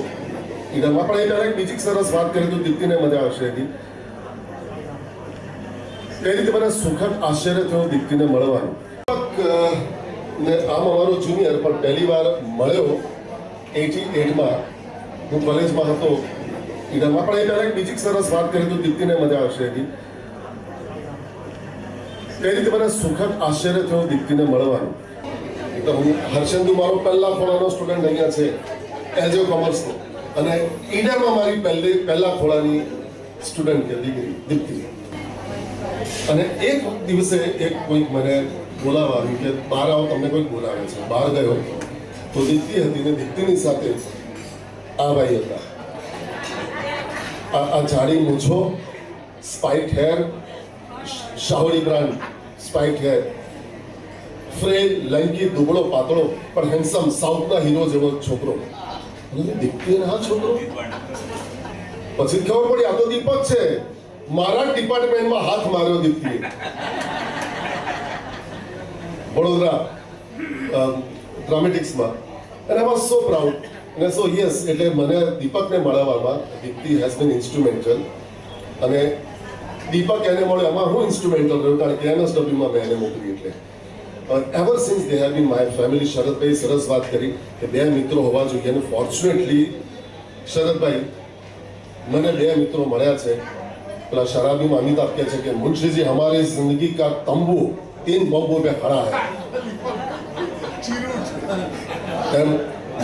ઈડરમાં. પણ એ પહેલાં એક બીજી સરસ વાત કરી તો દીપ્તિને મજા આવશે હતી. કઈ રીતે મને સુખદ આશ્ચર્ય થયું દીપ્તિને મળવાનું. ને આમ અમારો જુનિયર, પણ પહેલી વાર મળ્યો 88માં, હું કોલેજમાં હતો ઈડરમાં. પણ એ પહેલાં એક બીજી સરસ વાત કરી તો દીપ્તિને મજા આવશે હતી. કઈ રીતે મને સુખદ આશ્ચર્ય થયું દીપ્તિને મળવાનું. એટલે હું હર્ષંદુ મારો પહેલા ખોળાનો સ્ટુડન્ટ અહીંયા છે એઝ એ કોમર્સનો, અને ઈડરમાં મારી પહેલા ખોળાની સ્ટુડન્ટ કે દીકરી દીપ્તિ. અને એક દિવસે એક કોઈક મને બોલાવ્યું કે બહાર આવો, તમને કોઈક બોલાવે છે. બહાર ગયો તો દીપ્તિ હતી ને દીપ્તિની સાથે આ ભાઈ હતા. આ જાડી મૂછો, સ્પાઇટ હેર, શાહુડી brand spiked hair, frail, lanky, દુબળો પાતળો પણ હેન્ડસમ, સાઉથના હીરો જેવો છોકરો. દીપ્તિ હા છોકરો. પછી ખબર પડી આ તો દીપક છે. મારા ડિપાર્ટમેન્ટમાં હાથ માર્યો દીપ્તિએ, વડોદરા ડ્રામેટિક્સમાં. અને આઈ વોઝ સો પ્રાઉડ અને સો યસ. એટલે મને દીપકને મળવામાં દીપ્તિ હેઝ બીન ઇન્સ્ટ્રુમેન્ટલ. અને દીપક એને મળ્યો એમાં હું ઇન્સ્ટ્રુમેન્ટલ રહ્યો, કારણ કે MSWમાં મેં એને મોકલી. એટલે ever since they have been my family. શરદભાઈ સરસ વાત કરી કે બે મિત્રો હોવા જોઈએ, અને ફોર્ચ્યુનેટલી શરદભાઈ મને બે મિત્રો મળ્યા છે. પેલા શરાબીમાં અમિતાભ કહે છે કે મુંશી હમારી જિંદગી કા તંબુ 3 બમ્બો पे खड़ा है. એમ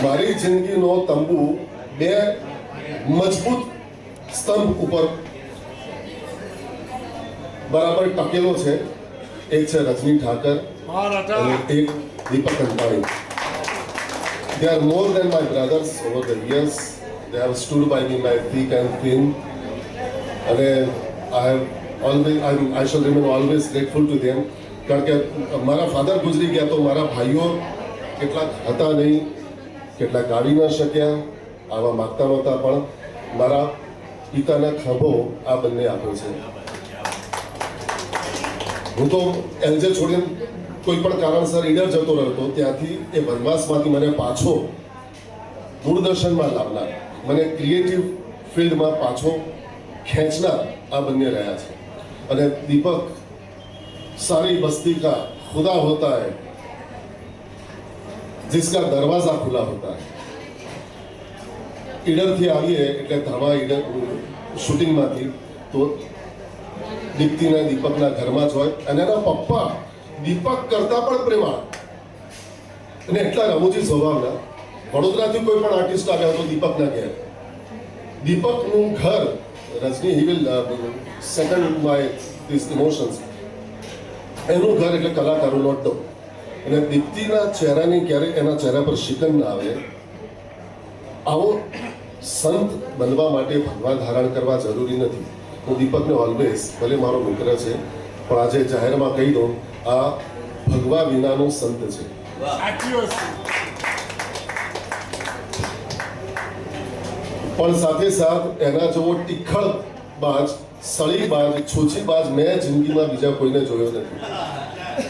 મારી જિંદગીનો તંબુ 2 મજબૂત સ્તંભ ઉપર બરાબર ટકેલો છે. એક છે રજની ઠાકર અને એક દીપક Antani. They are more than my brothers over the years. They have stood by me by thick and thin. અને I shall remain always grateful to them. કારણ કે મારા ફાધર ગુજરી ગયા તો મારા ભાઈઓ કેટલાક હતા નહીં, કેટલાક આવી ન શક્યા, આવા માગતા નહોતા, પણ મારા પિતાના ખભો આ બંને આપ્યો છે. હું તો એલજે છોડીને કોઈ પણ કારણસર ઈડર જતો રહેતો, ત્યાંથી એ વનવાસમાંથી મને પાછો દૂરદર્શનમાં લાવનાર, મને ક્રિએટિવ ફિલ્ડમાં પાછો ખેંચનાર આ બંને રહ્યા છે. અને દીપક सारी बस्ती का खुदा होता है जिसका दरवाजा खुला होता है. ઈડરથી આવીએ એટલે ધામા ઈડર શૂટિંગમાંથી તો દીપ્તિના દીપકના ઘરમાં જ હોય, અને એના પપ્પા દીપક કરતા પણ પ્રેમાળ અને એટલા રમૂજી સ્વભાવના. વડોદરાથી કોઈ પણ આર્ટિસ્ટ આવ્યા તો દીપકના ઘેર. દીપકનું ઘર Rajni he will second my this emotions. એનું ઘર એટલે કલાકારોનો અડ્ડો. અને દીપ્તિના ચહેરાની ક્યારેક એના ચહેરા પર શિકન ના આવે. આવો સંત બનવા માટે ભગવાન ધારણ કરવા જરૂરી નથી. હું દીપકને ઓલવેઝ, ભલે મારો મિત્ર છે પણ આજે જાહેરમાં કહી દઉં, આ ભગવા વિનાનો સંત છે. પણ સાથે સાથ એના જેવો ટીખળ બાજ, સળીબાજ, છોછીબાજ મેં જિંદગીમાં બીજા કોઈને જોયો નથી.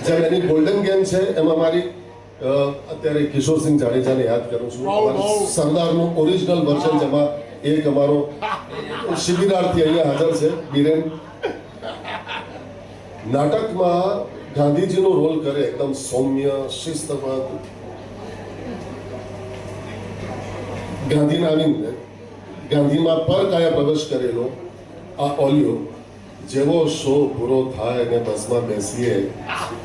જેમ એની ગોલ્ડન ગેમ છે એમાં મારી અત્યારે કિશોરસિંહ જાડેજાને યાદ કરું છું. સરદારનું ઓરિજિનલ વર્ઝન, જેમાં એક અમારો શિબિરાર્થી અહીંયા હાજર છે બીરેન. નાટકમાં ગાંધીજીનો રોલ કરે, એકદમ સૌમ્ય, શિસ્તબદ્ધ, ગાંધીના આવીને ગાંધીમાં પરકાયા પ્રવેશ કરેલો આ ઓલિયો જેવો શો પૂરો થાય અને બસમાં બેસીએ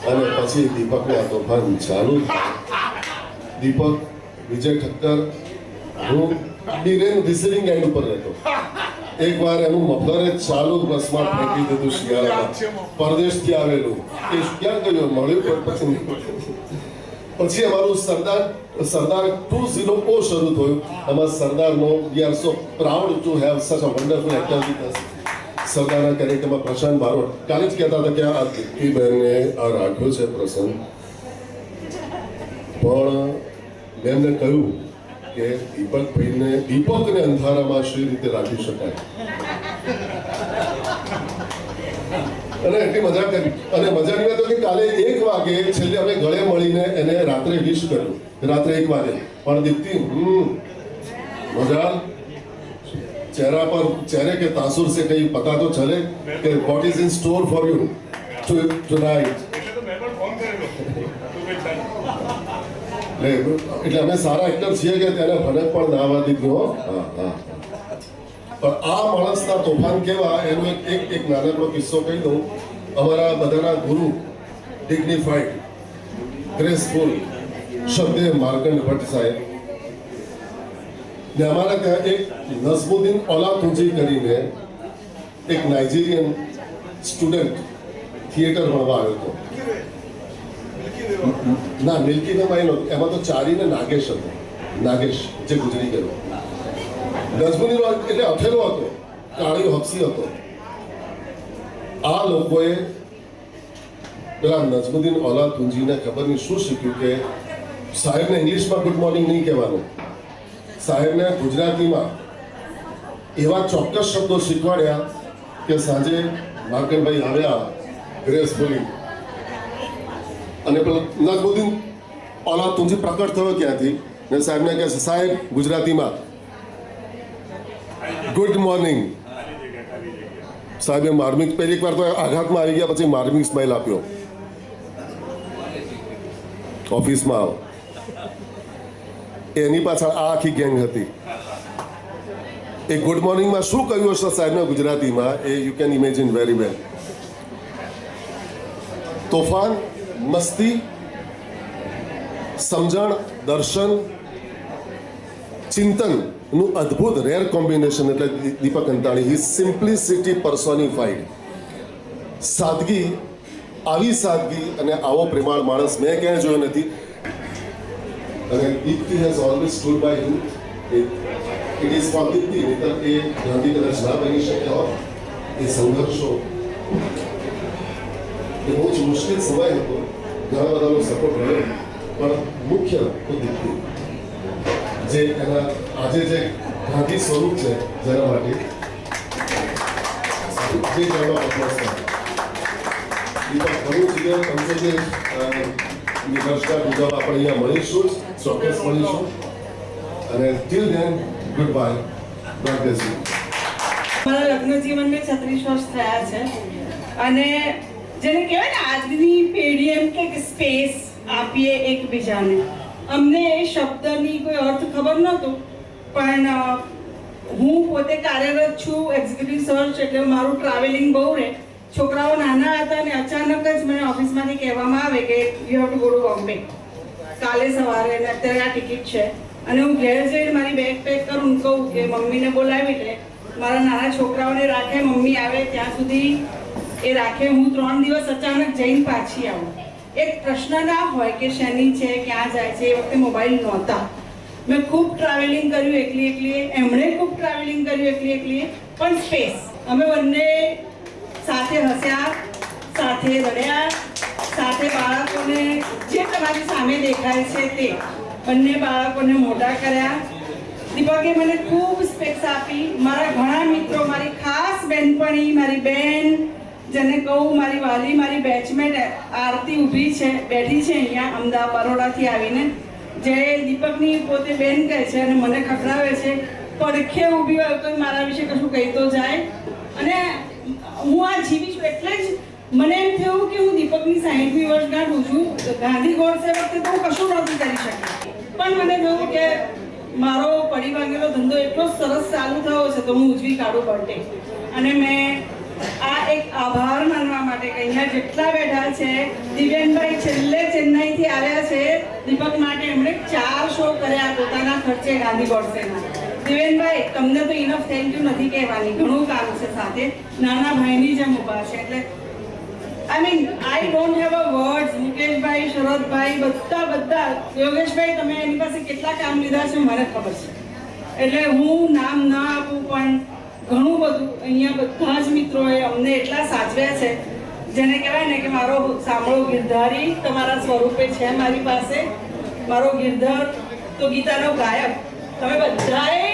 અને પછી દીપકને આ તોફાન ચાલુ થાય. દીપક, વિજય ઠક્કર, હું બીરેન રિસીવિંગ એન્ડ ઉપર રહેતો. એકવાર એનું મફલર ચાલુ બસમાં ફેંકી દીધું શિયાળામાં, પરદેશથી આવેલું. એ ક્યાં ગયો મળ્યું પણ પછી અમારું સરદાર 2.0 શરૂ થયું. એમાં સરદારનો we are so proud to have such a wonderful actor with us. સરદારના કેરેક્ટરમાં પ્રશાંત બારોટ કાલે જ કહેતા હતા કે આ દીપ્તિબેને આ રાખ્યો છે પ્રસંગ, પણ મેં એમને કહ્યું કે દીપકને અંધારામાં શી રીતે રાખી શકાય. અને એટલી મજા કરી. અને મજાની વાત કે કાલે 1 વાગે છેલ્લે અમે ગળે મળીને એને રાત્રે વિશ કર્યું, રાત્રે 1 વાગે. પણ દીપ્તિ મજા चेहरा पर चेहरे के तासुर से कहीं पता तो चले कि what is in store for you tonight. એટલે અમે સારા એક્ટર છીએ કે તેને ફરક પણ ના આવવા દીધું. પણ આ માણસના તોફાન કેવા એનો એક નાનકડો કિસ્સો કહી દઉં. અમારા બધાના ગુરુ ડિગ્નિફાઈડ ગ્રેસફુલ શબ્દે માર્કંડ ભટ્ટ સાહેબ ને અમારા ત્યાં એક નઝમુદ્દીન ઓલાતુંજી કરીને એક નાઇજીરિયન સ્ટુડન્ટ થિયેટર ભણવા આવ્યો હતો. ના, મિલ્કીને માઈ નહોતું, એમાં તો ચારીને નાગેશ હતો. નાગેશ જે ગુજરી ગયો. નઝમુદ્દીન એટલે અથેલો હતો, કાળીઓ હફસી હતો. આ લોકોએ પેલા નઝમુદ્દીન ઓલાતુંજીને ખબર નહીં શું શીખ્યું કે સાહેબને ઇંગ્લિશમાં ગુડ મોર્નિંગ નહીં કહેવાનું, સાહેબને ગુજરાતીમાં એવા ચોક્કસ શબ્દો શીખવાડ્યા કે સાંજે માર્કંડભાઈ આવ્યા ગ્રેસફુલી અને પેલા નઝમુદ્દીન ઓલાતુંજી પ્રકટ થયો ક્યાંથી ને સાહેબને કહે સાહેબ ગુજરાતીમાં ગુડ મોર્નિંગ. સાહેબે માર્મિક પહેલી વાર તો આઘાતમાં આવી ગયા, પછી માર્મિક સ્માઇલ આપ્યો. ઓફિસમાં આવો. એની પાછળ આ આખી ગેંગ હતી. એ ગુડ મોર્નિંગમાં શું કહ્યું હશે સાહેબને ગુજરાતીમાં એ you can imagine very well. તોફાન, મસ્તી, સમજણ, દર્શન, ચિંતનનું અદ્ભુત રેર કોમ્બિનેશન એટલે દીપક અંતાણી. હી સિમ્પ્લિસિટી પર્સોનિફાઈડ. સાદગી, આવી સાદગી અને આવો પ્રેમાળ માણસ મેં ક્યાંય જોયો નથી. અને Deepti has always stood by him. It is for Deepti. નહીતર એ ગાંધી કદાચ ના બની શક્યા હોત. એ સંઘર્ષો એ બહુ જ મુશ્કેલ સમય હતો. ઘણા બધાનો સપોર્ટ રહ્યો, પણ મુખ્ય તો દીપ્તિ જે એના આજે જે ગાંધી સ્વરૂપ છે જેના માટે જે જવામાં પહોંચતા દીપક ઘણું જીવન પંચોતેર વર્ષગાંઠ ઉજવવા આપણે અહીંયા મળીશું, ચોક્કસ મળીશું. અને till then good bye. God bless you. મારા લગ્ન જીવનને 36 વર્ષ થયા છે અને જેને કહેવાય ને આજની પેઢી એમ કે સ્પેસ આપીએ એકબીજાને. અમને એ શબ્દની કોઈ અર્થ ખબર નહોતો, પણ હું પોતે કાર્યરત છું એક્ઝિક્યુટિવ સર્ચ, એટલે મારું ટ્રાવેલિંગ બહુ રહે. છોકરાઓ નાના હતા અને અચાનક જ મને ઓફિસમાંથી કહેવામાં આવે કે you have to go to Bombay કાલે સવારે, અને અત્યારે આ ટિકિટ છે. અને હું ઘેર જઈને મારી બેગ પેક કરું, કહું કે મમ્મીને બોલાવી લે, મારા નાના છોકરાઓને રાખે, મમ્મી આવે ત્યાં સુધી એ રાખે, હું 3 દિવસ અચાનક જઈને પાછી આવું. એક પ્રશ્ન ના હોય કે શેની છે, ક્યાં જાય છે. એ વખતે મોબાઈલ નહોતા. મેં ખૂબ ટ્રાવેલિંગ કર્યું એકલી, એમણે ખૂબ ટ્રાવેલિંગ કર્યું એકલી, પણ સ્પેસ. અમે બંને સાથે હસ્યા, સાથે રડ્યા, સાથે બાળકોને જે તમારી સામે દેખાય છે તે બંને બાળકોને મોટા કર્યા. દીપકે મને ખૂબ સ્પેસ આપી. મારા ઘણા મિત્રો, મારી ખાસ બહેનપણી, મારી બેન જેને કહું મારી વાલી, મારી બેચમેટ આરતી ઊભી છે, બેઠી છે અહીંયા અમદાવાદ બરોડાથી આવીને, જે દીપકની પોતે બેન કહે છે અને મને ખખડાવે છે. પડખે ઊભી હોય તો મારા વિશે કશું કહી તો જાય. અને હું આ જીવી છું એટલે જ મને એમ થયું કે હું દીપકની 60મી વર્ષગાંઠ ઉજવું. ગાંધી ગોડસે વખતે તો હું કશું નહોતી કરી શકી, પણ મને થયું કે મારો પડી ભાંગેલો ધંધો એટલો સરસ ચાલુ થયો છે તો હું ઉજવી કાઢું બર્થડે. અને મેં આ એક આભાર માનવા માટે કે અહીંયા જેટલા બેઠા છે, દિવ્યાનભાઈ છેલ્લે ચેન્નાઈથી આવ્યા છે દીપક માટે. એમણે 4 શો કર્યા પોતાના ખર્ચે ગાંધી ગોડસેના. દિવ્યાનભાઈ, તમને તો ઇનફ થેન્ક યુ નથી કહેવાની, ઘણું કામ છે સાથે. નાના ભાઈની જેમ ઊભા છે એટલે I mean I don't have a words. મુકેશભાઈ, શરદભાઈ, બધા યોગેશભાઈ, તમે એની પાસે કેટલા કામ લીધા છે મને ખબર છે, એટલે હું નામ ના આપું પણ ઘણું બધું અહીંયા બધા જ મિત્રોએ અમને એટલા સાચવ્યા છે, જેને કહેવાય ને કે મારો સાંભળો ગિરધારી તમારા સ્વરૂપે છે મારી પાસે. મારો ગિરધર તો ગીતાનો ગાયક. તમે બધાએ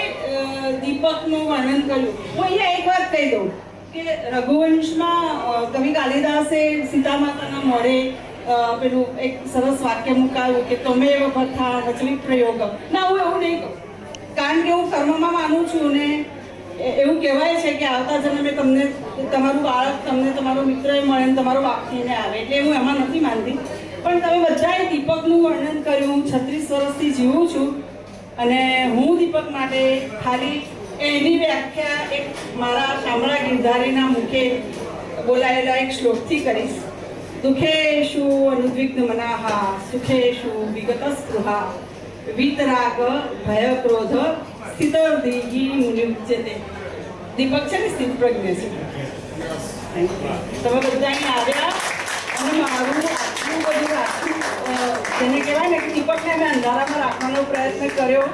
દીપકનું વર્ણન કર્યું. હું અહીંયા એક વાત કહી દઉં કે રઘુવંશમાં કવિ કાલિદાસે સીતા માતાના મોઢે પેલું એક સરસ વાક્ય મુકાયું કે તમે એવો કથા રચલિત પ્રયોગ. ના, હું એવું નહીં કહું, કારણ કે હું કર્મમાં માનું છું ને એવું કહેવાય છે કે આવતા જન્મે તમને તમારું બાળક તમને તમારો મિત્ર મળે ને તમારો બાપ થઈને આવે, એટલે હું એમાં નથી માનતી. પણ તમે બધાએ દીપકનું વર્ણન કર્યું. હું 36 વર્ષથી જીવું છું અને હું દીપક માટે ખાલી એની વ્યાખ્યા એક મારા શામળા ગિરધારીના મુખે બોલાયેલા એક શ્લોકથી કરીશ. દુઃખેષુ અનુદ્વિગ્ન મનાહા સુખેષુ વિગત સ્પૃહા વિતરાગ ભય ક્રોધ સ્થિતર્ધિ મુનિયુચ્યતે. દીપક છે ને સ્થિત પ્રજ્ઞ છે. તમે બધા અહીં આવ્યા અને મારું આટલું બધું રાખ્યું, જેને કહેવાય ને કે દીપકને મેં અંધારામાં રાખવાનો પ્રયત્ન કર્યો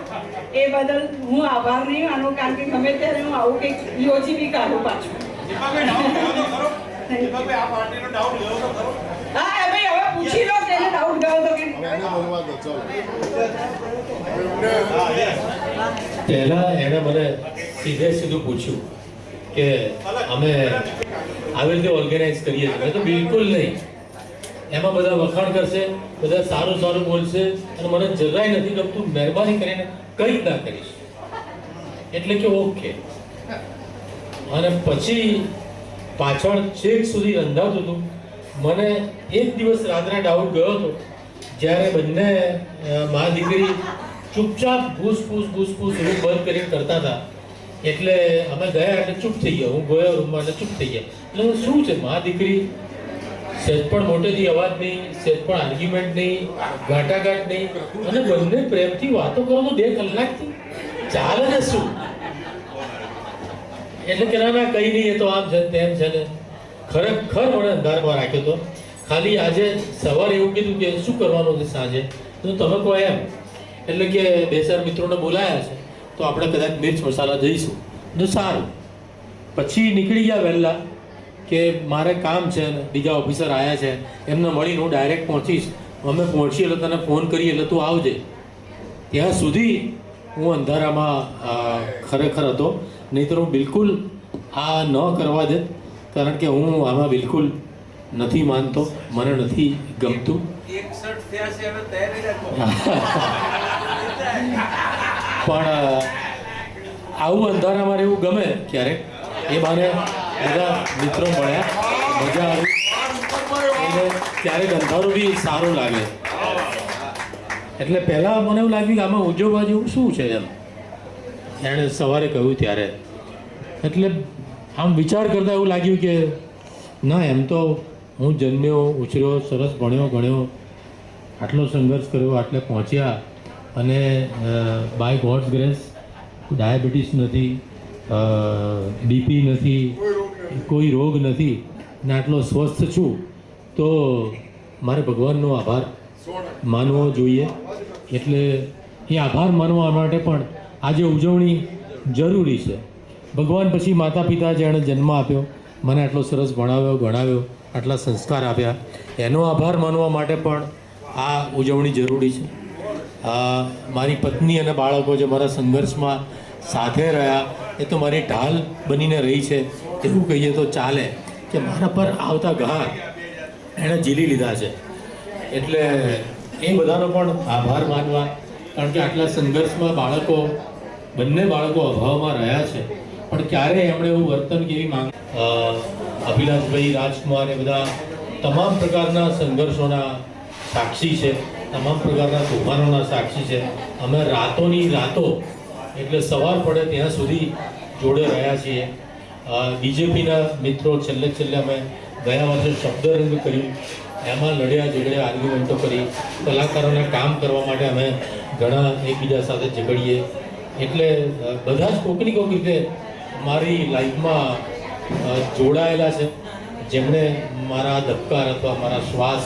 એ બદલ હું આભાર નહીં માનું, કારણ કે ગમે ત્યારે હું આવું કંઈક યોજી બી કાઢું પાછું. હા ભાઈ, હવે પૂછી લો કે એને ડાઉટ ગયો તો કે પહેલા એણે મને સીધું પૂછ્યું કે અમે આવી રીતે ઓર્ગેનાઇઝ કરીએ છીએ. મેં તો બિલકુલ નહીં. એમાં બધા વખાણ કરશે, બધા સારું સારું બોલશે અને મને જરાય નથી ગમતું. મહેરબાની કરીને કંઈ ના કરીશ. એટલે કે ઓકે. અને પછી પાછળ છેક સુધી રંધાતું હતું. મને એક દિવસ રાત્રે ડાઉટ ગયો હતો જ્યારે બંને મા દીકરી ચૂપચાપ ઘૂસપૂસ રૂમ બંધ કરીને કરતા હતા. એટલે અમે ગયા એટલે ચૂપ થઈ ગયા. હું ગયો રૂમમાં એટલે ચૂપ થઈ ગયા. એટલે શું છે, મા દીકરી સહેજ પણ મોટેથી અવાજ નહીં, સહેજ પણ આર્ગ્યુમેન્ટ નહીં, ઘાટાઘાટ નહીં, અને બંને પ્રેમથી વાતો કરો તો 2 કલાકથી ચાલે ને શું. એટલે કે ના કંઈ નહીં, એ તો આમ છે તેમ છે ને. ખરેખર મને અંધારમાં રાખ્યો હતો. ખાલી આજે સવારે એવું કીધું કે શું કરવાનું છે સાંજે, તો તમે કહો એમ. એટલે કે 2-4 મિત્રોને બોલાયા છે તો આપણે કદાચ મિર્ચ મસાલા જઈશું તો સારું. પછી નીકળી ગયા વહેલા કે મારે કામ છે ને બીજા ઓફિસર આવ્યા છે, એમને મળીને હું ડાયરેક્ટ પહોંચીશ. અમે પહોંચીએ એટલે તને ફોન કરીએ એટલે તું આવજે. ત્યાં સુધી હું અંધારામાં ખરેખર હતો. નહીંતર હું બિલકુલ આ ન કરવા દે, કારણ કે હું આમાં બિલકુલ નથી માનતો, મને નથી ગમતું. પણ આવું અંધારામાં રહેવું ગમે ક્યારેક. એ બાને બધા મિત્રો મળ્યા, મજા આવી. ક્યારેક અંધારું બી સારું લાગે. એટલે પહેલાં મને એવું લાગ્યું કે આમાં ઉજવવા જેવું શું છે એમ. એણે સવારે કહ્યું ત્યારે એટલે આમ વિચાર કરતાં એવું લાગ્યું કે ના, એમ તો હું જન્મ્યો, ઉછર્યો, સરસ ભણ્યો ગણ્યો, આટલો સંઘર્ષ કર્યો, આટલે પહોંચ્યા અને બાય ગોડ્સ ગ્રેસ ડાયાબિટીસ નથી, બીપી નથી, કોઈ રોગ નથી ને આટલો સ્વસ્થ છું, તો મારે ભગવાનનો આભાર માનવો જોઈએ. એટલે એ આભાર માનવા માટે પણ આજે ઉજવણી જરૂરી છે. ભગવાન પછી માતા પિતા જેણે જન્મ આપ્યો, મને આટલો સરસ ભણાવ્યો ગણાવ્યો, આટલા સંસ્કાર આપ્યા, એનો આભાર માનવા માટે પણ આ ઉજવણી જરૂરી છે. મારી પત્ની અને બાળકો જે મારા સંઘર્ષમાં સાથે રહ્યા, એ તો મારી ઢાલ બનીને રહી છે એવું કહીએ તો ચાલે. કે મારા પર આવતા ઘા એણે ઝીલી લીધા છે. એટલે એ બધાનો પણ આભાર માનવા, કારણ કે આટલા સંઘર્ષમાં બંને બાળકો અભાવમાં રહ્યા છે, પણ ક્યારેય એમણે એવું વર્તન કેવી માંગ. અભિલાષભાઈ, રાજકુમાર એ બધા તમામ પ્રકારના સંઘર્ષોના સાક્ષી છે, તમામ પ્રકારના તોફાનોના સાક્ષી છે. અમે રાતોની રાતો એટલે સવાર પડે ત્યાં સુધી જોડે રહ્યા છીએ. બીજેપીના મિત્રો છેલ્લે અમે ગયા વર્ષે શબ્દરંગ કર્યું, એમાં લડ્યા ઝઘડ્યા, આર્ગ્યુમેન્ટો કરી. કલાકારોને કામ કરવા માટે અમે ઘણા એકબીજા સાથે ઝઘડીએ. એટલે બધા જ કોઈકની કોઈક રીતે મારી લાઈફમાં જોડાયેલા છે, જેમણે મારા ધબકાર અથવા મારા શ્વાસ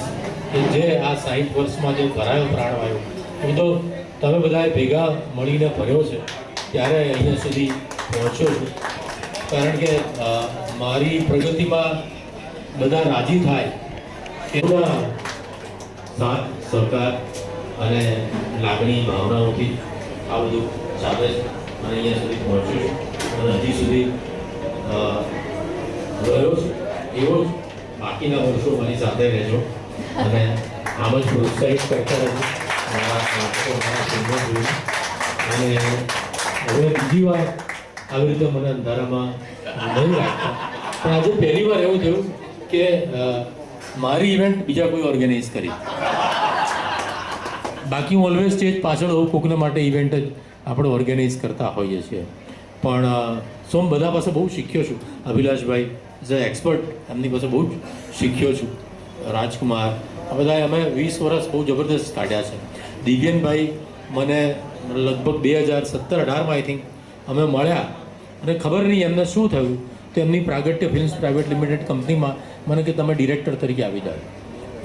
કે જે આ 60 વર્ષમાં જે ભરાયો પ્રાણવાયુ એ તો તમે બધાએ ભેગા મળીને ભર્યો છે ત્યારે અહીંયા સુધી પહોંચ્યો છું. કારણ કે મારી પ્રગતિમાં બધા રાજી થાય એના સાથ સહકાર અને લાગણી ભાવનાઓથી આ બધું ચાલે છે અને અહીંયા સુધી પહોંચ્યું છું અને હજી સુધી રહ્યો છું. એવો જ બાકીના વર્ષો મારી સાથે રહેજો અને આમ જ પ્રોત્સાહિત કરતા રહેજો અને હવે બીજી વાર આવી રીતે મને અંધારામાં નહીં રાખતા. પણ આજે પહેલી વાર એવું થયું કે મારી ઇવેન્ટ બીજા કોઈ ઓર્ગેનાઇઝ કરી. બાકી હું ઓલવેઝ સ્ટેજ પાછળ હોઉં, કોકને માટે ઇવેન્ટ જ આપણે ઓર્ગેનાઇઝ કરતા હોઈએ છીએ. પણ સોમ બધા પાસે બહુ શીખ્યો છું. અભિલાષભાઈ એઝ અ એક્સપર્ટ એમની પાસે બહુ જ શીખ્યો છું. રાજકુમાર આ બધા અમે 20 વર્ષ બહુ જબરદસ્ત કાઢ્યા છે. દિવ્યનભાઈ મને લગભગ 2017-18માં આઈ થિંક અમે મળ્યા અને ખબર નહીં એમને શું થયું તો એમની પ્રાગટ્ય ફિલ્મ્સ પ્રાઇવેટ લિમિટેડ કંપનીમાં મને કે તમે ડિરેક્ટર તરીકે આવી જાઓ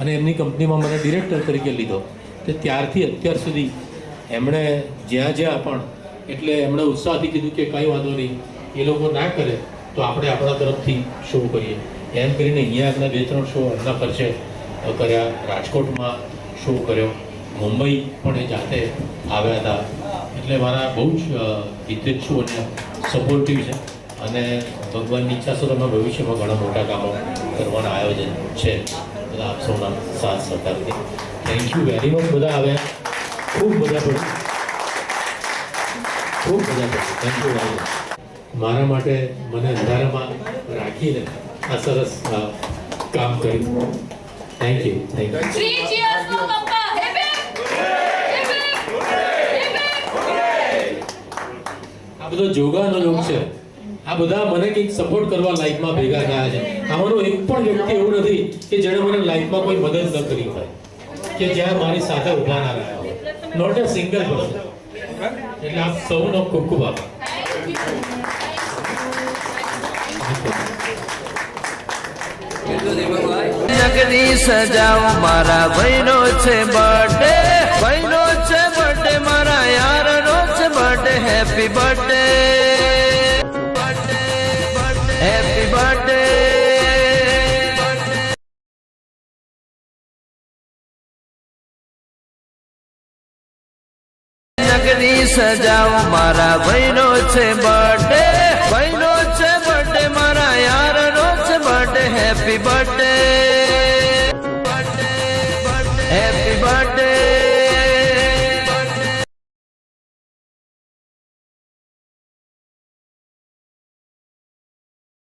અને એમની કંપનીમાં મને ડિરેક્ટર તરીકે લીધો. તે ત્યારથી અત્યાર સુધી એમણે જ્યાં પણ એટલે એમણે ઉત્સાહથી કીધું કે કંઈ વાંધો નહીં, એ લોકો ના કરે તો આપણે આપણા તરફથી શો કરીએ. એમ કરીને અહીંયા એમના 2-3 શો એમના ખર્ચે કર્યા. રાજકોટમાં શો કર્યો, મુંબઈ પણ એ જાતે આવ્યા હતા. એટલે મારા બહુ જ હિતેચ્છુ અને સપોર્ટિવ છે અને ભગવાનની ઈચ્છા છે તમે ભવિષ્યમાં ઘણા મોટા કામો કરવાના આયોજન છે બધા આપ સૌના સાથ સહકારથી. Thank you very much. બધા આવ્યા, ખૂબ બધા પડ્યું. Thank you very much. મારા માટે મને અંધારામાં રાખીને આ સરસ કામ કર્યું. Thank you. આ બધો જોગાનો લોક છે. આ બધા મને કંઈક સપોર્ટ કરવા લાઈફમાં ભેગા થયા છે. આમાંનો એક પણ વ્યક્તિ એવું નથી કે જેણે મને લાઈફમાં કોઈ મદદ ન કરી હોય કે જ્યાં મારી સાથે ઊભા ના રહ્યા હોય. Not a single person. એટલે આપ સૌનો ખૂબ ખૂબ આભાર. નગરી સજાવ મારા ભાઈનો છે બર્થડે, ભાઈનો છે બર્થડે, મારા યારનો છે birthday. Happy birthday, happy birthday. નગરી સજાવ મારા ભાઈનો છે બર્થડે, ભાઈનો છે બર્થડે, મારા યારનો છે birthday. Happy birthday, happy birthday.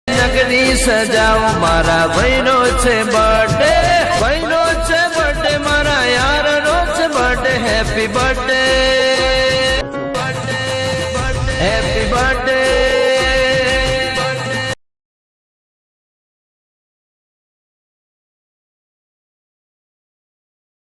નગરી સજાવ મારા ભાઈનો છે બર્થડે, ભાઈનો છે બર્થડે, મારા યારનો છે બર્થડે. Happy birthday.